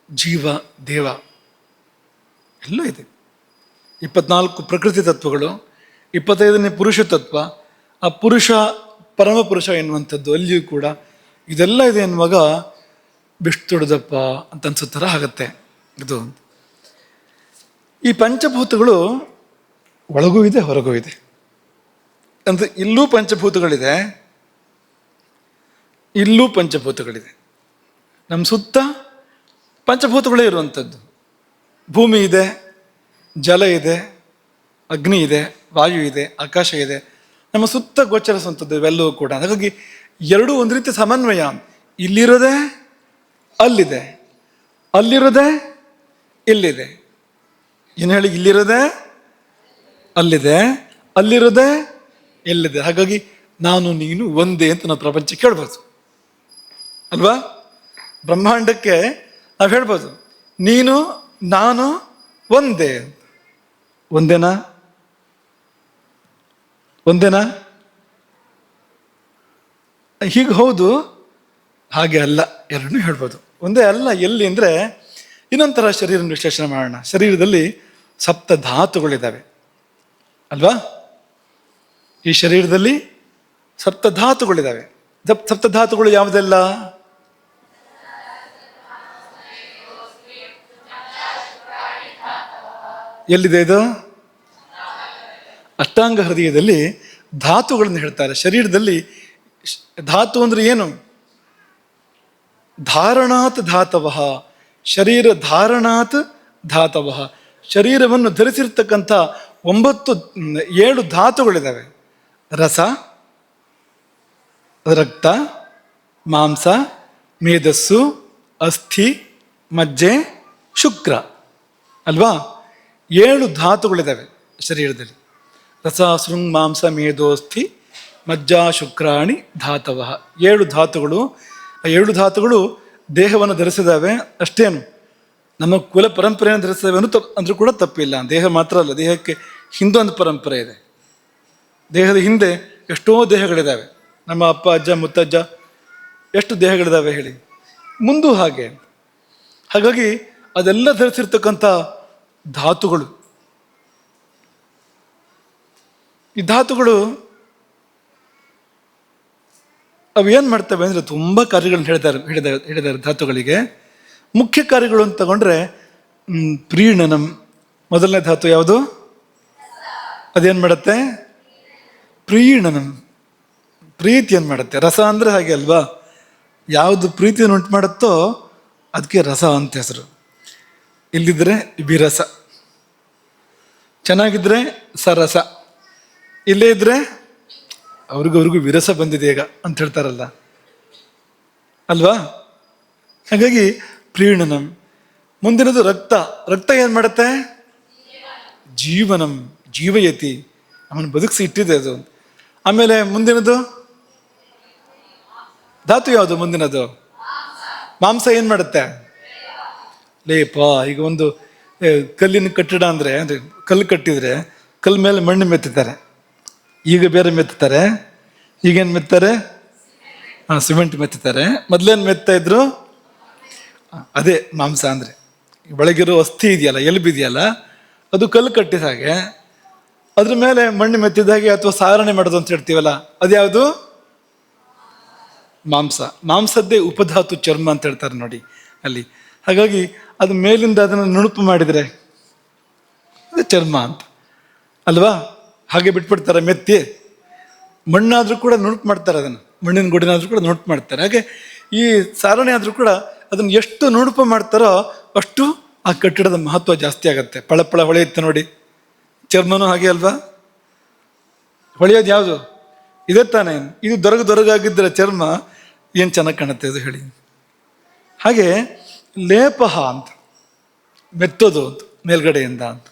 ಜೀವ, ದೇವ ಎಲ್ಲ ಇದೆ. 24 ಪ್ರಕೃತಿ ತತ್ವಗಳು, 25ನೇ ಪುರುಷ ತತ್ವ, ಆ ಪುರುಷ ಪರಮ ಪುರುಷ ಎನ್ನುವಂಥದ್ದು ಅಲ್ಲಿಯೂ ಕೂಡ ಇದೆಲ್ಲ ಇದೆ ಎನ್ನುವಾಗ ಬಿಷ್ಟು ದೊಡ್ಡದಪ್ಪ ಅಂತ ಅನ್ಸೋ ಥರ ಆಗುತ್ತೆ ಇದು. ಈ ಪಂಚಭೂತಗಳು ಒಳಗೂ ಇದೆ, ಹೊರಗೂ ಇದೆ. ಅಂದರೆ ಇಲ್ಲೂ ಪಂಚಭೂತಗಳಿದೆ, ಇಲ್ಲೂ ಪಂಚಭೂತಗಳಿದೆ. ನಮ್ಮ ಸುತ್ತ ಪಂಚಭೂತಗಳೇ ಇರುವಂಥದ್ದು. ಭೂಮಿ ಇದೆ, ಜಲ ಇದೆ, ಅಗ್ನಿ ಇದೆ, ವಾಯು ಇದೆ, ಆಕಾಶ ಇದೆ, ನಮ್ಮ ಸುತ್ತ ಗೋಚರಿಸುವಂಥದ್ದು ಇವೆಲ್ಲವೂ ಕೂಡ. ಹಾಗಾಗಿ ಎರಡೂ ಒಂದು ರೀತಿ ಸಮನ್ವಯ. ಇಲ್ಲಿರೋದೇ ಅಲ್ಲಿದೆ, ಅಲ್ಲಿರೋದೇ ಇಲ್ಲಿದೆ. ಏನು ಹೇಳಿ, ಇಲ್ಲಿರೋದೇ ಅಲ್ಲಿದೆ, ಅಲ್ಲಿರೋದೇ ಎಲ್ಲಿದೆ. ಹಾಗಾಗಿ ನಾನು ನೀನು ಒಂದೇ ಅಂತ ನಾವು ಪ್ರಪಂಚಕ್ಕೆ ಹೇಳ್ಬೋದು ಅಲ್ವಾ? ಬ್ರಹ್ಮಾಂಡಕ್ಕೆ ನಾವು ಹೇಳ್ಬೋದು, ನೀನು ನಾನು ಒಂದೇ. ಒಂದೇನಾ? ಒಂದೇನಾ? ಹೀಗೆ ಹೌದು, ಹಾಗೆ ಅಲ್ಲ, ಎರಡನ್ನೂ ಹೇಳ್ಬೋದು. ಒಂದೇ ಅಲ್ಲ. ಎಲ್ಲಿ ಅಂದರೆ ಇನ್ನೊಂಥರ ಶರೀರ ವಿಶ್ಲೇಷಣೆ ಮಾಡೋಣ. ಶರೀರದಲ್ಲಿ 7 ಧಾತುಗಳಿದ್ದಾವೆ ಅಲ್ವಾ? ಈ ಶರೀರದಲ್ಲಿ 7 ಧಾತುಗಳಿದ್ದಾವೆ. 7 ಧಾತುಗಳು ಯಾವುದೆಲ್ಲ? ಎಲ್ಲಿದೆ ಇದು? ಅಷ್ಟಾಂಗ ಹೃದಯದಲ್ಲಿ ಧಾತುಗಳನ್ನು ಹೇಳ್ತಾರೆ. ಶರೀರದಲ್ಲಿ ಧಾತು ಅಂದ್ರೆ ಏನು? ಧಾರಣಾತ್ ಧಾತವಃ, ಶರೀರ ಧಾರಣಾತ್ ಧಾತವಃ. ಶರೀರವನ್ನು ಧರಿಸಿರ್ತಕ್ಕಂಥ 7 ಧಾತುಗಳಿದ್ದಾವೆ. ರಸ, ರಕ್ತ, ಮಾಂಸ, ಮೇಧಸ್ಸು, ಅಸ್ಥಿ, ಮಜ್ಜೆ, ಶುಕ್ರ ಅಲ್ವಾ? 7 ಧಾತುಗಳಿದ್ದಾವೆ ಶರೀರದಲ್ಲಿ. ರಸ, ಶೃಂಗ್, ಮಾಂಸ, ಮೇಧೋಸ್ಥಿ, ಮಜ್ಜಾ, ಶುಕ್ರಾಣಿ, ಧಾತವಃ. 7 ಧಾತುಗಳು. ಆ 7 ಧಾತುಗಳು ದೇಹವನ್ನು ಧರಿಸಿದಾವೆ. ಅಷ್ಟೇನು, ನಮ್ಮ ಕುಲ ಪರಂಪರೆಯನ್ನು ಧರಿಸಿದಾವೆ ಅಂದ್ರೂ ಕೂಡ ತಪ್ಪಿಲ್ಲ. ದೇಹ ಮಾತ್ರ ಅಲ್ಲ, ದೇಹಕ್ಕೆ ಹಿಂದೊಂದು ಪರಂಪರೆ ಇದೆ. ದೇಹದ ಹಿಂದೆ ಎಷ್ಟೋ ದೇಹಗಳಿದ್ದಾವೆ. ನಮ್ಮ ಅಪ್ಪ, ಅಜ್ಜ, ಮುತ್ತಜ್ಜ ಎಷ್ಟು ದೇಹಗಳಿದ್ದಾವೆ ಹೇಳಿ, ಮುಂದೂ ಹಾಗೆ. ಹಾಗಾಗಿ ಅದೆಲ್ಲ ಧರಿಸಿರ್ತಕ್ಕಂಥ ಧಾತುಗಳು. ಈ ಧಾತುಗಳು ಅವು ಏನು ಮಾಡ್ತವೆ ಅಂದರೆ ತುಂಬ ಕಾರ್ಯಗಳನ್ನ ಹೇಳಿದ್ದಾರೆ ಧಾತುಗಳಿಗೆ. ಮುಖ್ಯ ಕಾರ್ಯಗಳು ಅಂತ ತಗೊಂಡ್ರೆ ಪ್ರೀಣನಂ, ಮೊದಲನೇ ಧಾತು ಯಾವುದು? ಅದೇನು ಮಾಡುತ್ತೆ? ಪ್ರೀಣನಂ, ಪ್ರೀತಿಯನ್ನು ಮಾಡುತ್ತೆ. ರಸ ಅಂದರೆ ಹಾಗೆ ಅಲ್ವಾ? ಯಾವುದು ಪ್ರೀತಿಯನ್ನು ಉಂಟು ಮಾಡುತ್ತೋ ಅದಕ್ಕೆ ರಸ ಅಂತ ಹೆಸರು. ಇಲ್ಲಿದ್ರೆ ವಿರಸ, ಚೆನ್ನಾಗಿದ್ರೆ ಸರಸ, ಇಲ್ಲೇ ಇದ್ರೆ ಅವ್ರಿಗೂ ವಿರಸ ಬಂದಿದೆ ಈಗ ಅಂತ ಹೇಳ್ತಾರಲ್ಲ ಅಲ್ವಾ. ಹಾಗಾಗಿ ಪ್ರೀಣನಂ. ಮುಂದಿನದು ರಕ್ತ. ರಕ್ತ ಏನ್ ಮಾಡುತ್ತೆ? ಜೀವನಂ, ಜೀವಯತಿ, ಅವನು ಬದುಕಿಸಿ ಇಟ್ಟಿದೆ ಅದು. ಆಮೇಲೆ ಮುಂದಿನದು ಧಾತು ಯಾವುದು? ಮುಂದಿನದು ಮಾಂಸ. ಏನ್ ಮಾಡುತ್ತೆ? ಲೇಪ. ಈಗ ಒಂದು ಕಲ್ಲಿನ ಕಟ್ಟಡ ಅಂದ್ರೆ ಕಲ್ಲು ಕಟ್ಟಿದ್ರೆ ಕಲ್ಲು ಮೇಲೆ ಮಣ್ಣು ಮೆತ್ತಾರೆ. ಈಗ ಬೇರೆ ಮೆತ್ತಾರೆ. ಈಗೇನು ಮೆತ್ತಾರೆ? ಸಿಮೆಂಟ್ ಮೆತ್ತಾರೆ. ಮೊದ್ಲೇನು ಮೆತ್ತಾ ಇದ್ರು? ಅದೇ ಮಾಂಸ ಅಂದ್ರೆ. ಒಳಗಿರೋ ಅಸ್ಥಿ ಇದೆಯಲ್ಲ, ಎಲುಬಿದೆಯಲ್ಲ, ಅದು ಕಲ್ಲು ಕಟ್ಟಿದ ಹಾಗೆ ಅದ್ರ ಮೇಲೆ ಮಣ್ಣು ಮೆತ್ತಿದ ಹಾಗೆ, ಅಥವಾ ಸಾರಣೆ ಮಾಡೋದು ಅಂತ ಹೇಳ್ತೀವಲ್ಲ, ಅದ್ಯಾವುದು? ಮಾಂಸ. ಮಾಂಸದ್ದೇ ಉಪಧಾತು ಚರ್ಮ ಅಂತ ಹೇಳ್ತಾರೆ ನೋಡಿ ಅಲ್ಲಿ. ಹಾಗಾಗಿ ಅದು ಮೇಲಿಂದ ಅದನ್ನು ನುಣುಪು ಮಾಡಿದರೆ ಅದು ಚರ್ಮ ಅಂತ ಅಲ್ವಾ. ಹಾಗೆ ಬಿಟ್ಬಿಡ್ತಾರೆ ಮೆತ್ತಿ. ಮಣ್ಣಾದರೂ ಕೂಡ ನುಣುಪು ಮಾಡ್ತಾರೆ, ಅದನ್ನು ಮಣ್ಣಿನ ಗುಡಿನಾದ್ರೂ ಕೂಡ ನುಣುಪು ಮಾಡ್ತಾರೆ. ಹಾಗೆ ಈ ಸಾರಣೆ ಆದರೂ ಕೂಡ ಅದನ್ನು ಎಷ್ಟು ನುಣುಪು ಮಾಡ್ತಾರೋ ಅಷ್ಟು ಆ ಕಟ್ಟಡದ ಮಹತ್ವ ಜಾಸ್ತಿ ಆಗುತ್ತೆ. ಪಳಪಳ ಹೊಳೆಯುತ್ತೆ ನೋಡಿ. ಚರ್ಮನೂ ಹಾಗೆ ಅಲ್ವಾ? ಹೊಳೆಯೋದು ಯಾವುದು? ಇದೇ ತಾನೇ. ಇದು ದೊರಗಾಗಿದ್ದರೆ ಚರ್ಮ ಏನು ಚೆನ್ನಾಗಿ ಕಾಣುತ್ತೆ ಅದು ಹೇಳಿ. ಹಾಗೆ ಲೇಪಹ ಅಂತ, ಮೆತ್ತೋದು ಅಂತ ಮೇಲ್ಗಡೆಯಿಂದ ಅಂತ.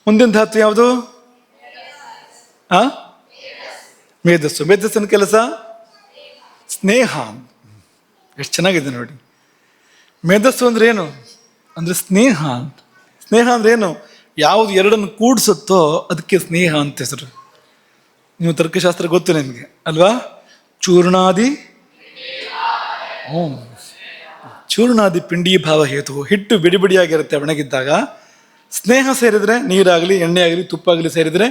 ಮುಂದಿನ ಧಾತು ಯಾವುದು? ಮೇಧಸ್ಸು. ಮೇಧಸ್ಸಿನ ಕೆಲಸ ಸ್ನೇಹ. ಎಷ್ಟು ಚೆನ್ನಾಗಿದೆ ನೋಡಿ. ಮೇಧಸ್ಸು ಅಂದ್ರೆ ಏನು? ಅಂದ್ರೆ ಸ್ನೇಹ ಅಂತ. ಸ್ನೇಹ ಅಂದ್ರೆ ಏನು? ಯಾವುದು ಎರಡನ್ನು ಕೂಡಿಸುತ್ತೋ ಅದಕ್ಕೆ ಸ್ನೇಹ ಅಂತ ಹೆಸರು. ನೀವು ತರ್ಕಶಾಸ್ತ್ರ ಗೊತ್ತು ನಿಮಗೆ ಅಲ್ವಾ? ಚೂರ್ಣಾದಿ ಚೂರ್ಣಾದಿ ಪಿಂಡೀ ಭಾವ ಹೇತು. ಹಿಟ್ಟು ಬಿಡಿ ಬಿಡಿಯಾಗಿರುತ್ತೆ ಒಣಗಿದ್ದಾಗ. ಸ್ನೇಹ ಸೇರಿದ್ರೆ, ನೀರಾಗಲಿ ಎಣ್ಣೆ ಆಗಲಿ ತುಪ್ಪ ಆಗಲಿ ಸೇರಿದ್ರೆ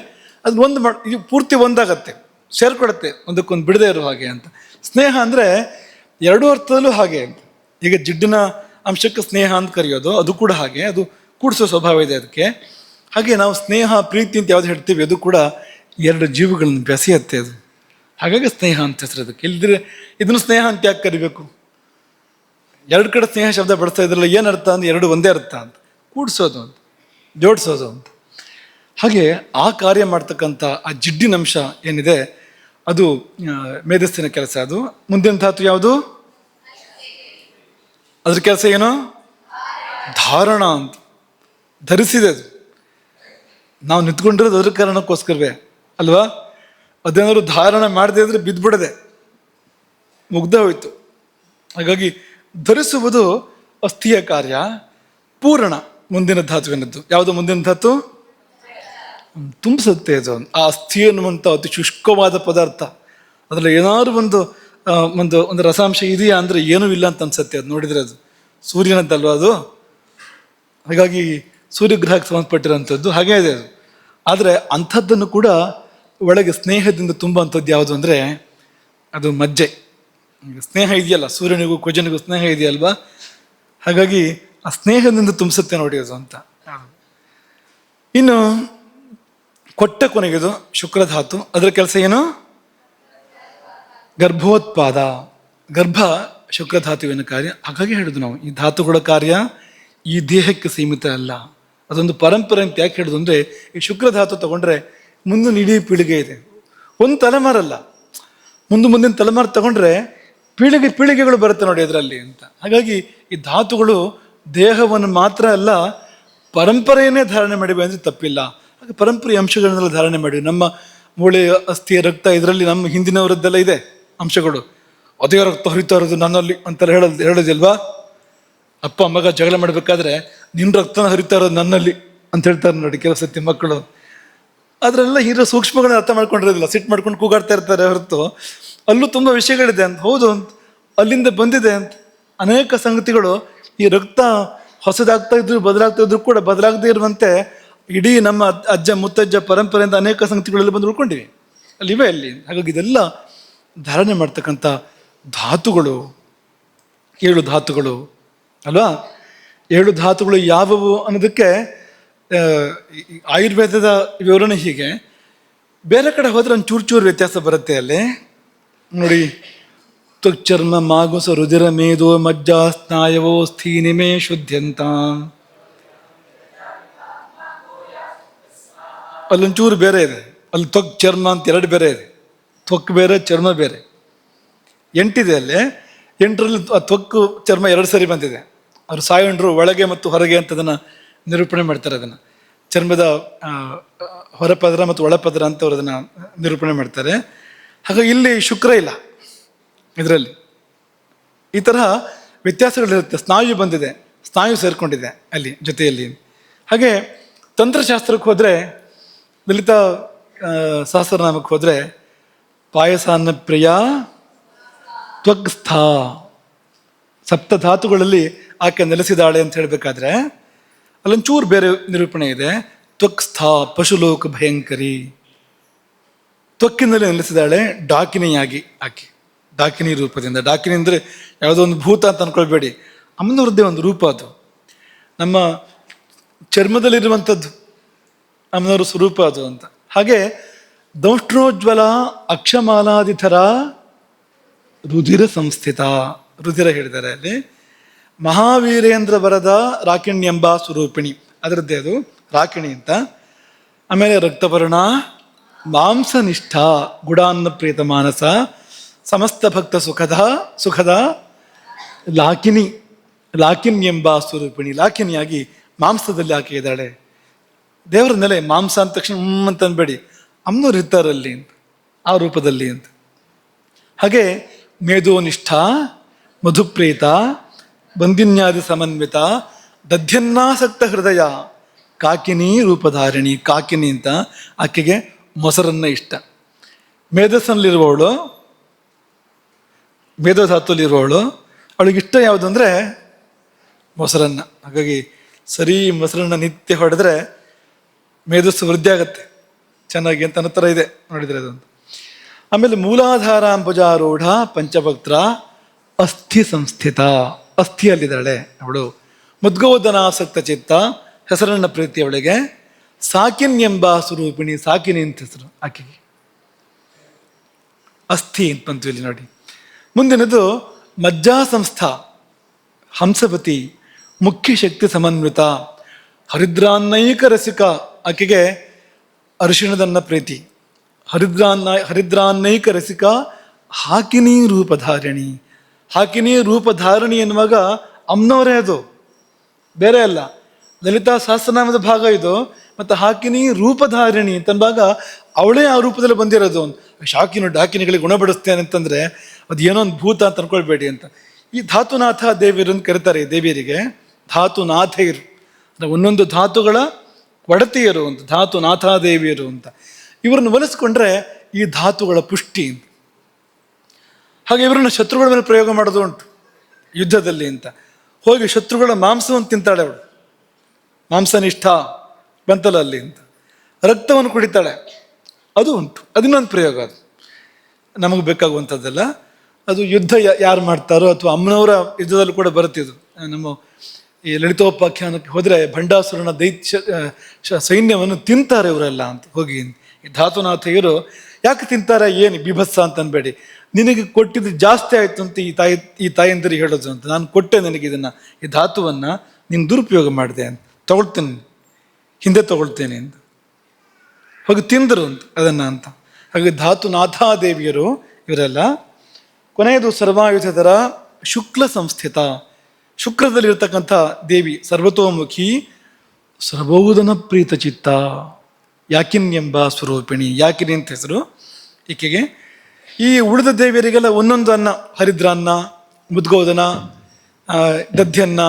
ಅದು ಒಂದು ಇದು ಪೂರ್ತಿ ಒಂದಾಗತ್ತೆ, ಸೇರ್ಕೊಡತ್ತೆ, ಒಂದಕ್ಕೊಂದು ಬಿಡದೆ ಇರೋ ಹಾಗೆ ಅಂತ. ಸ್ನೇಹ ಅಂದರೆ ಎರಡೂ ಅರ್ಥದಲ್ಲೂ ಹಾಗೆ ಅಂತ. ಈಗ ಜಿಡ್ಡಿನ ಅಂಶಕ್ಕೆ ಸ್ನೇಹ ಅಂತ ಕರೆಯೋದು, ಅದು ಕೂಡ ಹಾಗೆ, ಅದು ಕೂಡಿಸೋ ಸ್ವಭಾವ ಇದೆ ಅದಕ್ಕೆ. ಹಾಗೆ ನಾವು ಸ್ನೇಹ ಪ್ರೀತಿ ಅಂತ ಯಾವ್ದು ಹೇಳ್ತೀವಿ ಅದು ಕೂಡ ಎರಡು ಜೀವಗಳನ್ನು ಬೆಸೆಯುತ್ತೆ ಅದು. ಹಾಗಾಗಿ ಸ್ನೇಹ ಅಂತ ಹೆಸರು ಅದಕ್ಕೆ. ಇಲ್ದಿದ್ರೆ ಇದನ್ನು ಸ್ನೇಹ ಅಂತ ಯಾಕೆ ಕರಿಬೇಕು? ಎರಡು ಕಡೆ ಸ್ನೇಹ ಶಬ್ದ ಬಳಸ್ತಾ ಇದ್ರಲ್ಲ, ಏನು ಅರ್ಥ ಅಂದ್ರೆ ಎರಡು ಒಂದೇ ಅರ್ಥ ಅಂತ, ಕೂಡಿಸೋದು ಅಂತ, ಜೋಡಿಸೋದು ಅಂತ. ಹಾಗೆ ಆ ಕಾರ್ಯ ಮಾಡ್ತಕ್ಕಂಥ ಆ ಜಿಡ್ಡಿನ ಅಂಶ ಏನಿದೆ ಅದು ಮೇಧಸ್ಸಿನ ಕೆಲಸ. ಅದು ಮುಂದಿನ ಧಾತು ಯಾವುದು? ಅದ್ರ ಕೆಲಸ ಏನು? ಧಾರಣ ಅಂತ. ಧರಿಸಿದೆ ಅದು. ನಾವು ನಿಂತ್ಕೊಂಡಿರೋದು ಅದ್ರ ಕಾರಣಕ್ಕೋಸ್ಕರವೇ ಅಲ್ವಾ? ಅದೇನಾದ್ರು ಧಾರಣ ಮಾಡದೇ ಇದ್ರೆ ಬಿದ್ದುಬಿಡದೆ, ಮುಗ್ದ ಹೋಯ್ತು. ಹಾಗಾಗಿ ಧರಿಸುವುದು ಅಸ್ಥಿಯ ಕಾರ್ಯ. ಪೂರ್ಣ ಮುಂದಿನ ಧಾತುವಿನದ್ದು. ಯಾವುದು ಮುಂದಿನ ಧಾತು? ತುಂಬಿಸುತ್ತೆ ಅದು. ಆ ಅಸ್ಥಿ ಅನ್ನುವಂಥ ಅತಿ ಶುಷ್ಕವಾದ ಪದಾರ್ಥ, ಅದರಲ್ಲಿ ಏನಾದ್ರು ಒಂದು ಒಂದು ಒಂದು ರಸಾಂಶ ಇದೆಯಾ ಅಂದರೆ ಏನೂ ಇಲ್ಲ ಅಂತ ಅನ್ಸುತ್ತೆ ಅದು ನೋಡಿದರೆ. ಅದು ಸೂರ್ಯನದ್ದಲ್ವ ಅದು. ಹಾಗಾಗಿ ಸೂರ್ಯಗ್ರಹಕ್ಕೆ ಸಂಬಂಧಪಟ್ಟಿರೋಂಥದ್ದು ಹಾಗೇ ಇದೆ ಅದು. ಆದರೆ ಅಂಥದ್ದನ್ನು ಕೂಡ ಒಳಗೆ ಸ್ನೇಹದಿಂದ ತುಂಬುವಂಥದ್ದು ಯಾವುದು ಅಂದರೆ ಅದು ಮಜ್ಜೆ. ಸ್ನೇಹ ಇದೆಯಲ್ಲ, ಸೂರ್ಯನಿಗೂ ಕುಜನಿಗೂ ಸ್ನೇಹ ಇದೆಯಲ್ವಾ. ಹಾಗಾಗಿ ಆ ಸ್ನೇಹದಿಂದ ತುಂಬಿಸುತ್ತೆ ನೋಡಿ ಅದು ಅಂತ. ಇನ್ನು ಕೊಟ್ಟ ಕೊನೆಗೆದು ಶುಕ್ರಧಾತು. ಅದರ ಕೆಲಸ ಏನು? ಗರ್ಭೋತ್ಪಾದ. ಗರ್ಭ ಶುಕ್ರಧಾತುವಿನ ಕಾರ್ಯ. ಹಾಗಾಗಿ ಹೇಳಿದ್ವು ನಾವು, ಈ ಧಾತುಗಳ ಕಾರ್ಯ ಈ ದೇಹಕ್ಕೆ ಸೀಮಿತ ಅಲ್ಲ, ಅದೊಂದು ಪರಂಪರೆ ಅಂತ ಯಾಕೆ ಹೇಳಿದ್ರು ಅಂದರೆ, ಈ ಶುಕ್ರಧಾತು ತಗೊಂಡ್ರೆ ಮುಂದಿನ ಇಡೀ ಪೀಳಿಗೆ ಇದೆ, ಒಂದು ತಲೆಮಾರಲ್ಲ, ಮುಂದಿನ ತಲೆಮಾರು ತಗೊಂಡ್ರೆ ಪೀಳಿಗೆಗಳು ಬರುತ್ತೆ ನೋಡಿ ಅದರಲ್ಲಿ ಅಂತ. ಹಾಗಾಗಿ ಈ ಧಾತುಗಳು ದೇಹವನ್ನು ಮಾತ್ರ ಅಲ್ಲ, ಪರಂಪರೆಯನ್ನೇ ಧಾರಣೆ ಮಾಡಿವೆ ಅಂದರೆ ತಪ್ಪಿಲ್ಲ. ಹಾಗೆ ಪರಂಪರೆ ಅಂಶಗಳನ್ನೆಲ್ಲ ಧಾರಣೆ ಮಾಡಿ, ನಮ್ಮ ಮೂಳೆ ಅಸ್ಥಿ ರಕ್ತ ಇದರಲ್ಲಿ ನಮ್ಮ ಹಿಂದಿನವರದ್ದೆಲ್ಲ ಇದೆ ಅಂಶಗಳು. ಅದೇ ರಕ್ತ ಹರಿತಾ ಇರೋದು ನನ್ನಲ್ಲಿ ಅಂತೆಲ್ಲ ಹೇಳೋದಿಲ್ವಾ? ಅಪ್ಪ ಮಗ ಜಗಳ ಮಾಡಬೇಕಾದ್ರೆ ನಿನ್ನ ರಕ್ತನ ಹರಿತಾ ಇರೋದು ನನ್ನಲ್ಲಿ ಅಂತ ಹೇಳ್ತಾರೆ ನೋಡಿ ಕೆಲವು ಸತಿ ಮಕ್ಕಳು. ಅದರೆಲ್ಲ ಹೀರೋ ಸೂಕ್ಷ್ಮಗಳನ್ನ ಅರ್ಥ ಮಾಡ್ಕೊಂಡಿರೋದಿಲ್ಲ, ಸಿಟ್ಟು ಮಾಡ್ಕೊಂಡು ಕೂಗಾಡ್ತಾ ಇರ್ತಾರೆ ಹೊರತು ಅಲ್ಲೂ ತುಂಬ ವಿಷಯಗಳಿದೆ ಅಂತ. ಹೌದು ಅಂತ, ಅಲ್ಲಿಂದ ಬಂದಿದೆ ಅಂತ. ಅನೇಕ ಸಂಗತಿಗಳು ಈ ರಕ್ತ ಹೊಸದಾಗ್ತಾ ಇದ್ರು ಬದಲಾಗ್ತಾ ಇದ್ರು ಕೂಡ ಬದಲಾಗದೇ ಇರುವಂತೆ ಇಡೀ ನಮ್ಮ ಅಜ್ಜ ಮುತ್ತಜ್ಜ ಪರಂಪರೆಯಿಂದ ಅನೇಕ ಸಂಗತಿಗಳೆಲ್ಲ ಬಂದು ಉಳ್ಕೊಂಡಿವೆ ಅಲ್ಲಿವೆ ಅಲ್ಲಿ. ಹಾಗಾಗಿ ಇದೆಲ್ಲ ಧಾರಣೆ ಮಾಡ್ತಕ್ಕಂಥ ಧಾತುಗಳು 7 ಧಾತುಗಳು ಅಲ್ವಾ. 7 ಧಾತುಗಳು ಯಾವುವು ಅನ್ನೋದಕ್ಕೆ ಆಯುರ್ವೇದದ ವಿವರಣೆ ಹೀಗೆ. ಬೇರೆ ಕಡೆ ಹೋದ್ರೆ ಒಂದು ಚೂರು ವ್ಯತ್ಯಾಸ ಬರುತ್ತೆ ಅಲ್ಲಿ ನೋಡಿ. ತ್ವಕ್ಚರ್ಮ ಮಾಗುಸ ರುಧಿರ ಮೇಧೋ ಮಜ್ಜಾ ಸ್ನಾಯವೋ ಸ್ಥೀನಿಮೆ ಶುದ್ಧಂತ. ಅಲ್ಲೊಂಚೂರು ಬೇರೆ ಇದೆ. ಅಲ್ಲಿ ತ್ವಕ್ ಚರ್ಮ ಅಂತ 2 ಬೇರೆ ಇದೆ. ತ್ವಕ್ ಬೇರೆ ಚರ್ಮ ಬೇರೆ. 8 ಇದೆ ಅಲ್ಲಿ. 8ರಲ್ಲಿ ತ್ವಕ್ಕು ಚರ್ಮ 2 ಸರಿ ಬಂದಿದೆ. ಅವರು ಸಾಯಂಡ್ರು ಒಳಗೆ ಮತ್ತು ಹೊರಗೆ ಅಂತ ಅದನ್ನು ನಿರೂಪಣೆ ಮಾಡ್ತಾರೆ. ಅದನ್ನು ಚರ್ಮದ ಹೊರಪದರ ಮತ್ತು ಒಳಪದರ ಅಂತ ಅವರು ಅದನ್ನು ನಿರೂಪಣೆ ಮಾಡ್ತಾರೆ. ಹಾಗಾಗಿ ಇಲ್ಲಿ ಶುಕ್ರ ಇಲ್ಲ ಇದರಲ್ಲಿ. ಈ ತರಹ ವ್ಯತ್ಯಾಸಗಳಿರುತ್ತೆ. ಸ್ನಾಯು ಬಂದಿದೆ, ಸ್ನಾಯು ಸೇರಿಕೊಂಡಿದೆ ಅಲ್ಲಿ ಜೊತೆಯಲ್ಲಿ. ಹಾಗೆ ತಂತ್ರಶಾಸ್ತ್ರಕ್ಕೆ ಹೋದರೆ, ಲಲಿತಾ ಸಹಸ್ರನಾಮಕ್ಕೆ ಹೋದರೆ ಪಾಯಸಾನ್ನ ಪ್ರಿಯ ತ್ವಗ್ಸ್ಥಾ, ಸಪ್ತಧಾತುಗಳಲ್ಲಿ ಆಕೆ ನೆಲೆಸಿದಾಳೆ ಅಂತ ಹೇಳಬೇಕಾದ್ರೆ ಅಲ್ಲೊಂಚೂರು ಬೇರೆ ನಿರೂಪಣೆ ಇದೆ. ತ್ವಗ್ಸ್ಥಾ ಪಶುಲೋಕ ಭಯಂಕರಿ, ತ್ವಕ್ಕಿನಲ್ಲಿ ನೆಲೆಸಿದಾಳೆ ಡಾಕಿನಿಯಾಗಿ ಆಕೆ, ಡಾಕಿನಿ ರೂಪದಿಂದ. ಡಾಕಿನಿ ಅಂದರೆ ಯಾವುದೋ ಒಂದು ಭೂತ ಅಂತ ಅಂದ್ಕೊಳ್ಬೇಡಿ, ಅಮ್ಮನವ್ರದ್ದೇ ಒಂದು ರೂಪ ಅದು. ನಮ್ಮ ಚರ್ಮದಲ್ಲಿರುವಂಥದ್ದು ಅಮ್ಮನವ್ರ ಸ್ವರೂಪ ಅದು ಅಂತ. ಹಾಗೆ ದೌಷ್ಟ್ರೋಜ್ವಲ ಅಕ್ಷಮಾಲಾದಿಥರ ರುಧಿರ ಸಂಸ್ಥಿತ, ರುಧಿರ ಹೇಳಿದ್ದಾರೆ ಅಲ್ಲಿ. ಮಹಾವೀರೇಂದ್ರ ಬರದ ರಾಕಿಣ್ಯಂಬ ಸ್ವರೂಪಿಣಿ, ಅದರದ್ದೇ ಅದು ರಾಕಿಣಿ ಅಂತ. ಆಮೇಲೆ ರಕ್ತವರ್ಣ ಮಾಂಸನಿಷ್ಠ ಗುಡಾನ್ನ ಪ್ರೀತ ಮಾನಸ ಸಮಸ್ತ ಭಕ್ತ ಸುಖದ ಲಾಕಿನಿ, ಲಾಕಿನ್ಯಂಬ ಸ್ವರೂಪಿಣಿ, ಲಾಕಿನಿಯಾಗಿ ಮಾಂಸದಲ್ಲಿ ಆಕೆ ಇದ್ದಾಳೆ. ದೇವರ ನೆಲೆ ಮಾಂಸ ಅಂದ ತಕ್ಷಣ ಅಂತ ಅನ್ಬೇಡಿ, ಅಮ್ಮನವ್ರು ಇರ್ತಾರಲ್ಲಿ ಅಂತ, ಆ ರೂಪದಲ್ಲಿ ಅಂತ. ಹಾಗೆ ಮೇಧೋನಿಷ್ಠ ಮಧುಪ್ರೀತ ಬಂದಿನ್ಯಾದಿ ಸಮನ್ವಿತ ದಧ್ಯನ್ನಾಸಕ್ತ ಹೃದಯ ಕಾಕಿನಿ ರೂಪಧಾರಿಣಿ. ಕಾಕಿನಿ ಅಂತ ಆಕೆಗೆ ಮೊಸರನ್ನ ಇಷ್ಟ. ಮೇಧಸ್ಸಲ್ಲಿರುವವಳು, ಮೇಧೋಧಾತುಲಿರುವವಳು, ಅವಳಿಗಿಷ್ಟ ಯಾವುದು ಅಂದರೆ ಮೊಸರನ್ನ. ಹಾಗಾಗಿ ಸರಿ ಮೊಸರನ್ನ ನಿತ್ಯ ಹೊಡೆದ್ರೆ ಮೇಧಸ್ಸು ವೃದ್ಧಿ ಆಗುತ್ತೆ ಚೆನ್ನಾಗಿ ಅಂತ ಅನ್ನೋ ಥರ ಇದೆ ನೋಡಿದರೆ ಅದೊಂದು. ಆಮೇಲೆ ಮೂಲಾಧಾರಾಂಬುಜಾರೂಢ ಪಂಚಭಕ್ತ್ರ ಅಸ್ಥಿ ಸಂಸ್ಥಿತ, ಅಸ್ಥಿಯಲ್ಲಿದ್ದಾಳೆ ಅವಳು. ಮುದ್ಗೋದನಾಸಕ್ತ ಚಿತ್ತ, ಹೆಸರನ್ನ ಪ್ರೀತಿ ಅವಳಿಗೆ. ಸಾಕಿನ್ ಎಂಬ ಸ್ವರೂಪಿಣಿ, ಸಾಕಿನಿ ಅಂತ ಹೆಸರು ಆಕೆಗೆ. ಅಸ್ಥಿ ಅಂತ ಬಂತು ಇಲ್ಲಿ ನೋಡಿ. ಮುಂದಿನದು ಮಜ್ಜಾ ಸಂಸ್ಥಾ ಹಂಸಪತಿ ಮುಖ್ಯ ಶಕ್ತಿ ಸಮನ್ವಿತ ಹರಿದ್ರಾನ್ನೈಕ ರಸಿಕ, ಆಕೆಗೆ ಅರಿಶಿಣದನ್ನ ಪ್ರೀತಿ. ಹರಿದ್ರಾನ್ನೈಕ ರಸಿಕ ಹಾಕಿನಿ ರೂಪಧಾರಿಣಿ. ಹಾಕಿನಿ ರೂಪಧಾರಣಿ ಎನ್ನುವಾಗ ಅಮ್ಮನವರೇ, ಅದು ಬೇರೆ ಅಲ್ಲ, ಲಲಿತಾ ಸಹಸ್ರನಾಮದ ಭಾಗ ಇದು. ಮತ್ತು ಹಾಕಿನಿ ರೂಪಧಾರಿಣಿ ಅಂತನ್ನುವಾಗ ಅವಳೇ ಆ ರೂಪದಲ್ಲಿ ಬಂದಿರೋದು. ಶಾಕಿನ ಡಾಕಿನಿಗಳಿಗೆ ಗುಣಪಡಿಸ್ತೇನೆ ಅಂತಂದರೆ ಅದು ಏನೋ ಒಂದು ಭೂತ ಅಂತ ಅನ್ಕೊಳ್ಬೇಡಿ ಅಂತ. ಈ ಧಾತುನಾಥ ದೇವಿಯರು ಅಂತ ಕರೀತಾರೆ. ದೇವಿಯರಿಗೆ ಧಾತುನಾಥೆಯರು ಅಂದರೆ ಒಂದೊಂದು ಧಾತುಗಳ ಒಡತಿಯರು ಅಂತ, ಧಾತುನಾಥ ದೇವಿಯರು ಅಂತ. ಇವರನ್ನು ಒಲಿಸ್ಕೊಂಡ್ರೆ ಈ ಧಾತುಗಳ ಪುಷ್ಟಿ ಅಂತ. ಹಾಗೆ ಇವರನ್ನು ಶತ್ರುಗಳ ಮೇಲೆ ಪ್ರಯೋಗ ಮಾಡೋದು ಉಂಟು ಯುದ್ಧದಲ್ಲಿ ಅಂತ. ಹೋಗಿ ಶತ್ರುಗಳ ಮಾಂಸವನ್ನು ತಿಂತಾಳೆ ಅವಳು, ಮಾಂಸನಿಷ್ಠ ಬಂತಲ್ಲ ಅಲ್ಲಿ ಅಂತ. ರಕ್ತವನ್ನು ಕುಡಿತಾಳೆ, ಅದು ಉಂಟು. ಅದನ್ನೊಂದು ಪ್ರಯೋಗ, ಅದು ನಮಗೆ ಬೇಕಾಗುವಂಥದ್ದಲ್ಲ. ಅದು ಯುದ್ಧ ಯಾರು ಮಾಡ್ತಾರೋ ಅಥವಾ ಅಮ್ಮನವರ ಯುದ್ಧದಲ್ಲೂ ಕೂಡ ಬರುತ್ತಿದ್ದು. ನಮ್ಮ ಈ ಲಲಿತೋಪಾಖ್ಯಾನಕ್ಕೆ ಹೋದರೆ ಭಂಡಾಸುರನ ದೈತ್ಯ ಸೈನ್ಯವನ್ನು ತಿಂತಾರೆ ಇವರೆಲ್ಲ ಅಂತ ಹೋಗಿ. ಈ ಧಾತುನಾಥೆಯರು ಯಾಕೆ ತಿಂತಾರೆ, ಏನು ಬಿಭತ್ಸ ಅಂತ ಅನ್ಬೇಡಿ, ನಿನಗೆ ಕೊಟ್ಟಿದ್ದು ಜಾಸ್ತಿ ಆಯಿತು ಅಂತ ಈ ತಾಯಂದಿರಿಗೆ ಹೇಳೋದು ಅಂತ. ನಾನು ಕೊಟ್ಟೆ ನಿನಗೆ ಇದನ್ನು, ಈ ಧಾತುವನ್ನು ನೀನು ದುರುಪಯೋಗ ಮಾಡಿದೆ ಅಂತ, ತಗೊಳ್ತೇನೆ, ಹಿಂದೆ ತಗೊಳ್ತೇನೆ ಅಂತ ಹೋಗಿ ತಿಂದರು ಅಂತ ಅದನ್ನು ಅಂತ. ಹಾಗೆ ಧಾತುನಾಥಾದೇವಿಯರು ಇವರೆಲ್ಲ. ಕೊನೆಯದು ಸರ್ವಾಯುಧರ ಶುಕ್ಲ ಸಂಸ್ಥಿತ, ಶುಕ್ರದಲ್ಲಿರ್ತಕ್ಕಂಥ ದೇವಿ, ಸರ್ವತೋಮುಖಿ ಸರ್ವೋದನ ಪ್ರೀತ ಚಿತ್ತ, ಯಾಕಿನ್ ಎಂಬ ಸ್ವರೂಪಿಣಿ. ಯಾಕಿನಿ ಅಂತ ಹೆಸರು ಈಕೆಗೆ. ಈ ಉಳಿದ ದೇವಿಯರಿಗೆಲ್ಲ ಒಂದೊಂದು ಅನ್ನ, ಹರಿದ್ರಾನ್ನ, ಮುದ್ಗೋದನ, ದಧ್ಯನ್ನ,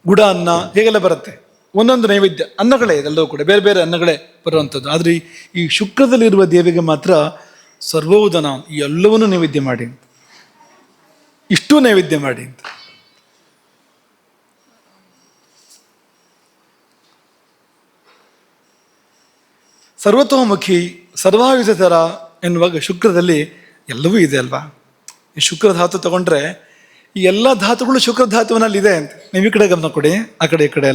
ಗುಡ ಅನ್ನ, ಹೇಗೆಲ್ಲ ಬರುತ್ತೆ. ಒಂದೊಂದು ನೈವೇದ್ಯ ಅನ್ನಗಳೇ ಇದೆಲ್ಲವೂ ಕೂಡ, ಬೇರೆ ಬೇರೆ ಅನ್ನಗಳೇ ಬರುವಂಥದ್ದು. ಆದರೆ ಈ ಶುಕ್ರದಲ್ಲಿರುವ ದೇವಿಗೆ ಮಾತ್ರ ಸರ್ವೋದನ, ಈ ಎಲ್ಲವನ್ನೂ ನೈವೇದ್ಯ ಮಾಡಿ ಅಂತ, ಇಷ್ಟೂ ನೈವೇದ್ಯ ಮಾಡಿ ಅಂತ. ಸರ್ವತೋಮುಖಿ ಸರ್ವಾಯುಧರ ಎನ್ನುವಾಗ ಶುಕ್ರದಲ್ಲಿ ಎಲ್ಲವೂ ಇದೆ ಅಲ್ವಾ. ಈ ಶುಕ್ರ ಧಾತು ತಗೊಂಡ್ರೆ ಈ ಎಲ್ಲ ಧಾತುಗಳು ಶುಕ್ರ ಧಾತುವಿನಲ್ಲಿ ಇದೆ ಅಂತ. ನೀವು ಈ ಕಡೆ ಗಮನ ಕೊಡಿ, ಆ ಕಡೆ ಈ ಕಡೆ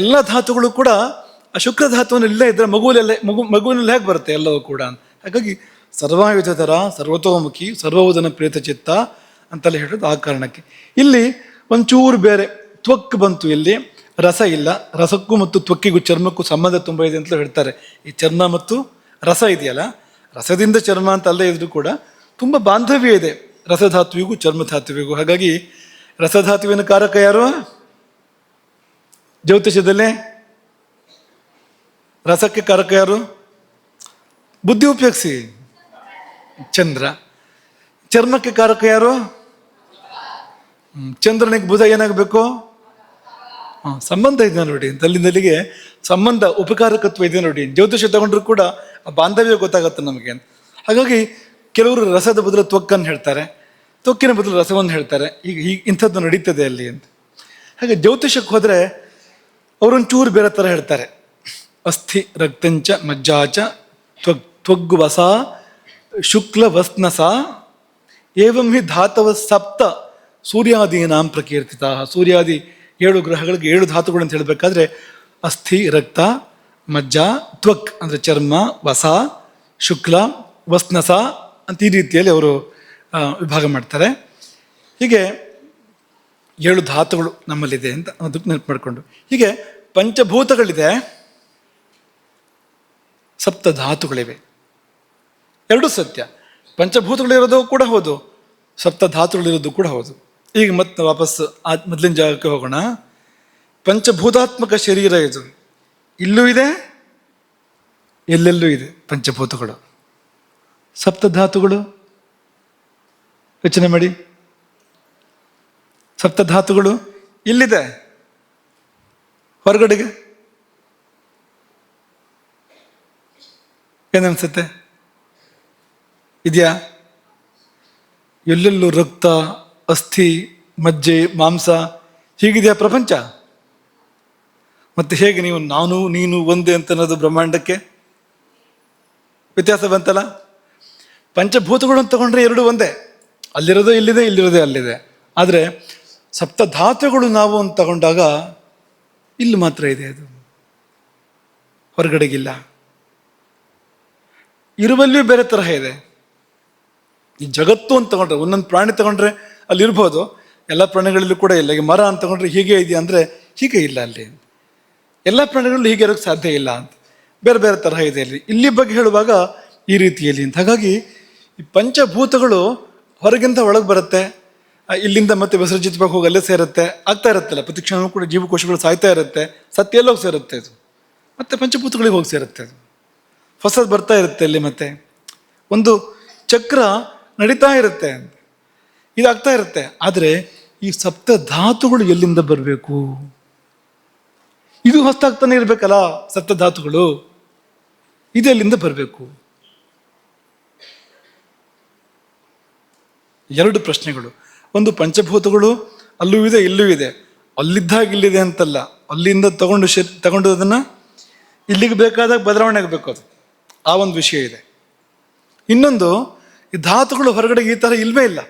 ಎಲ್ಲ ಧಾತುಗಳು ಕೂಡ ಆ ಶುಕ್ರ ಧಾತುವಿನಲ್ಲಿ ಇಲ್ಲೇ ಇದ್ದರೆ ಮಗುವಿನಲ್ಲಿ ಹೇಗೆ ಬರುತ್ತೆ ಎಲ್ಲವೂ ಕೂಡ ಅಂತ. ಹಾಗಾಗಿ ಸರ್ವಾಯುಧರ ಸರ್ವತೋಮುಖಿ ಸರ್ವೋದನ ಪ್ರೇತ ಚಿತ್ತ ಅಂತಲೇ ಹೇಳೋದು ಆ ಕಾರಣಕ್ಕೆ. ಇಲ್ಲಿ ಒಂಚೂರು ಬೇರೆ ತ್ವಕ್ ಬಂತು, ಇಲ್ಲಿ ರಸ ಇಲ್ಲ. ರಸಕ್ಕೂ ಮತ್ತು ತ್ವಕ್ಕಿಗೂ ಚರ್ಮಕ್ಕೂ ಸಂಬಂಧ ತುಂಬ ಇದೆ ಅಂತಲೂ ಹೇಳ್ತಾರೆ. ಈ ಚರ್ಮ ಮತ್ತು ರಸ ಇದೆಯಲ್ಲ, ರಸದಿಂದ ಚರ್ಮ ಅಂತ ಅಲ್ಲದೆ ಇದ್ರೂ ಕೂಡ ತುಂಬ ಬಾಂಧವ್ಯ ಇದೆ ರಸಧಾತುವಿಗೂ ಚರ್ಮಧಾತುವಿಗೂ. ಹಾಗಾಗಿ ರಸಧಾತುವಿನ ಕಾರಕ ಯಾರು ಜ್ಯೋತಿಷದಲ್ಲೇ? ರಸಕ್ಕೆ ಕಾರಕ ಯಾರು? ಬುದ್ಧಿ ಉಪಯೋಗಿಸಿ ಚಂದ್ರ. ಚರ್ಮಕ್ಕೆ ಕಾರಕ ಯಾರು? ಚಂದ್ರನಿಗೆ ಬುಧ ಏನಾಗಬೇಕು? ಸಂಬಂಧ ಇದೆ ನೋಡಿ, ಅಲ್ಲಿಂದಲ್ಲಿಗೆ ಸಂಬಂಧ ಉಪಕಾರಕತ್ವ ಇದೆ ನೋಡಿ. ಜ್ಯೋತಿಷ ತಗೊಂಡ್ರು ಕೂಡ ಆ ಬಾಂಧವ್ಯ ಗೊತ್ತಾಗತ್ತೆ ನಮಗೆ. ಹಾಗಾಗಿ ಕೆಲವರು ರಸದ ಬದಲು ತ್ವಕ್ಕನ್ನು ಹೇಳ್ತಾರೆ, ತ್ವಕ್ಕಿನ ಬದಲು ರಸವನ್ನು ಹೇಳ್ತಾರೆ. ಈಗ ಇಂಥದ್ದು ನಡೀತದೆ ಅಲ್ಲಿ ಅಂತ. ಹಾಗೆ ಜ್ಯೋತಿಷಕ್ಕೆ ಹೋದರೆ ಅವರೊಂಚೂರು ಬೇರೆ ಥರ ಹೇಳ್ತಾರೆ. ಅಸ್ಥಿ ರಕ್ತಂಚ ಮಜ್ಜಾಚ ತ್ವಗ್ವಸ ಶುಕ್ಲ ವಸ್ನಸ ಏವಂ ಹಿ ಧಾತವ ಸಪ್ತ ಸೂರ್ಯಾದೀನಾಂ ಪ್ರಕೀರ್ತಿತ. ಸೂರ್ಯಾದಿ 7 ಗ್ರಹಗಳಿಗೆ 7 ಧಾತುಗಳು ಅಂತ ಹೇಳಬೇಕಾದ್ರೆ ಅಸ್ಥಿ ರಕ್ತ, ಮಜ್ಜ, ತ್ವಕ್ ಅಂದರೆ ಚರ್ಮ, ವಸ, ಶುಕ್ಲ, ವಸ್ನಸ ಅಂತ ಈ ರೀತಿಯಲ್ಲಿ ಅವರು ವಿಭಾಗ ಮಾಡ್ತಾರೆ. ಹೀಗೆ 7 ಧಾತುಗಳು ನಮ್ಮಲ್ಲಿದೆ ಅಂತ ಅದಕ್ಕೆ ನೆನಪು ಮಾಡಿಕೊಂಡು, ಹೀಗೆ ಪಂಚಭೂತಗಳಿದೆ, ಸಪ್ತ ಧಾತುಗಳಿವೆ. ಎರಡೂ ಸತ್ಯ. ಪಂಚಭೂತಗಳಿರೋದು ಕೂಡ ಹೌದು, ಸಪ್ತ ಧಾತುಗಳಿರೋದು ಕೂಡ ಹೌದು. ಈಗ ಮತ್ತೆ ವಾಪಸ್ ಮೊದಲಿನ ಜಾಗಕ್ಕೆ ಹೋಗೋಣ. ಪಂಚಭೂತಾತ್ಮಕ ಶರೀರ ಇದು. ಇಲ್ಲೂ ಇದೆ, ಎಲ್ಲೆಲ್ಲೂ ಇದೆ ಪಂಚಭೂತಗಳು. ಸಪ್ತಧಾತುಗಳು ಯೋಚನೆ ಮಾಡಿ. ಸಪ್ತಧಾತುಗಳು ಇಲ್ಲಿದೆ, ಹೊರಗಡೆಗೆ ಏನನ್ಸುತ್ತೆ? ಇದೆಯಾ? ಎಲ್ಲೆಲ್ಲೂ ರಕ್ತ, ಅಸ್ಥಿ, ಮಜ್ಜೆ, ಮಾಂಸ ಹೀಗಿದೆಯಾ ಪ್ರಪಂಚ? ಮತ್ತೆ ಹೇಗೆ ನೀವು ನಾನು ನೀನು ಒಂದೇ ಅಂತ ಅನ್ನೋದು ಬ್ರಹ್ಮಾಂಡಕ್ಕೆ ವ್ಯತ್ಯಾಸ ಬಂತಲ್ಲ? ಪಂಚಭೂತಗಳು ಅಂತ ತಗೊಂಡ್ರೆ 2 ಒಂದೇ, ಅಲ್ಲಿರೋದು ಇಲ್ಲಿದೆ, ಇಲ್ಲಿರೋದೇ ಅಲ್ಲಿದೆ. ಆದರೆ ಸಪ್ತಧಾತುಗಳು ನಾವು ಅಂತ ತಗೊಂಡಾಗ ಇಲ್ಲಿ ಮಾತ್ರ ಇದೆ, ಅದು ಹೊರಗಡೆಗಿಲ್ಲ. ಇರುವಲ್ಲಿಯೂ ಬೇರೆ ತರಹ ಇದೆ. ಈ ಜಗತ್ತು ಅಂತ ತಗೊಂಡ್ರೆ ಒಂದೊಂದು ಪ್ರಾಣಿ ತಗೊಂಡ್ರೆ ಅಲ್ಲಿ ಇರ್ಬೋದು, ಎಲ್ಲ ಪ್ರಾಣಿಗಳಲ್ಲೂ ಕೂಡ ಇಲ್ಲ. ಈಗ ಮರ ಅಂತ ತಗೊಂಡ್ರೆ ಹೀಗೆ ಇದೆಯಾ ಅಂದರೆ ಹೀಗೆ ಇಲ್ಲ ಅಲ್ಲಿ. ಎಲ್ಲ ಪ್ರಾಣಿಗಳಲ್ಲೂ ಹೀಗೆ ಇರೋಕ್ಕೆ ಸಾಧ್ಯ ಇಲ್ಲ ಅಂತ ಬೇರೆ ಬೇರೆ ತರಹ ಇದೆ ಅಲ್ಲಿ. ಇಲ್ಲಿ ಬಗ್ಗೆ ಹೇಳುವಾಗ ಈ ರೀತಿಯಲ್ಲಿ ಅಂತ. ಹಾಗಾಗಿ ಈ ಪಂಚಭೂತಗಳು ಹೊರಗಿಂದ ಒಳಗೆ ಬರುತ್ತೆ, ಇಲ್ಲಿಂದ ಮತ್ತೆ ವಿಸರ್ಜಿತವಾಗಿ ಹೋಗಿ ಅಲ್ಲೇ ಸೇರುತ್ತೆ, ಆಗ್ತಾ ಇರುತ್ತಲ್ಲ. ಪ್ರತಿಕ್ಷಣವೂ ಕೂಡ ಜೀವಕೋಶಗಳು ಸಾಯ್ತಾ ಇರುತ್ತೆ, ಸತ್ಯ ಎಲ್ಲೋಗಿ ಸೇರುತ್ತೆ ಅದು, ಮತ್ತೆ ಪಂಚಭೂತಗಳಿಗೆ ಹೋಗಿ ಸೇರುತ್ತೆ ಅದು, ಹೊಸದು ಬರ್ತಾ ಇರುತ್ತೆ ಅಲ್ಲಿ. ಮತ್ತೆ ಒಂದು ಚಕ್ರ ನಡೀತಾ ಇರುತ್ತೆ, ಇದಾಗ್ತಾ ಇರುತ್ತೆ. ಆದರೆ ಈ ಸಪ್ತ ಧಾತುಗಳು ಎಲ್ಲಿಂದ ಬರಬೇಕು? ಇದು ಹೊಸ್ತಾಗ್ತಾನೆ ಇರ್ಬೇಕಲ್ಲ. ಸಪ್ತ ಧಾತುಗಳು ಇದು ಎಲ್ಲಿಂದ ಬರಬೇಕು? 2 ಪ್ರಶ್ನೆಗಳು. ಒಂದು, ಪಂಚಭೂತಗಳು ಅಲ್ಲೂ ಇದೆ ಇಲ್ಲೂ ಇದೆ, ಅಲ್ಲಿದ್ದಾಗ ಇಲ್ಲಿದೆ ಅಂತಲ್ಲ, ಅಲ್ಲಿಂದ ತಗೊಂಡು ಅದನ್ನು ಇಲ್ಲಿಗೆ ಬೇಕಾದಾಗ ಬದಲಾವಣೆ ಆಗಬೇಕು, ಅದು ಆ ಒಂದು ವಿಷಯ ಇದೆ. ಇನ್ನೊಂದು, ಈ ಧಾತುಗಳು ಹೊರಗಡೆ ಈ ಥರ ಇಲ್ವೇ ಇಲ್ಲ.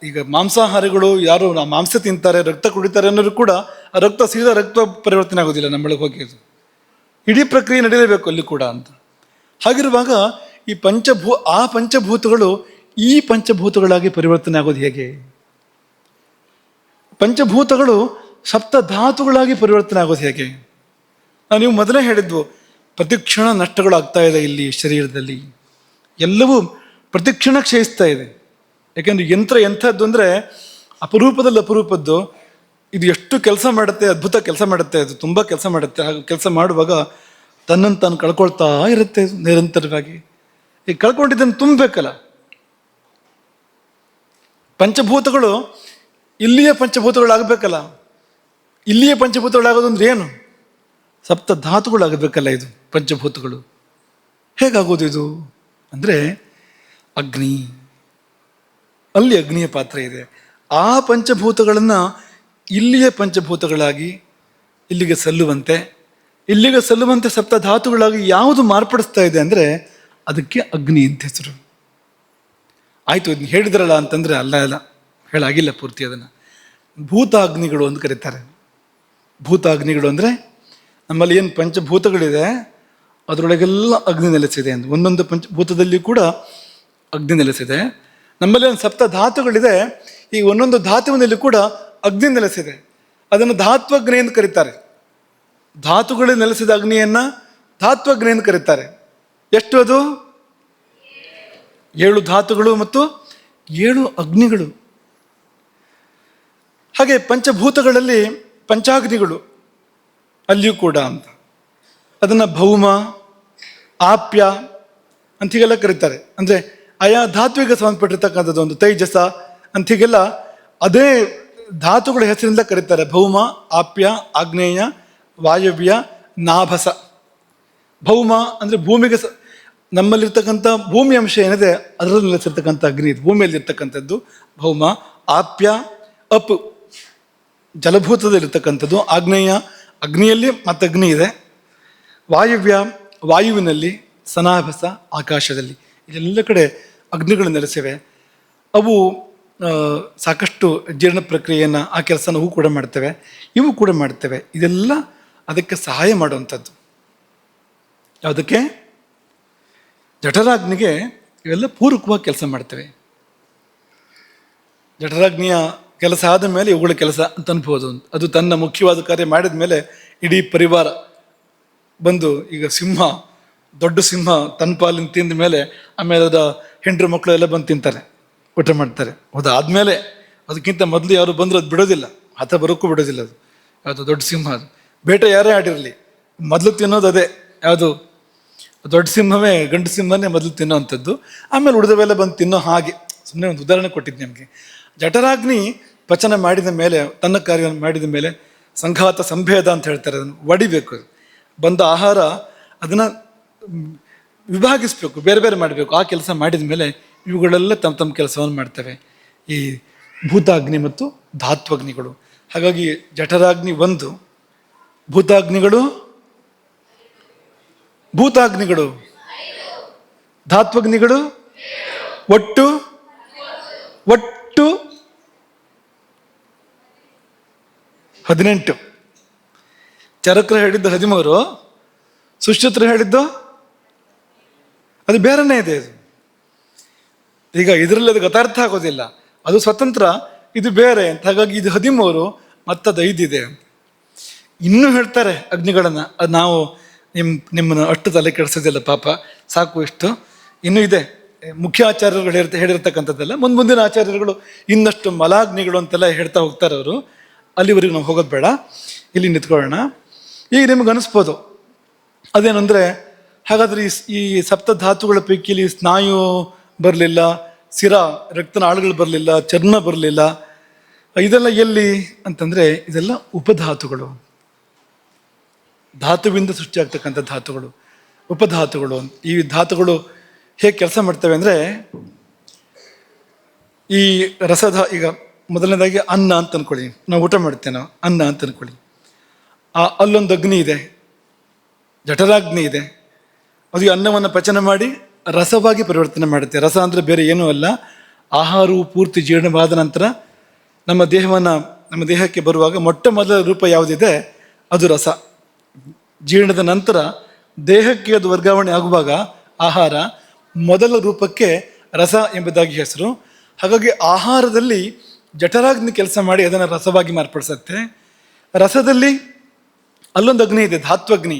ಈಗ ಮಾಂಸಾಹಾರಿಗಳು ಯಾರು ಮಾಂಸ ತಿಂತಾರೆ, ರಕ್ತ ಕುಡಿತಾರೆ ಅನ್ನೋರು ಕೂಡ ಆ ರಕ್ತ ಸೀದಾ ರಕ್ತ ಪರಿವರ್ತನೆ ಆಗೋದಿಲ್ಲ ನಮ್ಮೊಳಗೆ ಹೋಗಿ. ಅದು ಇಡೀ ಪ್ರಕ್ರಿಯೆ ನಡೀಲೇಬೇಕು ಅಲ್ಲಿ ಕೂಡ ಅಂತ. ಹಾಗಿರುವಾಗ ಈ ಪಂಚಭೂತಗಳು ಈ ಪಂಚಭೂತಗಳಾಗಿ ಪರಿವರ್ತನೆ ಆಗೋದು ಹೇಗೆ? ಪಂಚಭೂತಗಳು ಸಪ್ತ ಧಾತುಗಳಾಗಿ ಪರಿವರ್ತನೆ ಆಗೋದು ಹೇಗೆ? ನೀವು ಮೊದಲೇ ಹೇಳಿದ್ವು, ಪ್ರತಿಕ್ಷಣ ನಷ್ಟಗಳಾಗ್ತಾ ಇದೆ ಇಲ್ಲಿ ಶರೀರದಲ್ಲಿ, ಎಲ್ಲವೂ ಪ್ರತಿಕ್ಷಣ ಕ್ಷಯಿಸ್ತಾ ಇದೆ. ಯಾಕೆಂದ್ರೆ ಯಂತ್ರ ಎಂಥದ್ದು ಅಂದರೆ ಅಪರೂಪದಲ್ಲಿ ಅಪರೂಪದ್ದು. ಇದು ಎಷ್ಟು ಕೆಲಸ ಮಾಡುತ್ತೆ, ಅದ್ಭುತ ಕೆಲಸ ಮಾಡುತ್ತೆ, ಅದು ತುಂಬ ಕೆಲಸ ಮಾಡುತ್ತೆ. ಹಾಗೆ ಕೆಲಸ ಮಾಡುವಾಗ ತನ್ನನ್ನು ತಾನು ಕಳ್ಕೊಳ್ತಾ ಇರುತ್ತೆ ನಿರಂತರವಾಗಿ. ಈಗ ಕಳ್ಕೊಂಡಿದ್ದನ್ನು ತುಂಬಬೇಕಲ್ಲ. ಪಂಚಭೂತಗಳು ಇಲ್ಲಿಯ ಪಂಚಭೂತಗಳಾಗಬೇಕಲ್ಲ. ಇಲ್ಲಿಯ ಪಂಚಭೂತಗಳಾಗೋದು ಅಂದ್ರೆ ಏನು? ಸಪ್ತ ಧಾತುಗಳಾಗಬೇಕಲ್ಲ ಇದು ಪಂಚಭೂತಗಳು. ಹೇಗಾಗೋದು ಇದು ಅಂದರೆ ಅಗ್ನಿ, ಅಲ್ಲಿ ಅಗ್ನಿಯ ಪಾತ್ರ ಇದೆ. ಆ ಪಂಚಭೂತಗಳನ್ನು ಇಲ್ಲಿಯ ಪಂಚಭೂತಗಳಾಗಿ ಇಲ್ಲಿಗೆ ಸಲ್ಲುವಂತೆ ಸಪ್ತ ಧಾತುಗಳಾಗಿ ಯಾವುದು ಮಾರ್ಪಡಿಸ್ತಾ ಇದೆ ಅಂದರೆ ಅದಕ್ಕೆ ಅಗ್ನಿ ಅಂತ ಹೆಸರು. ಆಯಿತು, ಇದನ್ನ ಹೇಳಿದ್ರಲ್ಲ ಅಂತಂದರೆ ಅಲ್ಲ ಹೇಳಾಗಿಲ್ಲ ಪೂರ್ತಿ. ಅದನ್ನು ಭೂತಾಗ್ನಿಗಳು ಅಂತ ಕರೀತಾರೆ. ಭೂತಾಗ್ನಿಗಳು ಅಂದರೆ ನಮ್ಮಲ್ಲಿ ಏನು ಪಂಚಭೂತಗಳಿದೆ ಅದರೊಳಗೆಲ್ಲ ಅಗ್ನಿ ನೆಲೆಸಿದೆ ಅಂತ. ಒಂದೊಂದು ಪಂಚಭೂತದಲ್ಲಿ ಕೂಡ ಅಗ್ನಿ ನೆಲೆಸಿದೆ. ನಮ್ಮಲ್ಲಿ ಒಂದು ಸಪ್ತ ಧಾತುಗಳಿದೆ, ಈ ಒಂದೊಂದು ಧಾತುವಿನಲ್ಲಿ ಕೂಡ ಅಗ್ನಿ ನೆಲೆಸಿದೆ. ಅದನ್ನು ಧಾತ್ವಗ್ನಿ ಎಂದು ಕರೀತಾರೆ. ಧಾತುಗಳಲ್ಲಿ ನೆಲೆಸಿದ ಅಗ್ನಿಯನ್ನು ಧಾತ್ವಗ್ನಿ ಎಂದು ಕರೀತಾರೆ. ಎಷ್ಟು ಅದು? 7 ಧಾತುಗಳು ಮತ್ತು 7 ಅಗ್ನಿಗಳು. ಹಾಗೆ ಪಂಚಭೂತಗಳಲ್ಲಿ ಪಂಚಾಗ್ನಿಗಳು ಅಲ್ಲಿಯೂ ಕೂಡ ಅಂತ. ಅದನ್ನು ಭೌಮ, ಆಪ್ಯ ಅಂತ ಹೀಗೆಲ್ಲ ಕರೀತಾರೆ. ಅಂದರೆ ಆಯಾ ಧಾತುವಿಗೆ ಸಂಬಂಧಪಟ್ಟಿರ್ತಕ್ಕಂಥದ್ದು. ಒಂದು ತೈಜಸ ಅಂತ ಹೀಗೆಲ್ಲ ಅದೇ ಧಾತುಗಳ ಹೆಸರಿಂದ ಕರೀತಾರೆ. ಭೌಮ, ಆಪ್ಯ, ಆಗ್ನೇಯ, ವಾಯವ್ಯ, ನಾಭಸ. ಭೌಮ ಅಂದರೆ ಭೂಮಿಗೆ ನಮ್ಮಲ್ಲಿರ್ತಕ್ಕಂಥ ಭೂಮಿ ಅಂಶ ಏನಿದೆ ಅದರಲ್ಲಿ ನೆಲೆಸಿರ್ತಕ್ಕಂಥ ಅಗ್ನಿ ಇದು, ಭೂಮಿಯಲ್ಲಿರ್ತಕ್ಕಂಥದ್ದು ಭೌಮ. ಆಪ್ಯ ಅಪ್, ಜಲಭೂತದಲ್ಲಿರ್ತಕ್ಕಂಥದ್ದು. ಆಗ್ನೇಯ, ಅಗ್ನಿಯಲ್ಲಿ ಮತ್ತೆ ಅಗ್ನಿ ಇದೆ. ವಾಯವ್ಯ, ವಾಯುವಿನಲ್ಲಿ. ಸನಾಭಸ, ಆಕಾಶದಲ್ಲಿ. ಇದೆಲ್ಲ ಕಡೆ ಅಗ್ನಿಗಳು ನೆಲೆಸಿವೆ. ಅವು ಸಾಕಷ್ಟು ಜೀರ್ಣ ಪ್ರಕ್ರಿಯೆಯನ್ನು, ಆ ಕೆಲಸನ ಹೂ ಕೂಡ ಮಾಡ್ತವೆ, ಇವು ಕೂಡ ಮಾಡ್ತವೆ. ಇದೆಲ್ಲ ಅದಕ್ಕೆ ಸಹಾಯ ಮಾಡುವಂಥದ್ದು. ಯಾವುದಕ್ಕೆ? ಜಠರಾಗ್ನಿಗೆ ಇವೆಲ್ಲ ಪೂರಕವಾಗಿ ಕೆಲಸ ಮಾಡ್ತವೆ. ಜಠರಾಗ್ನಿಯ ಕೆಲಸ ಆದ ಮೇಲೆ ಇವುಗಳ ಕೆಲಸ ಅಂತ ಅನ್ಬೋದು. ಅದು ತನ್ನ ಮುಖ್ಯವಾದ ಕಾರ್ಯ ಮಾಡಿದ ಮೇಲೆ ಇಡೀ ಪರಿವಾರ ಬಂದು, ಈಗ ಸಿಂಹ, ದೊಡ್ಡ ಸಿಂಹ ತನ್ನ ಪಾಲಿನ ತಿಂದ ಮೇಲೆ ಆಮೇಲೆ ಅದ ಹೆಂಡ್ರು ಮಕ್ಕಳು ಎಲ್ಲ ಬಂದು ತಿಂತಾರೆ, ಊಟ ಮಾಡ್ತಾರೆ. ಅದಾದಮೇಲೆ ಅದಕ್ಕಿಂತ ಮೊದಲು ಯಾರು ಬಂದರೂ ಅದು ಬಿಡೋದಿಲ್ಲ, ಹತ ಬರೋಕ್ಕೂ ಬಿಡೋದಿಲ್ಲ. ಅದು ಯಾವುದು ದೊಡ್ಡ ಸಿಂಹ. ಅದು ಬೇಟೆ ಯಾರೇ ಆಡಿರಲಿ ಮೊದಲು ತಿನ್ನೋದು ಅದೇ. ಯಾವುದು? ದೊಡ್ಡ ಸಿಂಹವೇ, ಗಂಡು ಸಿಂಹನೇ ಮೊದಲು ತಿನ್ನೋವಂಥದ್ದು. ಆಮೇಲೆ ಉಳಿದವೆಲ್ಲ ಬಂದು ತಿನ್ನೋ ಹಾಗೆ. ಸುಮ್ಮನೆ ಒಂದು ಉದಾಹರಣೆ ಕೊಟ್ಟಿದ್ದು ನಿಮಗೆ. ಜಠರಾಗ್ನಿ ಪಚನ ಮಾಡಿದ ಮೇಲೆ, ತನ್ನ ಕಾರ್ಯವನ್ನು ಮಾಡಿದ ಮೇಲೆ ಸಂಘಾತ ಸಂಭೇದ ಅಂತ ಹೇಳ್ತಾರೆ. ಅದನ್ನು ಒಡಿಬೇಕು. ಬಂದ ಆಹಾರ ಅದನ್ನು ವಿಭಾಗಿಸ್ಬೇಕು, ಬೇರೆ ಬೇರೆ ಮಾಡಬೇಕು. ಆ ಕೆಲಸ ಮಾಡಿದ ಮೇಲೆ ಇವುಗಳೆಲ್ಲ ತಮ್ಮ ತಮ್ಮ ಕೆಲಸವನ್ನು ಮಾಡ್ತವೆ, ಈ ಭೂತಾಗ್ನಿ ಮತ್ತು ಧಾತ್ವಾಗ್ನಿಗಳು. ಹಾಗಾಗಿ ಜಠರಾಗ್ನಿ 1, ಭೂತಾಗ್ನಿಗಳು, ಧಾತ್ವಾಗ್ನಿಗಳು ಒಟ್ಟು 18. ಚರಕರು ಹೇಳಿದ್ದು 13, ಸುಶ್ರುತರು ಹೇಳಿದ್ದು ಅದು ಬೇರೆನೇ ಇದೆ. ಅದು ಈಗ ಇದರಲ್ಲಿ ಅದು ಗತಾರ್ಥ ಆಗೋದಿಲ್ಲ, ಅದು ಸ್ವತಂತ್ರ, ಇದು ಬೇರೆ ಅಂತ. ಹಾಗಾಗಿ ಇದು 13 ಮತ್ತದು 5 ಇದೆ ಅಂತ ಇನ್ನೂ ಹೇಳ್ತಾರೆ ಅಗ್ನಿಗಳನ್ನು. ಅದು ನಾವು ನಿಮ್ಮನ್ನು ಅಷ್ಟು ತಲೆ ಕೆಡಿಸೋದಿಲ್ಲ ಪಾಪ, ಸಾಕು ಇಷ್ಟು. ಇನ್ನೂ ಇದೆ ಮುಖ್ಯ ಆಚಾರ್ಯರುಗಳು ಹೇಳಿರ್ತಕ್ಕಂಥದ್ದೆಲ್ಲ. ಮುಂದಿನ ಆಚಾರ್ಯರುಗಳು ಇನ್ನಷ್ಟು ಮಲಾಗ್ನಿಗಳು ಅಂತೆಲ್ಲ ಹೇಳ್ತಾ ಹೋಗ್ತಾರೆ ಅವರು. ಅಲ್ಲಿವರೆಗೂ ನಾವು ಹೋಗೋದು ಬೇಡ, ಇಲ್ಲಿ ನಿಂತ್ಕೊಳ್ಳೋಣ. ಈಗ ನಿಮ್ಗೆ ಅನಿಸ್ಬೋದು ಅದೇನೆಂದರೆ, ಹಾಗಾದರೆ ಈ ಸಪ್ತಧಾತುಗಳ ಪೈಕಿಲಿ ಸ್ನಾಯು ಬರಲಿಲ್ಲ, ಶಿರ ರಕ್ತನಾಳಗಳು ಬರಲಿಲ್ಲ, ಚರ್ಮ ಬರಲಿಲ್ಲ, ಇದೆಲ್ಲ ಎಲ್ಲಿ ಅಂತಂದರೆ ಇದೆಲ್ಲ ಉಪಧಾತುಗಳು. ಧಾತುವಿಂದ ಸೃಷ್ಟಿಯಾಗ್ತಕ್ಕಂಥ ಧಾತುಗಳು ಉಪಧಾತುಗಳು. ಈ ಧಾತುಗಳು ಹೇಗೆ ಕೆಲಸ ಮಾಡ್ತವೆ ಅಂದರೆ, ಈ ಈಗ ಮೊದಲನೇದಾಗಿ ಅನ್ನ ಅಂತ ಅಂದ್ಕೊಳ್ಳಿ, ನಾವು ಊಟ ಮಾಡ್ತೇವೆ, ನಾವು ಅನ್ನ ಅಂತ ಅಂದ್ಕೊಳ್ಳಿ. ಅಲ್ಲೊಂದು ಅಗ್ನಿ ಇದೆ, ಜಠರಾಗ್ನಿ ಇದೆ. ಅದು ಅನ್ನವನ್ನು ಪಚನ ಮಾಡಿ ರಸವಾಗಿ ಪರಿವರ್ತನೆ ಮಾಡುತ್ತೆ. ರಸ ಅಂದರೆ ಬೇರೆ ಏನೂ ಅಲ್ಲ, ಆಹಾರವು ಪೂರ್ತಿ ಜೀರ್ಣವಾದ ನಂತರ ನಮ್ಮ ದೇಹಕ್ಕೆ ಬರುವಾಗ ಮೊಟ್ಟ ಮೊದಲ ರೂಪ ಯಾವುದಿದೆ ಅದು ರಸ. ಜೀರ್ಣದ ನಂತರ ದೇಹಕ್ಕೆ ಅದು ವರ್ಗಾವಣೆ ಆಗುವಾಗ ಆಹಾರ ಮೊದಲ ರೂಪಕ್ಕೆ ರಸ ಎಂಬುದಾಗಿ ಹೆಸರು. ಹಾಗಾಗಿ ಆಹಾರದಲ್ಲಿ ಜಠರಾಗ್ನಿ ಕೆಲಸ ಮಾಡಿ ಅದನ್ನು ರಸವಾಗಿ ಮಾರ್ಪಡಿಸುತ್ತೆ. ರಸದಲ್ಲಿ ಅಲ್ಲೊಂದು ಅಗ್ನಿ ಇದೆ, ಧಾತ್ವಾಗ್ನಿ,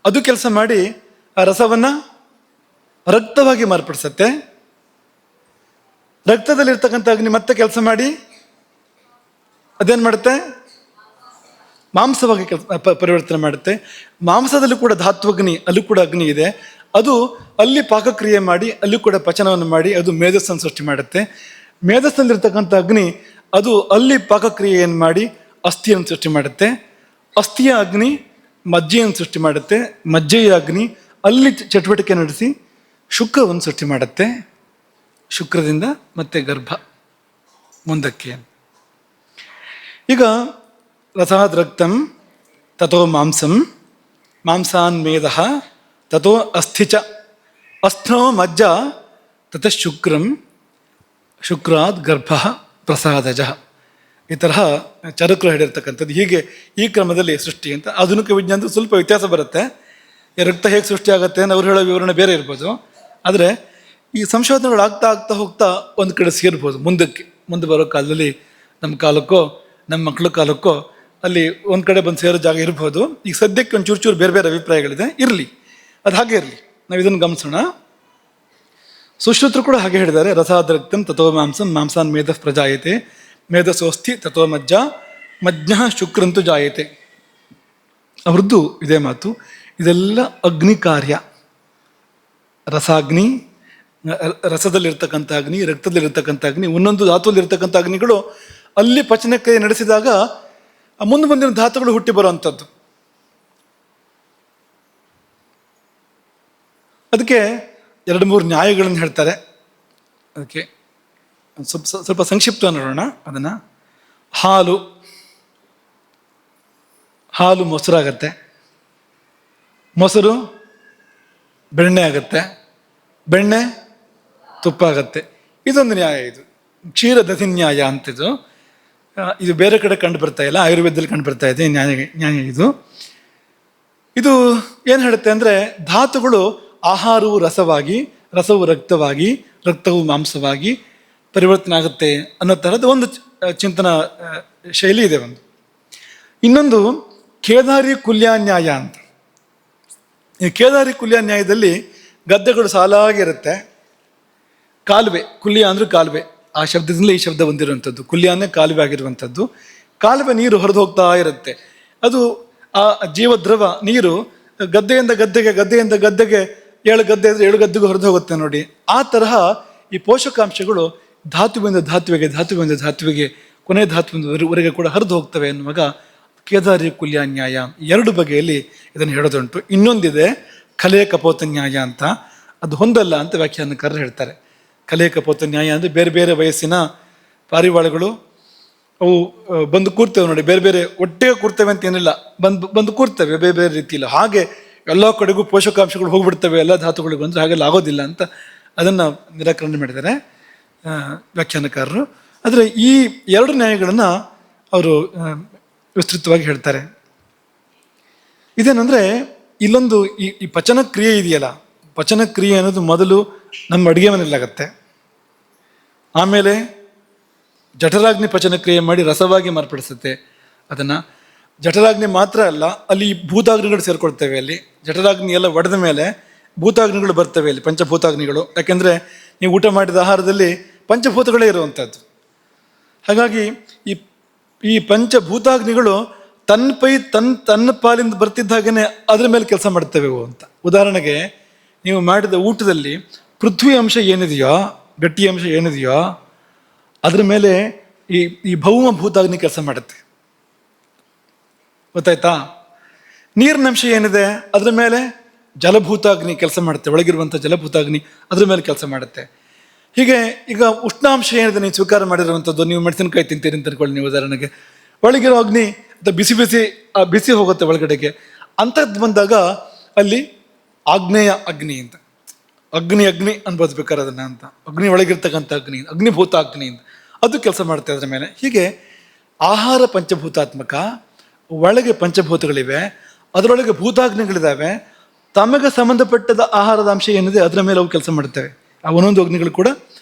ಅದು ಕೆಲಸ ಮಾಡಿ ಆ ರಸವನ್ನು ರಕ್ತವಾಗಿ ಮಾರ್ಪಡಿಸುತ್ತೆ. ರಕ್ತದಲ್ಲಿರ್ತಕ್ಕಂಥ ಅಗ್ನಿ ಮತ್ತೆ ಕೆಲಸ ಮಾಡಿ ಅದೇನು ಮಾಡುತ್ತೆ? ಮಾಂಸವಾಗಿ ಪರಿವರ್ತನೆ ಮಾಡುತ್ತೆ. ಮಾಂಸದಲ್ಲಿ ಕೂಡ ಧಾತ್ವಾಗ್ನಿ, ಅಲ್ಲೂ ಕೂಡ ಅಗ್ನಿ ಇದೆ. ಅದು ಅಲ್ಲಿ ಪಾಕಕ್ರಿಯೆ ಮಾಡಿ, ಅಲ್ಲಿ ಕೂಡ ಪಚನವನ್ನು ಮಾಡಿ ಅದು ಮೇಧಸ್ಸನ್ನು ಸೃಷ್ಟಿ ಮಾಡುತ್ತೆ. ಮೇಧಸ್ಸಲ್ಲಿರ್ತಕ್ಕಂಥ ಅಗ್ನಿ ಅದು ಅಲ್ಲಿ ಪಾಕಕ್ರಿಯೆಯನ್ನು ಮಾಡಿ ಅಸ್ಥಿಯನ್ನು ಸೃಷ್ಟಿ ಮಾಡುತ್ತೆ. ಅಸ್ಥಿಯ ಅಗ್ನಿ ಮಜ್ಜೆಯನ್ನು ಸೃಷ್ಟಿ ಮಾಡುತ್ತೆ. ಮಜ್ಜೆಯ ಅಗ್ನಿ ಅಲ್ಲಿ ಚಟುವಟಿಕೆ ನಡೆಸಿ ಶುಕ್ರವನ್ನು ಸೃಷ್ಟಿ ಮಾಡುತ್ತೆ. ಶುಕ್ರದಿಂದ ಮತ್ತೆ ಗರ್ಭ ಮುಂದಕ್ಕೆ. ಈಗ ರಸಾದ್ ರಕ್ತಂ ತಥೋ ಮಾಂಸಂ, ಮಾಂಸಾನ್ ಮೇಧ ತಥೋ ಅಸ್ಥಿ ಚ, ಅಸ್ಥ್ನೋ ಮಜ್ಜ ತತಃ ಶುಕ್ರಂ, ಶುಕ್ರಾದ್ ಗರ್ಭ ಪ್ರಸಾದಜ. ಈ ತರಹ ಚರಕರು ಹೇಳಿರ್ತಕ್ಕಂಥದ್ದು. ಹೀಗೆ ಈ ಕ್ರಮದಲ್ಲಿ ಸೃಷ್ಟಿ ಅಂತ. ಆಧುನಿಕ ವಿಜ್ಞಾನದ ಸ್ವಲ್ಪ ವ್ಯತ್ಯಾಸ ಬರುತ್ತೆ. ಈ ರಕ್ತ ಹೇಗೆ ಸೃಷ್ಟಿ ಆಗುತ್ತೆ ಅಂತ ಅವ್ರು ಹೇಳೋ ವಿವರಣೆ ಬೇರೆ ಇರ್ಬೋದು. ಆದರೆ ಈ ಸಂಶೋಧನೆಗಳು ಆಗ್ತಾ ಹೋಗ್ತಾ ಒಂದು ಕಡೆ ಸೇರ್ಬೋದು. ಮುಂದೆ ಬರೋ ಕಾಲದಲ್ಲಿ ನಮ್ಮ ಕಾಲಕ್ಕೋ ನಮ್ಮ ಮಕ್ಕಳ ಕಾಲಕ್ಕೋ ಅಲ್ಲಿ ಒಂದು ಕಡೆ ಬಂದು ಸೇರೋ ಜಾಗ ಇರ್ಬೋದು. ಈಗ ಸದ್ಯಕ್ಕೆ ಒಂದು ಚೂರು ಬೇರೆ ಬೇರೆ ಅಭಿಪ್ರಾಯಗಳಿದೆ, ಇರಲಿ, ಅದು ಹಾಗೆ ಇರಲಿ. ನಾವು ಇದನ್ನು ಗಮನಿಸೋಣ. ಸುಶ್ರುತರು ಕೂಡ ಹಾಗೆ ಹೇಳಿದ್ದಾರೆ, ರಸಾದ್ರಕ್ತಂ ತಥೋ ಮಾಂಸಂ ಮಾಂಸಾನ್ ಮೇಧ ಪ್ರಜಾಯತೆ ಮೇಧಸೋಸ್ಥಿ ತಥೋ ಮಜ್ಜ ಮಜ್ಜ ಶುಕ್ರಂತು ಜಾಯತೆ. ಅವರದ್ದು ಇದೇ ಮಾತು. ಇದೆಲ್ಲ ಅಗ್ನಿ ಕಾರ್ಯ. ರಸಾಗ್ನಿ, ರಸದಲ್ಲಿರ್ತಕ್ಕಂಥ ಅಗ್ನಿ, ರಕ್ತದಲ್ಲಿರ್ತಕ್ಕಂಥ ಅಗ್ನಿ, ಒಂದೊಂದು ಧಾತುವಲ್ಲಿರ್ತಕ್ಕಂಥ ಅಗ್ನಿಗಳು ಅಲ್ಲಿ ಪಚನಕ್ರಿಯೆ ನಡೆಸಿದಾಗ ಮುಂದೆ ಮುಂದಿನ ಧಾತುಗಳು ಹುಟ್ಟಿ ಬರುವಂಥದ್ದು. ಅದಕ್ಕೆ 2-3 ನ್ಯಾಯಗಳನ್ನು ಹೇಳ್ತಾರೆ. ಅದಕ್ಕೆ ಸ್ವಲ್ಪ ಸಂಕ್ಷಿಪ್ತ ನೋಡೋಣ ಅದನ್ನು. ಹಾಲು ಮೊಸರಾಗತ್ತೆ, ಮೊಸರು ಬೆಣ್ಣೆ ಆಗತ್ತೆ, ಬೆಣ್ಣೆ ತುಪ್ಪ ಆಗತ್ತೆ. ಇದೊಂದು ನ್ಯಾಯ. ಇದು ಕ್ಷೀರದಧಿ ನ್ಯಾಯ ಅಂತಿದ್ದು. ಇದು ಬೇರೆ ಕಡೆ ಕಂಡು ಬರ್ತಾ ಇಲ್ಲ, ಆಯುರ್ವೇದದಲ್ಲಿ ಕಂಡು ಬರ್ತಾ ಇದೆ ನ್ಯಾಯ ಇದು. ಇದು ಏನು ಹೇಳುತ್ತೆ ಅಂದರೆ, ಧಾತುಗಳು ಆಹಾರವು ರಸವಾಗಿ, ರಸವು ರಕ್ತವಾಗಿ, ರಕ್ತವು ಮಾಂಸವಾಗಿ ಪರಿವರ್ತನೆ ಆಗುತ್ತೆ ಅನ್ನೋ ಥರದ ಒಂದು ಚಿಂತನ ಶೈಲಿ ಇದೆ ಒಂದು. ಇನ್ನೊಂದು ಕೇದಾರಿ ಕುಲ್ಯಾನ್ಯಾಯ ಅಂತ. ಈ ಕೇದಾರಿ ಕುಲ್ಯಾನ್ಯಾಯದಲ್ಲಿ ಗದ್ದೆಗಳು ಸಾಲಾಗಿರುತ್ತೆ. ಕಾಲುವೆ, ಕುಲ್ಯ ಅಂದರೆ ಕಾಲುವೆ, ಆ ಶಬ್ದದಿಂದ ಈ ಶಬ್ದ ಬಂದಿರುವಂಥದ್ದು. ಕುಲ್ಯಾನೇ ಕಾಲುವೆ ಆಗಿರುವಂಥದ್ದು. ಕಾಲುವೆ ನೀರು ಹೊರದು ಹೋಗ್ತಾ ಇರುತ್ತೆ. ಅದು ಆ ಜೀವದ್ರವ ನೀರು ಗದ್ದೆಯಿಂದ ಗದ್ದೆಗೆ, ಗದ್ದೆಯಿಂದ ಗದ್ದೆಗೆ, 7 ಗದ್ದೆ ಅಂದರೆ 7 ಗದ್ದೆಗೂ ಹೊರದು ಹೋಗುತ್ತೆ ನೋಡಿ. ಆ ತರಹ ಈ ಪೋಷಕಾಂಶಗಳು ಧಾತುವಿಂದ ಧಾತುವಿಗೆ, ಧಾತುವಿಂದ ಧಾತುವಿಗೆ, ಕೊನೆ ಧಾತುವಿನವರೆಗೆ ಕೂಡ ಹರಿದು ಹೋಗ್ತವೆ ಎನ್ನುವಾಗ ಕೇದಾರಿ ಕುಲ್ಯಾನ್ಯಾಯ 2 ಬಗೆಯಲ್ಲಿ ಇದನ್ನು ಹೇಳೋದುಂಟು. ಇನ್ನೊಂದಿದೆ ಕಲೆ ಕಪೋತ ನ್ಯಾಯ ಅಂತ. ಅದು ಹೊಂದಲ್ಲ ಅಂತ ವ್ಯಾಖ್ಯಾನಕಾರರು ಹೇಳ್ತಾರೆ. ಕಲೆ ಕಪೋತ ನ್ಯಾಯ ಅಂದರೆ ಬೇರೆ ಬೇರೆ ವಯಸ್ಸಿನ ಪಾರಿವಾಳಗಳು ಅವು ಬಂದು ಕೂರ್ತವೆ ನೋಡಿ, ಬೇರೆ ಬೇರೆ ಒಟ್ಟಿಗೆ ಕೂರ್ತವೆ ಅಂತ ಏನಿಲ್ಲ, ಬಂದು ಕೂರ್ತವೆ ಬೇರೆ ಬೇರೆ ರೀತಿಯಲ್ಲಿ. ಹಾಗೆ ಎಲ್ಲ ಕಡೆಗೂ ಪೋಷಕಾಂಶಗಳು ಹೋಗ್ಬಿಡ್ತವೆ ಎಲ್ಲ ಧಾತುಗಳಿಗೂ ಅಂದರೆ ಹಾಗೆಲ್ಲ ಆಗೋದಿಲ್ಲ ಅಂತ ಅದನ್ನು ನಿರಾಕರಣೆ ಮಾಡಿದ್ದಾರೆ ವ್ಯಾಖ್ಯಾನಕಾರರು. ಆದರೆ ಈ 2 ನ್ಯಾಯಗಳನ್ನು ಅವರು ವಿಸ್ತೃತವಾಗಿ ಹೇಳ್ತಾರೆ. ಇದೇನೆಂದರೆ, ಇಲ್ಲೊಂದು ಈ ಪಚನ ಕ್ರಿಯೆ ಇದೆಯಲ್ಲ, ಪಚನ ಕ್ರಿಯೆ ಅನ್ನೋದು ಮೊದಲು ನಮ್ಮ ಅಡುಗೆ ಮನೆಯಲ್ಲಾಗತ್ತೆ. ಆಮೇಲೆ ಜಠರಾಗ್ನಿ ಪಚನ ಕ್ರಿಯೆ ಮಾಡಿ ರಸವಾಗಿ ಮಾರ್ಪಡಿಸುತ್ತೆ ಅದನ್ನು. ಜಠರಾಗ್ನಿ ಮಾತ್ರ ಅಲ್ಲ, ಅಲ್ಲಿ ಭೂತಾಗ್ನಿಗಳು ಸೇರ್ಕೊಳ್ತವೆ. ಅಲ್ಲಿ ಜಠರಾಗ್ನಿ ಎಲ್ಲ ಒಡೆದ ಮೇಲೆ ಭೂತಾಗ್ನಿಗಳು ಬರ್ತವೆ ಅಲ್ಲಿ, ಪಂಚಭೂತಾಗ್ನಿಗಳು. ಯಾಕೆಂದರೆ ನೀವು ಊಟ ಮಾಡಿದ ಆಹಾರದಲ್ಲಿ ಪಂಚಭೂತಗಳೇ ಇರುವಂಥದ್ದು. ಹಾಗಾಗಿ ಈ ಪಂಚಭೂತಾಗ್ನಿಗಳು ತನ್ನ ಪಾಲಿಂದ ಬರ್ತಿದ್ದ ಹಾಗೇನೆ ಅದ್ರ ಮೇಲೆ ಕೆಲಸ ಮಾಡ್ತವೆ ಅಂತ. ಉದಾಹರಣೆಗೆ, ನೀವು ಮಾಡಿದ ಊಟದಲ್ಲಿ ಪೃಥ್ವಿ ಅಂಶ ಏನಿದೆಯೋ, ಗಟ್ಟಿ ಅಂಶ ಏನಿದೆಯೋ ಅದ್ರ ಮೇಲೆ ಈ ಭೌಮ ಭೂತಾಗ್ನಿ ಕೆಲಸ ಮಾಡುತ್ತೆ. ಗೊತ್ತಾಯ್ತಾ? ನೀರಿನ ಅಂಶ ಏನಿದೆ ಅದ್ರ ಮೇಲೆ ಜಲಭೂತಾಗ್ನಿ ಕೆಲಸ ಮಾಡುತ್ತೆ, ಒಳಗಿರುವಂಥ ಜಲಭೂತಾಗ್ನಿ ಅದ್ರ ಮೇಲೆ ಕೆಲಸ ಮಾಡುತ್ತೆ. ಹೀಗೆ ಈಗ ಉಷ್ಣಾಂಶ ಏನಿದೆ ನೀವು ಸ್ವೀಕಾರ ಮಾಡಿರುವಂಥದ್ದು, ನೀವು ಮೆಣಸಿನಕಾಯಿ ತಿಂತೀರಿ ಅಂತ ಅನ್ಕೊಳ್ಳಿ ನೀವು ಉದಾಹರಣೆಗೆ, ಒಳಗಿರೋ ಅಗ್ನಿ ಬಿಸಿ ಹೋಗುತ್ತೆ ಒಳಗಡೆಗೆ. ಅಂಥದ್ದು ಬಂದಾಗ ಅಲ್ಲಿ ಆಗ್ನೇಯ ಅಗ್ನಿ ಅಂತ, ಅಗ್ನಿ ಅನ್ಬೋದು ಬೇಕಾದ್ರೆ ಅದನ್ನ ಅಂತ. ಅಗ್ನಿ ಒಳಗಿರ್ತಕ್ಕಂಥ ಅಗ್ನಿ, ಅಗ್ನಿಭೂತ ಅಗ್ನಿ ಅಂತ ಅದು ಕೆಲಸ ಮಾಡುತ್ತೆ ಅದರ ಮೇಲೆ. ಹೀಗೆ ಆಹಾರ ಪಂಚಭೂತಾತ್ಮಕ, ಒಳಗೆ ಪಂಚಭೂತಗಳಿವೆ, ಅದರೊಳಗೆ ಭೂತಾಗ್ನಿಗಳಿದ್ದಾವೆ. ತಮಗೆ ಸಂಬಂಧಪಟ್ಟದ ಆಹಾರದ ಅಂಶ ಏನಿದೆ ಅದರ ಮೇಲೆ ಅವು ಕೆಲಸ ಮಾಡ್ತವೆ. ಆ ಒಂದೊಂದು ಅಗ್ನಿಗಳು ಕೂಡ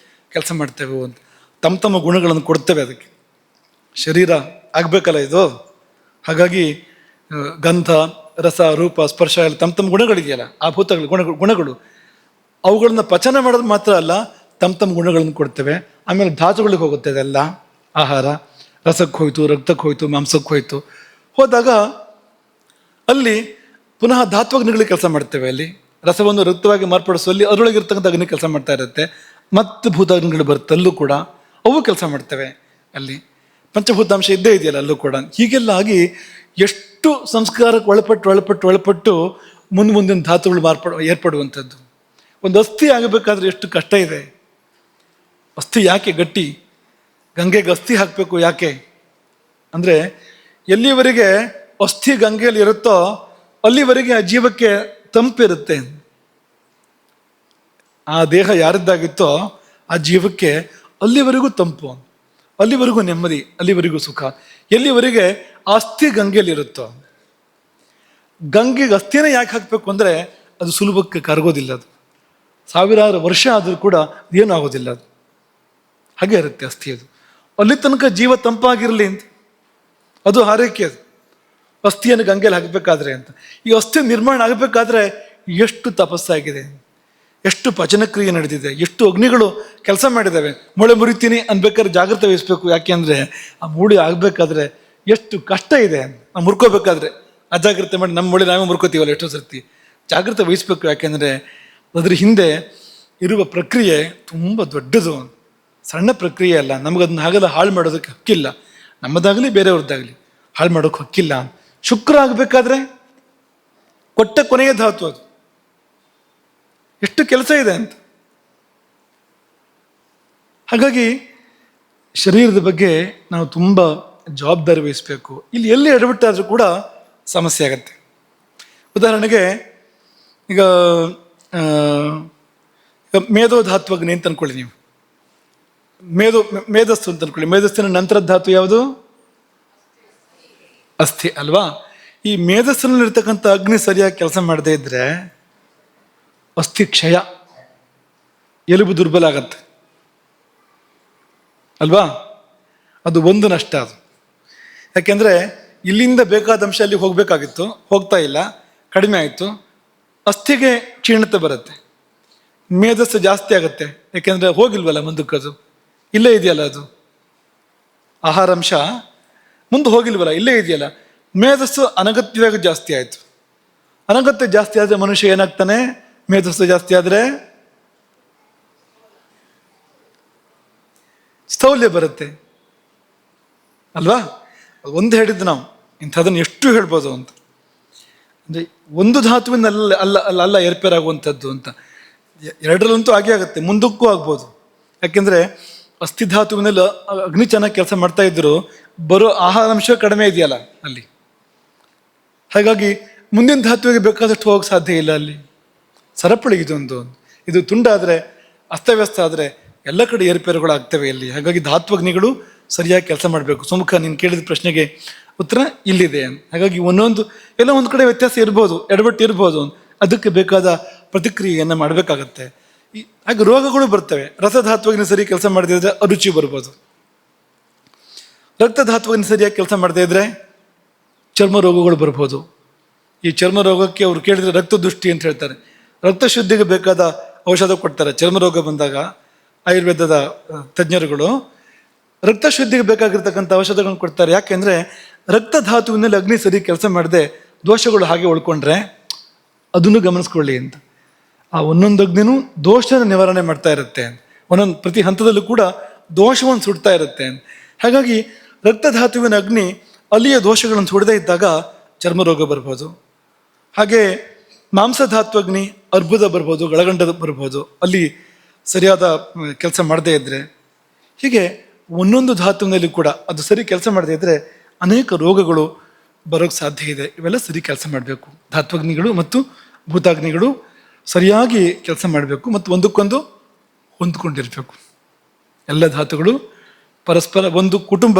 ಕೆಲಸ ಮಾಡ್ತವೆ ಅಂತ ತಮ್ಮ ಗುಣಗಳನ್ನು ಕೊಡ್ತವೆ ಅದಕ್ಕೆ. ಶರೀರ ಆಗಬೇಕಲ್ಲ ಇದು. ಹಾಗಾಗಿ ಗಂಧ, ರಸ, ರೂಪ, ಸ್ಪರ್ಶ ಎಲ್ಲ ತಮ್ಮ ಗುಣಗಳಿದೆಯಲ್ಲ, ಆ ಭೂತಗಳು ಗುಣಗಳು ಅವುಗಳನ್ನ ಪಚನ ಮಾಡೋದು ಮಾತ್ರ ಅಲ್ಲ, ತಮ್ಮ ಗುಣಗಳನ್ನು ಕೊಡ್ತವೆ. ಆಮೇಲೆ ಧಾತುಗಳಿಗೆ ಹೋಗುತ್ತೆ ಅದೆಲ್ಲ. ಆಹಾರ ರಸಕ್ಕೆ ಹೋಯ್ತು, ರಕ್ತಕ್ಕೆ ಹೋಯ್ತು, ಮಾಂಸಕ್ಕೆ ಹೋಯ್ತು. ಹೋದಾಗ ಅಲ್ಲಿ ಪುನಃ ಧಾತ್ವಾಗ್ನಿಗಳಿಗೆ ಕೆಲಸ ಮಾಡ್ತೇವೆ. ಅಲ್ಲಿ ರಸವನ್ನು ರಕ್ತವಾಗಿ ಮಾರ್ಪಡಿಸುವಲ್ಲಿ ಅದರೊಳಗಿರ್ತಕ್ಕಂಥ ಅಗ್ನಿ ಕೆಲಸ ಮಾಡ್ತಾ ಇರುತ್ತೆ. ಮತ್ತು ಭೂತಾಗ್ನಿಗಳು ಬರುತ್ತೆ, ಅಲ್ಲೂ ಕೂಡ ಅವು ಕೆಲಸ ಮಾಡ್ತವೆ. ಅಲ್ಲಿ ಪಂಚಭೂತಾಂಶ ಇದ್ದೇ ಇದೆಯಲ್ಲ ಅಲ್ಲೂ ಕೂಡ. ಹೀಗೆಲ್ಲ ಆಗಿ ಎಷ್ಟು ಸಂಸ್ಕಾರಕ್ಕೆ ಒಳಪಟ್ಟು ಮುಂದಿನ ಧಾತುಗಳು ಏರ್ಪಡುವಂಥದ್ದು. ಒಂದು ಅಸ್ಥಿ ಆಗಬೇಕಾದ್ರೆ ಎಷ್ಟು ಕಷ್ಟ ಇದೆ. ಅಸ್ಥಿ ಯಾಕೆ ಗಟ್ಟಿ? ಗಂಗೆಗೆ ಅಸ್ಥಿ ಹಾಕಬೇಕು ಯಾಕೆ ಅಂದರೆ, ಎಲ್ಲಿವರೆಗೆ ಅಸ್ಥಿ ಗಂಗೆಯಲ್ಲಿ ಇರುತ್ತೋ ಅಲ್ಲಿವರೆಗೆ ಆ ಜೀವಕ್ಕೆ ತಂಪಿರುತ್ತೆ. ಆ ದೇಹ ಯಾರದ್ದಾಗಿತ್ತೋ ಆ ಜೀವಕ್ಕೆ ಅಲ್ಲಿವರೆಗೂ ತಂಪು, ಅಲ್ಲಿವರೆಗೂ ನೆಮ್ಮದಿ, ಅಲ್ಲಿವರೆಗೂ ಸುಖ. ಎಲ್ಲಿವರೆಗೆ ಅಸ್ಥಿ ಗಂಗೆಯಲ್ಲಿರುತ್ತೋ. ಗಂಗೆಗೆ ಅಸ್ಥಿನೇ ಯಾಕೆ ಹಾಕಬೇಕು ಅಂದರೆ, ಅದು ಸುಲಭಕ್ಕೆ ಕರಗೋದಿಲ್ಲ. ಅದು 1000 ವರ್ಷ ಆದರೂ ಕೂಡ ಏನೂ ಆಗೋದಿಲ್ಲ. ಅದು ಹಾಗೆ ಇರುತ್ತೆ ಅಸ್ಥಿ. ಅದು ಅಲ್ಲಿ ತನಕ ಜೀವ ತಂಪಾಗಿರಲಿ ಅಂತ ಅದು ಹಾರೈಕೆ. ಅದು ಅಸ್ಥಿಯನ್ನು ಗಂಗೆಯಲ್ಲಿ ಹಾಕಬೇಕಾದ್ರೆ ಅಂತ. ಈ ಅಸ್ಥಿ ನಿರ್ಮಾಣ ಆಗಬೇಕಾದ್ರೆ ಎಷ್ಟು ತಪಸ್ಸಾಗಿದೆ, ಎಷ್ಟು ಪಚನಕ್ರಿಯೆ ನಡೆದಿದೆ, ಎಷ್ಟು ಅಗ್ನಿಗಳು ಕೆಲಸ ಮಾಡಿದ್ದಾವೆ. ಮೊಳೆ ಮುರಿತೀನಿ ಅನ್ಬೇಕಾದ್ರೆ ಜಾಗ್ರತೆ ವಹಿಸ್ಬೇಕು. ಯಾಕೆ ಅಂದರೆ ಆ ಮೂಳೆ ಆಗಬೇಕಾದ್ರೆ ಎಷ್ಟು ಕಷ್ಟ ಇದೆ. ನಾವು ಮುರ್ಕೋಬೇಕಾದ್ರೆ ಅಜಾಗ್ರತೆ ಮಾಡಿ ನಮ್ಮ ಮೊಳೆ ನಾವೇ ಮುರ್ಕೋತೀವಲ್ಲ ಎಷ್ಟೋ ಸರ್ತಿ. ಜಾಗ್ರತೆ ವಹಿಸ್ಬೇಕು. ಯಾಕೆಂದರೆ ಅದ್ರ ಹಿಂದೆ ಇರುವ ಪ್ರಕ್ರಿಯೆ ತುಂಬ ದೊಡ್ಡದು, ಸಣ್ಣ ಪ್ರಕ್ರಿಯೆ ಅಲ್ಲ. ನಮಗದನ್ನ ಹಾಗೆಲ್ಲ ಹಾಳು ಮಾಡೋದಕ್ಕೆ ಹಕ್ಕಿಲ್ಲ. ನಮ್ಮದಾಗಲಿ ಬೇರೆಯವ್ರದ್ದಾಗಲಿ ಹಾಳು ಮಾಡೋಕ್ಕೆ ಹಕ್ಕಿಲ್ಲ. ಶುಕ್ರ ಆಗಬೇಕಾದ್ರೆ ಕೊಟ್ಟ ಕೊನೆಯ ಧಾತು ಅದು. ಎಷ್ಟು ಕೆಲಸ ಇದೆ ಅಂತ. ಹಾಗಾಗಿ ಶರೀರದ ಬಗ್ಗೆ ನಾವು ತುಂಬ ಜವಾಬ್ದಾರಿ ವಹಿಸಬೇಕು. ಇಲ್ಲಿ ಎಲ್ಲಿ ಎಡಬಿಟ್ಟಾದರೂ ಕೂಡ ಸಮಸ್ಯೆ ಆಗತ್ತೆ. ಉದಾಹರಣೆಗೆ ಈಗ ಮೇಧೋಧಾತ್ವಗ್ನಿ ಅಂತ ಅನ್ಕೊಳ್ಳಿ ನೀವು. ಮೇಧಸ್ಸು ಅಂತ ಅನ್ಕೊಳ್ಳಿ. ಮೇಧಸ್ಸಿನ ನಂತರದ ಧಾತು ಯಾವುದು? ಅಸ್ಥಿ ಅಲ್ವಾ? ಈ ಮೇಧಸ್ಸಿನಲ್ಲಿರ್ತಕ್ಕಂಥ ಅಗ್ನಿ ಸರಿಯಾಗಿ ಕೆಲಸ ಮಾಡದೇ ಇದ್ರೆ ಅಸ್ಥಿ ಕ್ಷಯ, ಎಲುಬು ದುರ್ಬಲ ಆಗತ್ತೆ ಅಲ್ವಾ? ಅದು ಒಂದು ನಷ್ಟ. ಅದು ಯಾಕೆಂದರೆ ಇಲ್ಲಿಂದ ಬೇಕಾದ ಅಂಶ ಅಲ್ಲಿ ಹೋಗಬೇಕಾಗಿತ್ತು, ಹೋಗ್ತಾ ಇಲ್ಲ, ಕಡಿಮೆ ಆಯಿತು, ಅಸ್ಥಿಗೆ ಕ್ಷೀಣತೆ ಬರುತ್ತೆ, ಮೇಧಸ್ಸು ಜಾಸ್ತಿ ಆಗುತ್ತೆ. ಯಾಕೆಂದರೆ ಹೋಗಿಲ್ವಲ್ಲ ಮುಂದಕ್ಕೆ, ಅದು ಇಲ್ಲೇ ಇದೆಯಲ್ಲ, ಅದು ಆಹಾರಾಂಶ ಮುಂದೆ ಹೋಗಿಲ್ವಲ್ಲ, ಇಲ್ಲೇ ಇದೆಯಲ್ಲ. ಮೇಧಸ್ಸು ಅನಗತ್ಯವಾಗಿ ಜಾಸ್ತಿ ಆಯಿತು. ಅನಗತ್ಯ ಜಾಸ್ತಿ ಆದರೆ ಮನುಷ್ಯ ಏನಾಗ್ತಾನೆ? ಮೇಧಸ್ಸು ಜಾಸ್ತಿ ಆದರೆ ಸ್ಥೌಲ್ಯ ಬರುತ್ತೆ ಅಲ್ವಾ? ಒಂದು ಹೇಳಿದ್ದು ನಾವು ಇಂಥದನ್ನು ಎಷ್ಟು ಹೇಳ್ಬೋದು ಅಂತ. ಅಂದರೆ ಒಂದು ಧಾತುವಿನ ಅಲ್ಲ ಏರ್ಪೇರಾಗುವಂಥದ್ದು ಅಂತ. ಎರಡರಲ್ಲಂತೂ ಆಗೇ ಆಗುತ್ತೆ, ಮುಂದಕ್ಕೂ ಆಗ್ಬೋದು. ಯಾಕೆಂದರೆ ಅಸ್ಥಿಧಾತುವಿನಲ್ಲಿ ಅಗ್ನಿ ಚೆನ್ನಾಗಿ ಕೆಲಸ ಮಾಡ್ತಾ ಇದ್ರು, ಬರೋ ಆಹಾರಾಂಶ ಕಡಿಮೆ ಇದೆಯಲ್ಲ ಅಲ್ಲಿ. ಹಾಗಾಗಿ ಮುಂದಿನ ಧಾತುವಿಗೆ ಬೇಕಾದಷ್ಟು ಹೋಗಕ್ಕೆ ಸಾಧ್ಯ ಇಲ್ಲ ಅಲ್ಲಿ. ಸರಪಳಿ ಇದು ತುಂಡಾದರೆ, ಅಸ್ತವ್ಯಸ್ತ ಆದರೆ ಎಲ್ಲ ಕಡೆ ಏರುಪೇರುಗಳು ಆಗ್ತವೆ ಇಲ್ಲಿ. ಹಾಗಾಗಿ ಧಾತ್ವಗ್ನಿಗಳು ಸರಿಯಾಗಿ ಕೆಲಸ ಮಾಡಬೇಕು. ಸುಮುಖ ನೀನು ಕೇಳಿದ ಪ್ರಶ್ನೆಗೆ ಉತ್ತರ ಇಲ್ಲಿದೆ. ಹಾಗಾಗಿ ಎಲ್ಲ ಒಂದು ಕಡೆ ವ್ಯತ್ಯಾಸ ಇರ್ಬೋದು, ಎಡವಟ್ಟು ಇರ್ಬೋದು. ಅದಕ್ಕೆ ಬೇಕಾದ ಪ್ರತಿಕ್ರಿಯೆಯನ್ನು ಮಾಡಬೇಕಾಗತ್ತೆ. ಹಾಗೆ ರೋಗಗಳು ಬರ್ತವೆ. ರಸಧಾತ್ವಗ್ನಿ ಸರಿ ಕೆಲಸ ಮಾಡದಿದ್ರೆ ಅರುಚಿ ಬರ್ಬೋದು. ರಕ್ತಧಾತ್ವಗ್ನಿ ಸರಿಯಾಗಿ ಕೆಲಸ ಮಾಡದೇ ಇದ್ರೆ ಚರ್ಮ ರೋಗಗಳು ಬರ್ಬೋದು. ಈ ಚರ್ಮ ರೋಗಕ್ಕೆ ಅವ್ರು ಕೇಳಿದ್ರೆ ರಕ್ತದೃಷ್ಟಿ ಅಂತ ಹೇಳ್ತಾರೆ. ರಕ್ತ ಶುದ್ಧಿಗೆ ಬೇಕಾದ ಔಷಧ ಕೊಡ್ತಾರೆ. ಚರ್ಮ ರೋಗ ಬಂದಾಗ ಆಯುರ್ವೇದದ ತಜ್ಞರುಗಳು ರಕ್ತ ಶುದ್ಧಿಗೆ ಬೇಕಾಗಿರ್ತಕ್ಕಂಥ ಔಷಧಗಳನ್ನು ಕೊಡ್ತಾರೆ. ಯಾಕೆಂದರೆ ರಕ್ತಧಾತುವಿನಲ್ಲಿ ಅಗ್ನಿ ಸರಿ ಕೆಲಸ ಮಾಡದೆ ದೋಷಗಳು ಹಾಗೆ ಉಳ್ಕೊಂಡ್ರೆ ಅದನ್ನು ಗಮನಿಸ್ಕೊಳ್ಳಿ ಅಂತ. ಆ ಒಂದೊಂದು ಅಗ್ನಿನೂ ದೋಷದ ನಿವಾರಣೆ ಮಾಡ್ತಾ ಇರುತ್ತೆ. ಒಂದೊಂದು ಪ್ರತಿ ಹಂತದಲ್ಲೂ ಕೂಡ ದೋಷವನ್ನು ಸುಡ್ತಾ ಇರುತ್ತೆ. ಹಾಗಾಗಿ ರಕ್ತಧಾತುವಿನ ಅಗ್ನಿ ಅಲ್ಲಿಯ ದೋಷಗಳನ್ನು ಸುಡದೇ ಇದ್ದಾಗ ಚರ್ಮ ರೋಗ ಬರ್ಬೋದು. ಹಾಗೆ ಮಾಂಸಧಾತ್ವಗ್ನಿ ಅರ್ಬುದ ಬರ್ಬೋದು, ಗಳಗಂಡ ಬರ್ಬೋದು, ಅಲ್ಲಿ ಸರಿಯಾದ ಕೆಲಸ ಮಾಡದೇ ಇದ್ದರೆ. ಹೀಗೆ ಒಂದೊಂದು ಧಾತುವಿನಲ್ಲಿ ಕೂಡ ಅದು ಸರಿ ಕೆಲಸ ಮಾಡದೇ ಇದ್ದರೆ ಅನೇಕ ರೋಗಗಳು ಬರೋಕ್ಕೆ ಸಾಧ್ಯ ಇದೆ. ಇವೆಲ್ಲ ಸರಿ ಕೆಲಸ ಮಾಡಬೇಕು. ಧಾತ್ವಗ್ನಿಗಳು ಮತ್ತು ಭೂತಾಗ್ನಿಗಳು ಸರಿಯಾಗಿ ಕೆಲಸ ಮಾಡಬೇಕು ಮತ್ತು ಒಂದಕ್ಕೊಂದು ಹೊಂದ್ಕೊಂಡಿರಬೇಕು. ಎಲ್ಲ ಧಾತುಗಳು ಪರಸ್ಪರ ಒಂದು ಕುಟುಂಬ,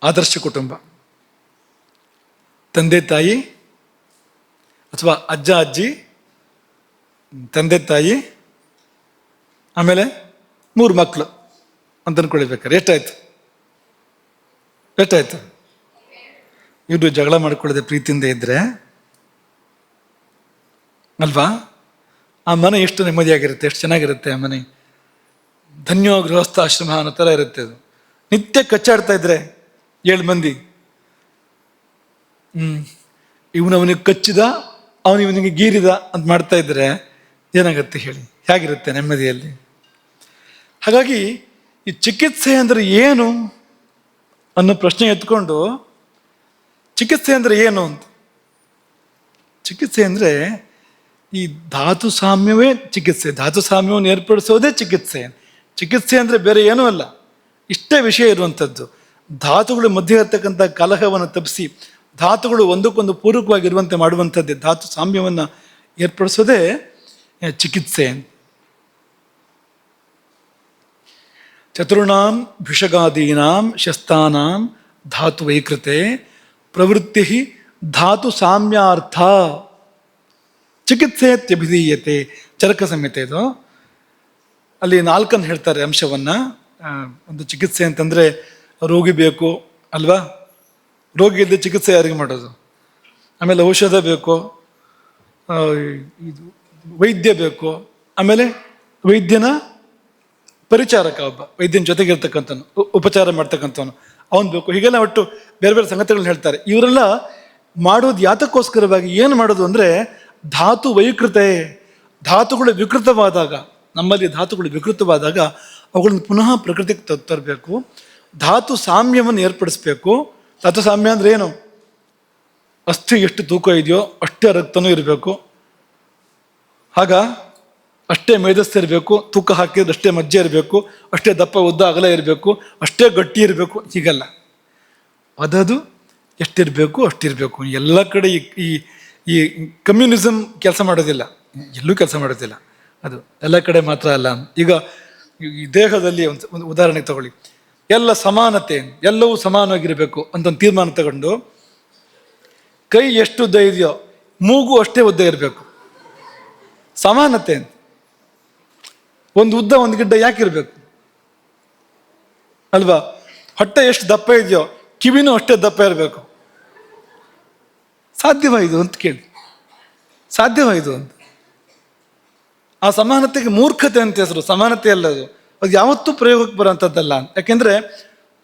ಆದರ್ಶ ಕುಟುಂಬ. ತಂದೆ ತಾಯಿ ಅಥವಾ ಅಜ್ಜ ಅಜ್ಜಿ, ತಂದೆ ತಾಯಿ, ಆಮೇಲೆ 3 ಮಕ್ಕಳು ಅಂತ ಅನ್ಕೊಳ್ಬೇಕಾರೆ ಎಷ್ಟಾಯ್ತು? ಇವರು ಜಗಳ ಮಾಡ್ಕೊಳ್ಳದೆ ಪ್ರೀತಿಯಿಂದ ಇದ್ರೆ ಅಲ್ವಾ, ಆ ಮನೆ ಎಷ್ಟು ನೆಮ್ಮದಿಯಾಗಿರುತ್ತೆ, ಎಷ್ಟು ಚೆನ್ನಾಗಿರುತ್ತೆ ಆ ಮನೆ. ಧನ್ಯೋ ಗೃಹಸ್ಥಾಶ್ರಮ ಅನ್ನೋ ಥರ ಇರುತ್ತೆ ಅದು. ನಿತ್ಯ ಕಚ್ಚಾಡ್ತಾ ಇದ್ರೆ 7 ಮಂದಿ, ಇವನಿಗೆ ಕಚ್ಚಿದ, ಇವನಿಗೆ ಗೀರಿದ ಅಂತ ಮಾಡ್ತಾ ಇದ್ರೆ ಏನಾಗುತ್ತೆ ಹೇಳಿ? ಹೇಗಿರುತ್ತೆ ನೆಮ್ಮದಿಯಲ್ಲಿ? ಹಾಗಾಗಿ ಈ ಚಿಕಿತ್ಸೆ ಅಂದರೆ ಏನು ಅನ್ನೋ ಪ್ರಶ್ನೆ ಎತ್ಕೊಂಡು, ಚಿಕಿತ್ಸೆ ಅಂದರೆ ಏನು ಅಂತ. ಚಿಕಿತ್ಸೆ ಅಂದರೆ ಈ ಧಾತು ಸಾಮ್ಯವೇ ಚಿಕಿತ್ಸೆ. ಧಾತು ಸಾಮ್ಯವನ್ನು ಏರ್ಪಡಿಸೋದೇ ಚಿಕಿತ್ಸೆ. ಚಿಕಿತ್ಸೆ ಅಂದರೆ ಬೇರೆ ಏನೂ ಅಲ್ಲ, ಇಷ್ಟೇ ವಿಷಯ ಇರುವಂಥದ್ದು. ಧಾತುಗಳ ಮಧ್ಯೆ ಇರತಕ್ಕಂಥ ಕಲಹವನ್ನು ತಪ್ಪಿಸಿ ಧಾತುಗಳು ಒಂದಕ್ಕೊಂದು ಪೂರಕವಾಗಿರುವಂತೆ ಮಾಡುವಂಥದ್ದೇ. ಧಾತು ಸಾಮ್ಯವನ್ನು ಏರ್ಪಡಿಸೋದೇ ಚಿಕಿತ್ಸೆ. ಚತುರ್ಣಾಂ ಭಿಷಗಾದೀನಾಂ ಶಸ್ತಾನಾಂ ಧಾತು ವೈಕೃತೆ ಪ್ರವೃತ್ತಿ ಧಾತು ಸಾಮ್ಯಾರ್ಥ ಚಿಕಿತ್ಸೆ ತ್ಯಭಿಧೀಯತೆ. ಚರಕ ಸಂಹಿತೆ ಇದು. ಅಲ್ಲಿ 4 ಹೇಳ್ತಾರೆ ಅಂಶವನ್ನು. ಒಂದು ಚಿಕಿತ್ಸೆ ಅಂತಂದರೆ ರೋಗಿ ಬೇಕು ಅಲ್ವಾ? ರೋಗಿ ಇಲ್ಲದೆ ಚಿಕಿತ್ಸೆ ಯಾರಿಗೆ ಮಾಡೋದು? ಆಮೇಲೆ ಔಷಧ ಬೇಕು, ಇದು ವೈದ್ಯ ಬೇಕು, ಆಮೇಲೆ ವೈದ್ಯನ ಪರಿಚಾರಕ ಒಬ್ಬ, ವೈದ್ಯನ ಜೊತೆಗಿರ್ತಕ್ಕಂಥವನು, ಉಪಚಾರ ಮಾಡ್ತಕ್ಕಂಥವನು ಅವನು ಬೇಕು. ಹೀಗೆಲ್ಲ ಒಟ್ಟು ಬೇರೆ ಬೇರೆ ಸಂಗತಿಗಳನ್ನ ಹೇಳ್ತಾರೆ. ಇವರೆಲ್ಲ ಮಾಡೋದು ಯಾತಕ್ಕೋಸ್ಕರವಾಗಿ, ಏನು ಮಾಡೋದು ಅಂದರೆ ಧಾತು ವೈಕೃತೆ, ಧಾತುಗಳು ವಿಕೃತವಾದಾಗ, ನಮ್ಮಲ್ಲಿ ಧಾತುಗಳು ವಿಕೃತವಾದಾಗ ಅವುಗಳನ್ನು ಪುನಃ ಪ್ರಕೃತಿಗೆ ತರಬೇಕು. ಧಾತು ಸಾಮ್ಯವನ್ನು ಏರ್ಪಡಿಸ್ಬೇಕು. ಧಾತು ಸಾಮ್ಯ ಅಂದರೆ ಏನು? ಅಸ್ಥಿ ಎಷ್ಟು ತೂಕ ಇದೆಯೋ ಅಷ್ಟೇ ರಕ್ತನೂ ಇರಬೇಕು, ಆಗ ಅಷ್ಟೇ ಮೇಧಸ್ಸು ಇರಬೇಕು, ತೂಕ ಹಾಕಿದ್ರೆ ಅಷ್ಟೇ ಮಜ್ಜೆ ಇರಬೇಕು, ಅಷ್ಟೇ ದಪ್ಪ ಉದ್ದ ಅಗಲ ಇರಬೇಕು, ಅಷ್ಟೇ ಗಟ್ಟಿ ಇರಬೇಕು. ಹೀಗಲ್ಲ, ಅದದು ಎಷ್ಟಿರಬೇಕು ಅಷ್ಟಿರಬೇಕು. ಎಲ್ಲ ಕಡೆ ಈ ಈ ಕಮ್ಯುನಿಸಮ್ ಕೆಲಸ ಮಾಡೋದಿಲ್ಲ, ಎಲ್ಲೂ ಕೆಲಸ ಮಾಡೋದಿಲ್ಲ. ಅದು ಎಲ್ಲ ಕಡೆ ಮಾತ್ರ ಅಲ್ಲ. ಈಗ ಈ ದೇಹದಲ್ಲಿ ಒಂದು ಉದಾಹರಣೆಗೆ ತಗೊಳ್ಳಿ, ಎಲ್ಲ ಸಮಾನತೆ, ಎಲ್ಲವೂ ಸಮಾನವಾಗಿರಬೇಕು ಅಂತ ಒಂದು ತೀರ್ಮಾನ ತಗೊಂಡು ಕೈ ಎಷ್ಟು ಉದ್ದ ಇದೆಯೋ ಮೂಗು ಅಷ್ಟೇ ಉದ್ದ ಇರಬೇಕು, ಸಮಾನತೆ. ಒಂದು ಉದ್ದ ಒಂದು ಗಿಡ್ಡ ಯಾಕಿರಬೇಕು ಅಲ್ವಾ? ಹೊಟ್ಟೆ ಎಷ್ಟು ದಪ್ಪ ಇದೆಯೋ ಕಿವಿನೂ ಅಷ್ಟೇ ದಪ್ಪ ಇರಬೇಕು. ಸಾಧ್ಯವಾಯಿತು ಅಂತ ಕೇಳಿ, ಸಾಧ್ಯವಾಯಿತು ಅಂತ. ಆ ಸಮಾನತೆಗೆ ಮೂರ್ಖತೆ ಅಂತ ಹೆಸರು, ಸಮಾನತೆ ಅಲ್ಲದು. ಅದು ಯಾವತ್ತೂ ಪ್ರಯೋಗಕ್ಕೆ ಬರೋಂಥದ್ದಲ್ಲ. ಯಾಕೆಂದ್ರೆ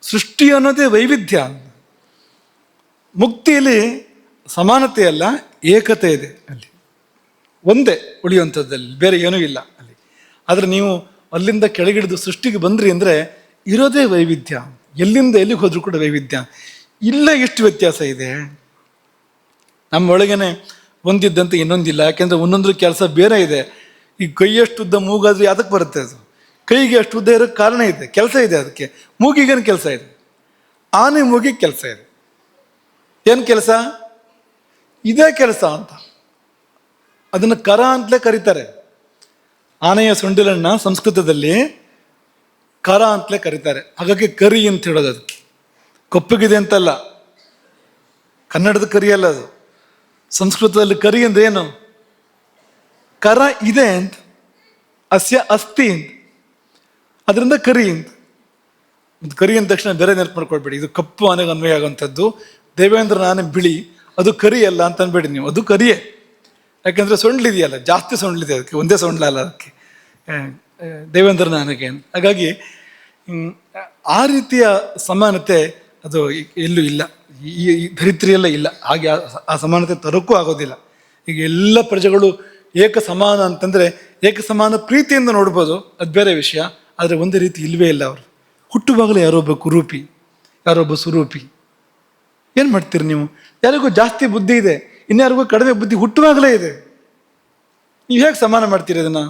ಸೃಷ್ಟಿ ಅನ್ನೋದೇ ವೈವಿಧ್ಯ. ಮುಕ್ತಿಯಲ್ಲಿ ಸಮಾನತೆ ಅಲ್ಲ, ಏಕತೆ ಇದೆ. ಅಲ್ಲಿ ಒಂದೇ ಉಳಿಯುವಂಥದ್ದಲ್ಲಿ, ಬೇರೆ ಏನೂ ಇಲ್ಲ ಅಲ್ಲಿ. ಆದರೆ ನೀವು ಅಲ್ಲಿಂದ ಕೆಳಗಿಡಿದು ಸೃಷ್ಟಿಗೆ ಬಂದ್ರಿ ಅಂದರೆ ಇರೋದೇ ವೈವಿಧ್ಯ. ಎಲ್ಲಿಂದ ಎಲ್ಲಿಗೆ ಹೋದ್ರೂ ಕೂಡ ವೈವಿಧ್ಯ. ಇಲ್ಲ ಎಷ್ಟು ವ್ಯತ್ಯಾಸ ಇದೆ. ನಮ್ಮೊಳಗೇನೆ ಒಂದಿದ್ದಂತೆ ಇನ್ನೊಂದಿಲ್ಲ. ಯಾಕೆಂದರೆ ಒಂದೊಂದ್ರ ಕೆಲಸ ಬೇರೆ ಇದೆ. ಈ ಕೈಯಷ್ಟು ಉದ್ದ ಮೂಗಾದ್ರೆ ಅದಕ್ಕೆ ಬರುತ್ತೆ. ಅದು ಕೈಗೆ ಅಷ್ಟು ಉದ್ದ ಇರೋಕ್ಕೆ ಕಾರಣ ಇದೆ, ಕೆಲಸ ಇದೆ ಅದಕ್ಕೆ. ಮೂಗಿಗೇನು ಕೆಲಸ ಇದೆ? ಆನೆ ಮೂಗಿಗೆ ಕೆಲಸ ಇದೆ. ಏನು ಕೆಲಸ? ಇದೇ ಕೆಲಸ ಅಂತ. ಅದನ್ನು ಕರ ಅಂತಲೇ ಕರೀತಾರೆ. ಆನೆಯ ಸೊಂಡಿಲನ್ನ ಸಂಸ್ಕೃತದಲ್ಲಿ ಕರ ಅಂತಲೇ ಕರೀತಾರೆ. ಹಾಗಾಗಿ ಕರಿ ಅಂತ ಹೇಳೋದು. ಅದಕ್ಕೆ ಕಪ್ಪಗಿದೆ ಅಂತಲ್ಲ, ಕನ್ನಡದ ಕರಿ ಅಲ್ಲ ಅದು. ಸಂಸ್ಕೃತದಲ್ಲಿ ಕರಿ ಅಂದ್ರೆ ಏನು? ಕರ ಇದೆ ಅಂತ, ಅಸ್ಯ ಅಸ್ಥಿ ಅಂತ, ಅದರಿಂದ ಕರಿ ಅಂತ. ಕರಿ ಅಂದ ತಕ್ಷಣ ಬೇರೆ ನೆನಪು ಮಾಡ್ಕೊಳ್ಬೇಡಿ, ಇದು ಕಪ್ಪು ಆನೆಗೆ ಅನ್ವಯ ಆಗುವಂಥದ್ದು. ದೇವೇಂದ್ರನ ಆನೆ ಬಿಳಿ, ಅದು ಕರಿ ಅಲ್ಲ ಅಂತ ಅನ್ಬೇಡಿ ನೀವು, ಅದು ಕರಿಯೇ. ಯಾಕೆಂದರೆ ಸೊಂಡ್ಲಿದೆಯಲ್ಲ, ಜಾಸ್ತಿ ಸೊಂಡ್ಲಿದೆ ಅದಕ್ಕೆ, ಒಂದೇ ಸೊಂಡ್ಲಲ್ಲ ಅದಕ್ಕೆ, ದೇವೇಂದ್ರನ ಆನೆಗೆ. ಹಾಗಾಗಿ ಆ ರೀತಿಯ ಸಮಾನತೆ ಅದು ಎಲ್ಲೂ ಇಲ್ಲ, ಈ ಧರಿತ್ರಿಯೆಲ್ಲ ಇಲ್ಲ. ಹಾಗೆ ಆ ಸಮಾನತೆ ತರೋಕ್ಕೂ ಆಗೋದಿಲ್ಲ. ಈಗ ಎಲ್ಲ ಪ್ರಜೆಗಳು ಏಕ ಸಮಾನ ಅಂತಂದರೆ ಏಕ ಸಮಾನ ಪ್ರೀತಿಯಿಂದ ನೋಡ್ಬೋದು, ಅದು ಬೇರೆ ವಿಷಯ. ಆದರೆ ಒಂದೇ ರೀತಿ ಇಲ್ಲವೇ ಇಲ್ಲ. ಅವರು ಹುಟ್ಟುವಾಗಲೇ ಯಾರೊಬ್ಬ ಕುರೂಪಿ, ಯಾರೊಬ್ಬ ಸುರೂಪಿ. ಏನು ಮಾಡ್ತೀರಿ ನೀವು? ಯಾರಿಗೂ ಜಾಸ್ತಿ ಬುದ್ಧಿ ಇದೆ, ಇನ್ಯಾರಿಗೂ ಕಡಿಮೆ ಬುದ್ಧಿ ಹುಟ್ಟುವಾಗಲೇ ಇದೆ. ನೀವು ಹೇಗೆ ಸಮಾನ ಮಾಡ್ತೀರಿ ಅದನ್ನು?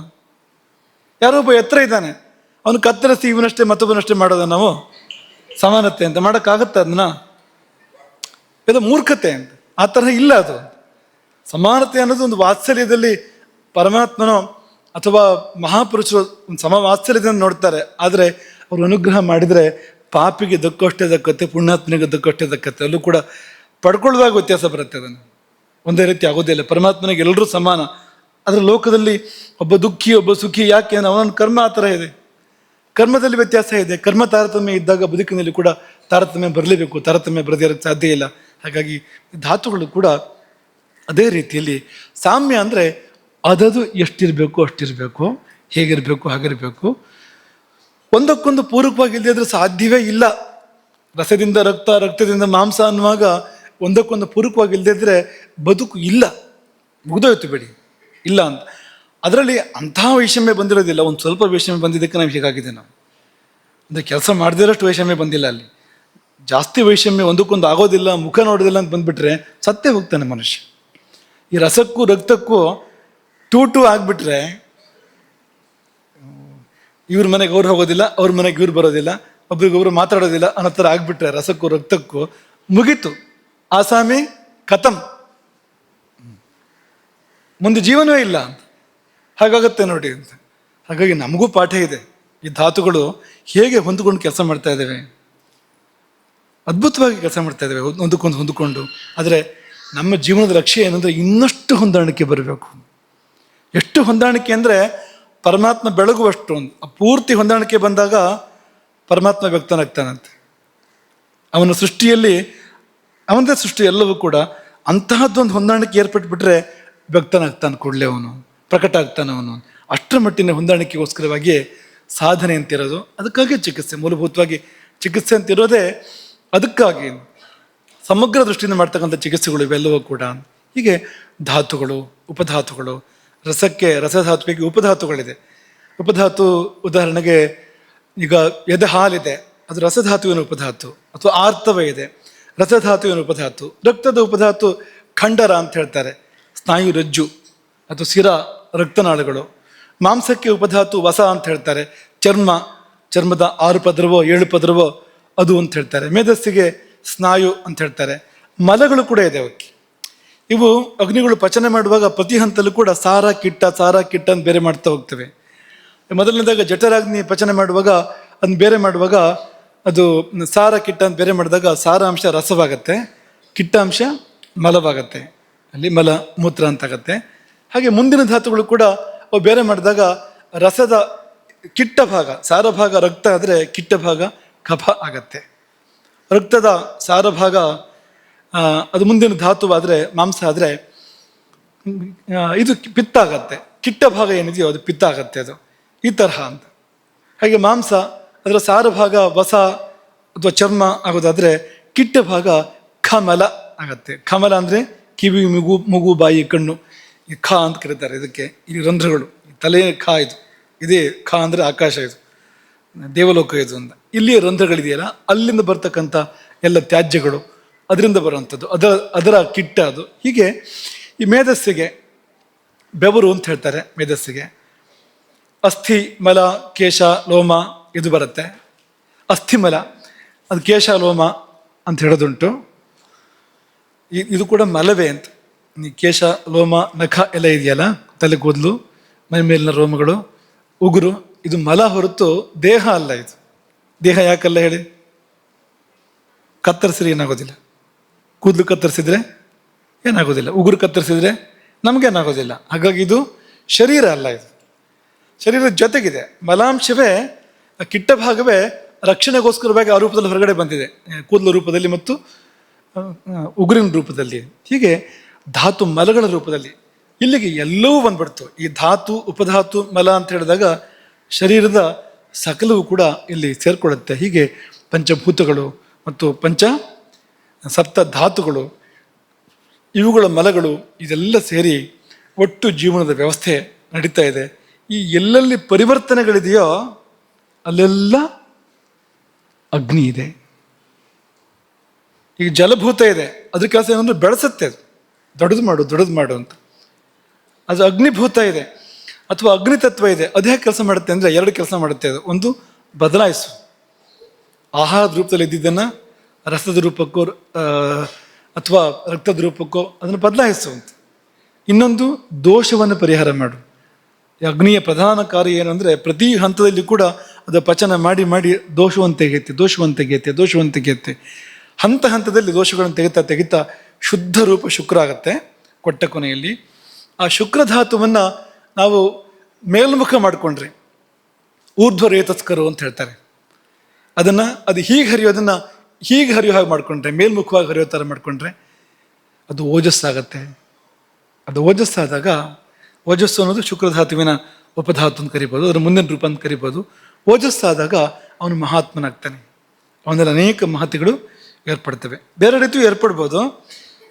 ಯಾರೊಬ್ಬ ಎತ್ತರ ಇದ್ದಾನೆ, ಅವನು ಕತ್ತರಿಸಿ ಇವನಷ್ಟೇ ಮತ್ತೊಬ್ಬನಷ್ಟೇ ಮಾಡೋದ ನಾವು ಸಮಾನತೆ ಅಂತ ಮಾಡೋಕ್ಕಾಗತ್ತ? ಅದನ್ನ ಇದು ಮೂರ್ಖತೆ ಅಂತ. ಆ ತರಹ ಇಲ್ಲ ಅದು. ಸಮಾನತೆ ಅನ್ನೋದು ಒಂದು ವಾತ್ಸಲ್ಯದಲ್ಲಿ ಪರಮಾತ್ಮನೋ ಅಥವಾ ಮಹಾಪುರುಷರು ಒಂದು ವಾತ್ಸಲ್ಯದಿಂದ ನೋಡ್ತಾರೆ. ಆದರೆ ಅವರು ಅನುಗ್ರಹ ಮಾಡಿದರೆ ಪಾಪಿಗೆ ದಕ್ಕಷ್ಟೇ ದಕ್ಕತ್ತೆ, ಪುಣ್ಯಾತ್ಮನಿಗೆ ದಕ್ಕಷ್ಟೇ ದಕ್ಕತ್ತೆ. ಅಲ್ಲೂ ಕೂಡ ಪಡ್ಕೊಳ್ಳುವಾಗ ವ್ಯತ್ಯಾಸ ಬರುತ್ತೆ. ಅದನ್ನು ಒಂದೇ ರೀತಿ ಆಗೋದಿಲ್ಲ. ಪರಮಾತ್ಮನಿಗೆ ಎಲ್ಲರೂ ಸಮಾನ. ಆದರೆ ಲೋಕದಲ್ಲಿ ಒಬ್ಬ ದುಃಖಿ ಒಬ್ಬ ಸುಖಿ. ಯಾಕೆ? ಅವನೊಂದು ಕರ್ಮ ಆ ಥರ ಇದೆ, ಕರ್ಮದಲ್ಲಿ ವ್ಯತ್ಯಾಸ ಇದೆ. ಕರ್ಮ ತಾರತಮ್ಯ ಇದ್ದಾಗ ಬದುಕಿನಲ್ಲಿ ಕೂಡ ತಾರತಮ್ಯ ಬರಲೇಬೇಕು, ತಾರತಮ್ಯ ಬರದೇ ಇರೋಕ್ಕೆ ಸಾಧ್ಯ ಇಲ್ಲ. ಹಾಗಾಗಿ ಧಾತುಗಳು ಕೂಡ ಅದೇ ರೀತಿಯಲ್ಲಿ ಸಾಮ್ಯ ಅಂದರೆ ಅದದು ಎಷ್ಟಿರಬೇಕು ಅಷ್ಟಿರಬೇಕು, ಹೇಗಿರಬೇಕು ಹಾಗಿರಬೇಕು. ಒಂದಕ್ಕೊಂದು ಪೂರಕವಾಗಿ ಇಲ್ಲದೆ ಇದ್ರೆ ಸಾಧ್ಯವೇ ಇಲ್ಲ. ರಸದಿಂದ ರಕ್ತ, ರಕ್ತದಿಂದ ಮಾಂಸ ಅನ್ನುವಾಗ ಒಂದಕ್ಕೊಂದು ಪೂರಕವಾಗಿ ಇಲ್ಲದೆ ಇದ್ರೆ ಬದುಕು ಇಲ್ಲ, ಮುಗಿದೋಯ್ತು ಬಿಡಿ, ಇಲ್ಲ ಅಂತ. ಅದರಲ್ಲಿ ಅಂತಹ ವೈಷಮ್ಯ ಬಂದಿರೋದಿಲ್ಲ. ಒಂದು ಸ್ವಲ್ಪ ವೈಷಮ್ಯ ಬಂದಿದ್ದಕ್ಕೆ ನಾವು ಹೀಗಾಗಿದೆ. ನಾವು ಅಂದರೆ ಕೆಲಸ ಮಾಡದೇ ಇರೋಷ್ಟು ವೈಷಮ್ಯ ಬಂದಿಲ್ಲ. ಅಲ್ಲಿ ಜಾಸ್ತಿ ವೈಷಮ್ಯ ಒಂದಕ್ಕೊಂದು ಆಗೋದಿಲ್ಲ, ಮುಖ ನೋಡೋದಿಲ್ಲ ಅಂತ ಬಂದ್ಬಿಟ್ರೆ ಸತ್ತೇ ಹೋಗ್ತಾನೆ ಮನುಷ್ಯ. ಈ ರಸಕ್ಕೂ ರಕ್ತಕ್ಕೂ ಟೂ ಆಗಿಬಿಟ್ರೆ ಇವ್ರ ಮನೆಗೆ ಅವ್ರು ಹೋಗೋದಿಲ್ಲ, ಅವ್ರ ಮನೆಗೆ ಇವ್ರು ಬರೋದಿಲ್ಲ, ಒಬ್ರಿಗೊಬ್ರು ಮಾತಾಡೋದಿಲ್ಲ ಅನ್ನೋ ಥರ ಆಗಿಬಿಟ್ರೆ ರಸಕ್ಕೂ ರಕ್ತಕ್ಕೂ ಮುಗೀತು. ಆಸಾಮಿ ಖತಮ್, ಮುಂದೆ ಜೀವನವೇ ಇಲ್ಲ ಅಂತ ಹಾಗಾಗತ್ತೆ ನೋಡಿ ಅಂತ. ಹಾಗಾಗಿ ನಮಗೂ ಪಾಠ ಇದೆ. ಈ ಧಾತುಗಳು ಹೇಗೆ ಹೊಂದ್ಕೊಂಡು ಕೆಲಸ ಮಾಡ್ತಾ ಇದ್ದೇವೆ, ಅದ್ಭುತವಾಗಿ ಕೆಲಸ ಮಾಡ್ತಾ ಇದ್ದೇವೆ ಒಂದಕ್ಕೊಂದು ಹೊಂದ್ಕೊಂಡು. ಆದರೆ ನಮ್ಮ ಜೀವನದ ಲಕ್ಷ್ಯ ಏನಂದರೆ ಇನ್ನಷ್ಟು ಹೊಂದಾಣಿಕೆ ಬರಬೇಕು. ಎಷ್ಟು ಹೊಂದಾಣಿಕೆ ಅಂದರೆ ಪರಮಾತ್ಮ ಬೆಳಗುವಷ್ಟು. ಪೂರ್ತಿ ಹೊಂದಾಣಿಕೆ ಬಂದಾಗ ಪರಮಾತ್ಮ ವ್ಯಕ್ತನಾಗ್ತಾನಂತೆ. ಅವನ ಸೃಷ್ಟಿಯಲ್ಲಿ ಅವನದೇ ಸೃಷ್ಟಿ ಎಲ್ಲವೂ ಕೂಡ ಅಂತಹದ್ದೊಂದು ಹೊಂದಾಣಿಕೆ ಏರ್ಪಟ್ಬಿಟ್ರೆ ವ್ಯಕ್ತನಾಗ್ತಾನೆ ಕೂಡಲೇ ಅವನು, ಪ್ರಕಟ ಆಗ್ತಾನೆ ಅವನು. ಅಷ್ಟರ ಮಟ್ಟಿನ ಹೊಂದಾಣಿಕೆಗೋಸ್ಕರವಾಗಿಯೇ ಸಾಧನೆ ಅಂತಿರೋದು. ಅದಕ್ಕಾಗಿ ಚಿಕಿತ್ಸೆ, ಮೂಲಭೂತವಾಗಿ ಚಿಕಿತ್ಸೆ ಅಂತಿರೋದೇ ಅದಕ್ಕಾಗಿ. ಸಮಗ್ರ ದೃಷ್ಟಿಯಿಂದ ಮಾಡ್ತಕ್ಕಂಥ ಚಿಕಿತ್ಸೆಗಳು ಇವೆಲ್ಲವೂ ಕೂಡ. ಹೀಗೆ ಧಾತುಗಳು, ಉಪಧಾತುಗಳು, ರಸಧಾತುವಿಗೆ ಉಪಧಾತುಗಳಿದೆ. ಉಪಧಾತು ಉದಾಹರಣೆಗೆ ಈಗ ಎದೆ ಹಾಲಿದೆ, ಅದು ರಸಧಾತುವಿನ ಉಪಧಾತು. ಅಥವಾ ಆರ್ತವ ಇದೆ, ರಸಧಾತುವಿನ ಉಪಧಾತು. ರಕ್ತದ ಉಪಧಾತು ಖಂಡರ ಅಂತ ಹೇಳ್ತಾರೆ, ಸ್ನಾಯು ರಜ್ಜು ಅಥವಾ ಶಿರಾ, ರಕ್ತನಾಳಗಳು. ಮಾಂಸಕ್ಕೆ ಉಪಧಾತು ವಸ ಅಂತ ಹೇಳ್ತಾರೆ, ಚರ್ಮದ 6 ಪದರವೋ 7 ಪದರವೋ ಅದು ಅಂತ ಹೇಳ್ತಾರೆ. ಮೇಧಸ್ಸಿಗೆ ಸ್ನಾಯು ಅಂತ ಹೇಳ್ತಾರೆ. ಮಲಗಳು ಕೂಡ ಇದೆ ಅವಕ್ಕೆ. ಇವು ಅಗ್ನಿಗಳು ಪಚನ ಮಾಡುವಾಗ ಪ್ರತಿ ಹಂತಲ್ಲೂ ಕೂಡ ಸಾರ ಕಿಟ್ಟ ಅಂತ ಬೇರೆ ಮಾಡ್ತಾ ಹೋಗ್ತವೆ. ಮೊದಲನೇದಾಗ ಜಠರಾಗ್ನಿ ಪಚನ ಮಾಡುವಾಗ ಅದನ್ನ ಬೇರೆ ಮಾಡುವಾಗ ಅದು ಸಾರ ಕಿಟ್ಟ ಅಂತ ಬೇರೆ ಮಾಡಿದಾಗ ಸಾರಾಂಶ ರಸವಾಗತ್ತೆ, ಕಿಟ್ಟಾಂಶ ಮಲವಾಗತ್ತೆ, ಅಲ್ಲಿ ಮಲ ಮೂತ್ರ ಅಂತಾಗತ್ತೆ. ಹಾಗೆ ಮುಂದಿನ ಧಾತುಗಳು ಕೂಡ ಅವು ಬೇರೆ ಮಾಡಿದಾಗ ರಸದ ಕಿಟ್ಟ ಭಾಗ, ಸಾರ ಭಾಗ ರಕ್ತ ಆದರೆ ಕಿಟ್ಟ ಭಾಗ ಕಫ ಆಗತ್ತೆ. ರಕ್ತದ ಸಾರ ಭಾಗ ಅದು ಮುಂದಿನ ಧಾತುವಾದರೆ, ಮಾಂಸ ಆದರೆ ಇದು ಪಿತ್ತ ಆಗತ್ತೆ. ಕಿಟ್ಟ ಭಾಗ ಏನಿದೆಯೋ ಅದು ಪಿತ್ತ ಆಗತ್ತೆ, ಅದು ಈ ತರಹ ಅಂತ. ಹಾಗೆ ಮಾಂಸ ಅದರ ಸಾರ ಭಾಗ ವಸ ಅಥವಾ ಚರ್ಮ ಆಗೋದಾದ್ರೆ ಕಿಟ್ಟ ಭಾಗ ಖಮಲ ಆಗತ್ತೆ. ಖಮಲ ಅಂದರೆ ಕಿವಿ, ಮೂಗು, ಬಾಯಿ, ಕಣ್ಣು, ಈ ಖ ಅಂತ ಕರೀತಾರೆ ಇದಕ್ಕೆ. ಈ ರಂಧ್ರಗಳು, ತಲೆ ಖ ಇದು, ಇದೇ ಖ ಅಂದರೆ ಆಕಾಶ, ಇದು ದೇವಲೋಕ ಇದು ಅಂತ. ಇಲ್ಲಿ ರಂಧ್ರಗಳಿದೆಯಲ್ಲ, ಅಲ್ಲಿಂದ ಬರ್ತಕ್ಕಂಥ ಎಲ್ಲ ತ್ಯಾಜ್ಯಗಳು ಅದರಿಂದ ಬರುವಂಥದ್ದು, ಅದರ ಕಿಟ್ಟ ಅದು. ಹೀಗೆ ಈ ಮೇಧಸ್ಸಿಗೆ ಬೆವರು ಅಂತ ಹೇಳ್ತಾರೆ. ಮೇಧಸ್ಸಿಗೆ ಅಸ್ಥಿ, ಮಲ, ಕೇಶ, ಲೋಮ ಇದು ಬರುತ್ತೆ. ಅಸ್ಥಿಮಲ ಅದು ಕೇಶ, ಲೋಮ ಅಂತ ಹೇಳೋದುಂಟು. ಇದು ಕೂಡ ಮಲವೇ ಅಂತ. ಈ ಕೇಶ, ಲೋಮ, ನಖ ಎಲ್ಲ ಇದೆಯಲ್ಲ, ತಲೆ ಕೂದಲು, ಮೈ ಮೇಲಿನ ರೋಮಗಳು, ಉಗುರು, ಇದು ಮಲ ಹೊರತು ದೇಹ ಅಲ್ಲ. ಇದು ದೇಹ ಯಾಕಲ್ಲ ಹೇಳಿ? ಕತ್ತರಿಸಿದ್ರೆ ಏನಾಗೋದಿಲ್ಲ, ಕೂದಲು ಕತ್ತರಿಸಿದ್ರೆ ಏನಾಗೋದಿಲ್ಲ, ಉಗುರು ಕತ್ತರಿಸಿದ್ರೆ ನಮಗೇನಾಗೋದಿಲ್ಲ. ಹಾಗಾಗಿ ಇದು ಶರೀರ ಅಲ್ಲ, ಇದು ಶರೀರದ ಜೊತೆಗಿದೆ. ಮಲಾಂಶವೇ, ಕಿಟ್ಟ ಭಾಗವೇ ರಕ್ಷಣೆಗೋಸ್ಕರವಾಗಿ ಆ ರೂಪದಲ್ಲಿ ಹೊರಗಡೆ ಬಂದಿದೆ, ಕೂದಲು ರೂಪದಲ್ಲಿ ಮತ್ತು ಉಗುರಿನ ರೂಪದಲ್ಲಿ. ಹೀಗೆ ಧಾತು ಮಲಗಳ ರೂಪದಲ್ಲಿ ಇಲ್ಲಿಗೆ ಎಲ್ಲವೂ ಬಂದ್ಬಿಡ್ತು. ಈ ಧಾತು, ಉಪಧಾತು, ಮಲ ಅಂತ ಹೇಳಿದಾಗ ಶರೀರದ ಸಕಲವೂ ಕೂಡ ಇಲ್ಲಿ ಸೇರ್ಕೊಳ್ಳುತ್ತೆ. ಹೀಗೆ ಪಂಚಭೂತಗಳು ಮತ್ತು ಸಪ್ತ ಧಾತುಗಳು, ಇವುಗಳ ಮಲಗಳು, ಇದೆಲ್ಲ ಸೇರಿ ಒಟ್ಟು ಜೀವನದ ವ್ಯವಸ್ಥೆ ನಡೀತಾ ಇದೆ. ಈ ಎಲ್ಲೆಲ್ಲಿ ಪರಿವರ್ತನೆಗಳಿದೆಯೋ ಅಲ್ಲೆಲ್ಲ ಅಗ್ನಿ ಇದೆ. ಈಗ ಜಲಭೂತ ಇದೆ, ಅದ್ರ ಕೆಲಸ ಏನಂದ್ರೆ ಬೆಳೆಸುತ್ತೆ, ಅದು ದೊಡ್ಡದು ಮಾಡು ಅಂತ. ಅದು ಅಗ್ನಿಭೂತ ಇದೆ ಅಥವಾ ಅಗ್ನಿತತ್ವ ಇದೆ, ಅದೇ ಕೆಲಸ ಮಾಡುತ್ತೆ ಅಂದರೆ 2 ಕೆಲಸ ಮಾಡುತ್ತೆ ಅದು. ಒಂದು, ಬದಲಾಯಿಸು, ಆಹಾರದ ರೂಪದಲ್ಲಿ ಇದ್ದಿದ್ದನ್ನು ರಸದ ರೂಪಕ್ಕೋ ಅಥವಾ ರಕ್ತದ ರೂಪಕ್ಕೋ ಅದನ್ನು ಬದಲಾಯಿಸು ಅಂತ. ಇನ್ನೊಂದು, ದೋಷವನ್ನು ಪರಿಹಾರ ಮಾಡು. ಅಗ್ನಿಯ ಪ್ರಧಾನ ಕಾರ್ಯ ಏನು ಅಂದರೆ ಪ್ರತಿ ಹಂತದಲ್ಲಿ ಕೂಡ ಅದು ಪಚನ ಮಾಡಿ ದೋಷವನ್ನು ತೆಗೆಯುತ್ತೆ. ಹಂತದಲ್ಲಿ ದೋಷಗಳನ್ನು ತೆಗಿತಾ ಶುದ್ಧ ರೂಪ ಶುಕ್ರ ಆಗುತ್ತೆ ಕೊಟ್ಟ ಕೊನೆಯಲ್ಲಿ. ಆ ಶುಕ್ರಧಾತುವನ್ನು ನಾವು ಮೇಲ್ಮುಖ ಮಾಡಿಕೊಂಡ್ರೆ ಊರ್ಧ್ವ ರೇತಸ್ಕರು ಅಂತ ಹೇಳ್ತಾರೆ. ಅದು ಹೀಗೆ ಹರಿಯೋ ಹಾಗೆ ಮಾಡಿಕೊಂಡ್ರೆ, ಮೇಲ್ಮುಖವಾಗಿ ಹರಿಯೋ ಥರ ಮಾಡಿಕೊಂಡ್ರೆ ಅದು ಓಜಸ್ಸಾಗತ್ತೆ. ಅದು ಓಜಸ್ಸಾದಾಗ, ಓಜಸ್ಸು ಅನ್ನೋದು ಶುಕ್ರಧಾತುವಿನ ಉಪಧಾತು ಅಂತ ಕರಿಬೋದು, ಅದರ ಮುಂದಿನ ರೂಪ ಅಂತ ಕರಿಬೋದು. ಓಜಸ್ಸಾದಾಗ ಅವನು ಮಹಾತ್ಮನಾಗ್ತಾನೆ. ಅವನಲ್ಲಿ ಅನೇಕ ಮಹತಿಗಳು ಏರ್ಪಡ್ತವೆ. ಬೇರೆ ರೀತಿಯೂ ಏರ್ಪಡ್ಬೋದು.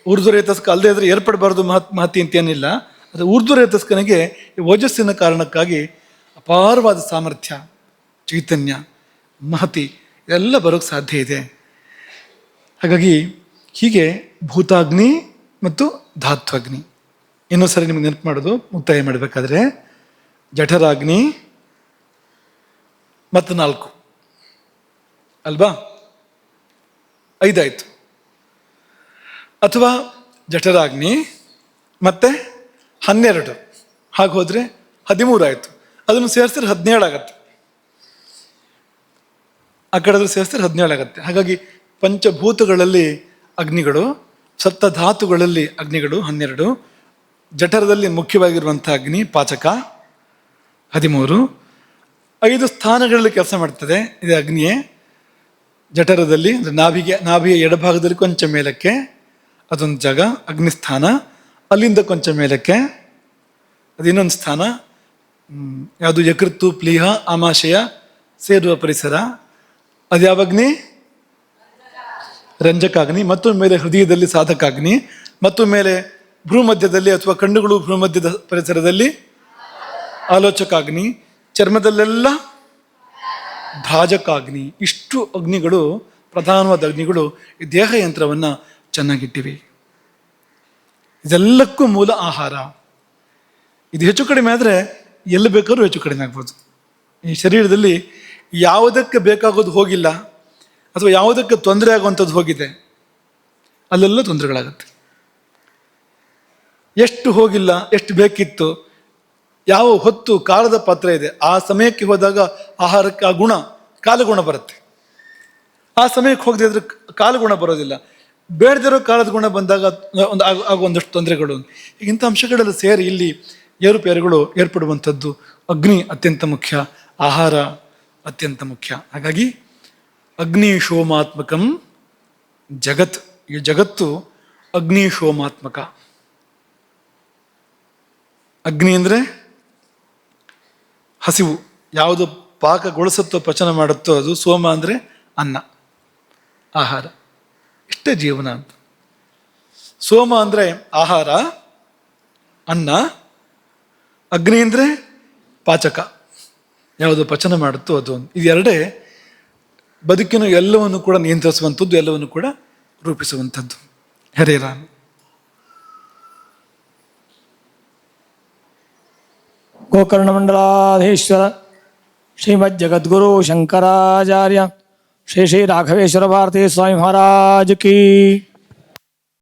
ಊರ್ಧ್ವ ರೇತಸ್ಕ ಅಲ್ಲದೆ ಇದ್ರೆ ಏರ್ಪಡಬಾರ್ದು ಮಹತಿ ಅಂತೇನಿಲ್ಲ. ಅದು ಊರ್ಧ್ವ ರೇತಸ್ಕನಿಗೆ ಈ ಓಜಸ್ಸಿನ ಕಾರಣಕ್ಕಾಗಿ ಅಪಾರವಾದ ಸಾಮರ್ಥ್ಯ, ಚೈತನ್ಯ, ಮಹತಿ ಎಲ್ಲ ಬರೋಕ್ಕೆ ಸಾಧ್ಯ ಇದೆ. ಹಾಗಾಗಿ ಹೀಗೆ ಭೂತಾಗ್ನಿ ಮತ್ತು ಧಾತ್ವಾಗ್ನಿ. ಇನ್ನೊಂದು ಸರಿ ನಿಮಗೆ ನೆನಪು ಮಾಡೋದು, ಮುಕ್ತಾಯ ಮಾಡಬೇಕಾದ್ರೆ ಜಠರಾಗ್ನಿ ಮತ್ತು 4 ಅಲ್ವಾ, 5 ಆಯಿತು. ಅಥವಾ ಜಠರಾಗ್ನಿ ಮತ್ತೆ 12, ಹಾಗೆ ಹೋದರೆ 13 ಆಯಿತು. ಅದನ್ನು ಸೇರಿಸಿದ್ರೆ 17 ಆಗತ್ತೆ. ಆ ಕಡೆ ಸೇರಿಸಿದ್ರೆ 17 ಆಗತ್ತೆ. ಹಾಗಾಗಿ ಪಂಚಭೂತಗಳಲ್ಲಿ ಅಗ್ನಿಗಳು, ಸಪ್ತಧಾತುಗಳಲ್ಲಿ ಅಗ್ನಿಗಳು 12, ಜಠರದಲ್ಲಿ ಮುಖ್ಯವಾಗಿರುವಂಥ ಅಗ್ನಿ ಪಾಚಕ 13, 5 ಸ್ಥಾನಗಳಲ್ಲಿ ಕೆಲಸ ಮಾಡ್ತದೆ ಇದು ಅಗ್ನಿಯೇ. ಜಠರದಲ್ಲಿ ಅಂದರೆ ನಾಭಿಯ ಎಡಭಾಗದಲ್ಲಿ ಕೊಂಚ ಮೇಲಕ್ಕೆ ಅದೊಂದು ಜಾಗ ಅಗ್ನಿಸ್ಥಾನ. ಅಲ್ಲಿಂದ ಕೊಂಚ ಮೇಲಕ್ಕೆ ಅದು ಇನ್ನೊಂದು ಸ್ಥಾನ, ಯಾವುದು ಯಕೃತ್ತು ಪ್ಲೀಹ ಆಮಾಶಯ ಸೇರುವ ಪರಿಸರ. ಅದು ಯಾವ ಅಗ್ನಿ? ರಂಜಕಾಗ್ನಿ. ಮತ್ತು ಮೇಲೆ ಹೃದಯದಲ್ಲಿ ಸಾಧಕಾಗ್ನಿ, ಮತ್ತು ಮೇಲೆ ಭ್ರೂಮಧ್ಯದಲ್ಲಿ ಅಥವಾ ಕಣ್ಣುಗಳು ಭ್ರೂಮಧ್ಯದ ಪರಿಸರದಲ್ಲಿ ಆಲೋಚಕಾಗ್ನಿ, ಚರ್ಮದಲ್ಲೆಲ್ಲ ಭ್ರಾಜಕಾಗ್ನಿ. ಇಷ್ಟು ಅಗ್ನಿಗಳು, ಪ್ರಧಾನವಾದ ಅಗ್ನಿಗಳು ಈ ದೇಹ ಯಂತ್ರವನ್ನು ಚೆನ್ನಾಗಿಟ್ಟಿವೆ. ಇದೆಲ್ಲಕ್ಕೂ ಮೂಲ ಆಹಾರ. ಇದು ಹೆಚ್ಚು ಕಡಿಮೆ ಆದರೆ ಎಲ್ಲಿ ಬೇಕಾದ್ರೂ ಹೆಚ್ಚು ಕಡಿಮೆ ಆಗ್ಬೋದು. ಈ ಶರೀರದಲ್ಲಿ ಯಾವುದಕ್ಕೆ ಬೇಕಾಗೋದು ಹೋಗಿಲ್ಲ ಅಥವಾ ಯಾವುದಕ್ಕೆ ತೊಂದರೆ ಆಗುವಂಥದ್ದು ಹೋಗಿದೆ, ಅಲ್ಲೆಲ್ಲ ತೊಂದರೆಗಳಾಗುತ್ತೆ. ಎಷ್ಟು ಹೋಗಿಲ್ಲ, ಎಷ್ಟು ಬೇಕಿತ್ತು, ಯಾವ ಹೊತ್ತು ಕಾಲದ ಪಾತ್ರ ಇದೆ, ಆ ಸಮಯಕ್ಕೆ ಹೋದಾಗ ಆಹಾರಕ್ಕೆ ಆ ಗುಣ ಕಾಲಗುಣ ಬರುತ್ತೆ. ಆ ಸಮಯಕ್ಕೆ ಹೋಗದೆ ಇದ್ರೆ ಕಾಲಗುಣ ಬರೋದಿಲ್ಲ. ಬೇಡದಿರೋ ಕಾಲದ ಗುಣ ಬಂದಾಗ ಆಗುವಂದಷ್ಟು ತೊಂದರೆಗಳು. ಇಂಥ ಅಂಶಗಳೆಲ್ಲ ಸೇರಿ ಇಲ್ಲಿ ಏರುಪೇರುಗಳು ಏರ್ಪಡುವಂಥದ್ದು. ಅಗ್ನಿ ಅತ್ಯಂತ ಮುಖ್ಯ, ಆಹಾರ ಅತ್ಯಂತ ಮುಖ್ಯ. ಹಾಗಾಗಿ ಅಗ್ನಿಶೋಮಾತ್ಮಕಂ ಜಗತ್. ಈ ಜಗತ್ತು ಅಗ್ನಿಶೋಮಾತ್ಮಕ. ಅಗ್ನಿ ಅಂದರೆ ಹಸಿವು, ಯಾವುದು ಪಾಕಗೊಳಿಸುತ್ತೋ ಪಚನ ಮಾಡುತ್ತೋ ಅದು. ಸೋಮ ಅಂದರೆ ಅನ್ನ, ಆಹಾರ. ಇಷ್ಟೇ ಜೀವನ ಅಂತ. ಸೋಮ ಅಂದರೆ ಆಹಾರ, ಅನ್ನ. ಅಗ್ನಿ ಅಂದರೆ ಪಾಚಕ, ಯಾವುದು ಪಚನ ಮಾಡುತ್ತೋ ಅದು. ಇದೆರಡೇ ಬದುಕಿನ ಎಲ್ಲವನ್ನು ಕೂಡ ನಿಯಂತ್ರಿಸುವಂಥದ್ದು, ಎಲ್ಲವನ್ನು ಕೂಡ ರೂಪಿಸುವಂಥದ್ದು. ಹರೇ ರಾಮ್. ಗೋಕರ್ಣಮಂಡಲಾಧೀಶ್ವರ ಶ್ರೀಮಜ್ಜಗದ್ಗುರು ಶಂಕರಾಚಾರ್ಯ ಶ್ರೀ ಶ್ರೀ ರಾಘವೇಶ್ವರ ಭಾರತೀ ಸ್ವಾಮಿ ಮಹಾರಾಜ್ ಕಿ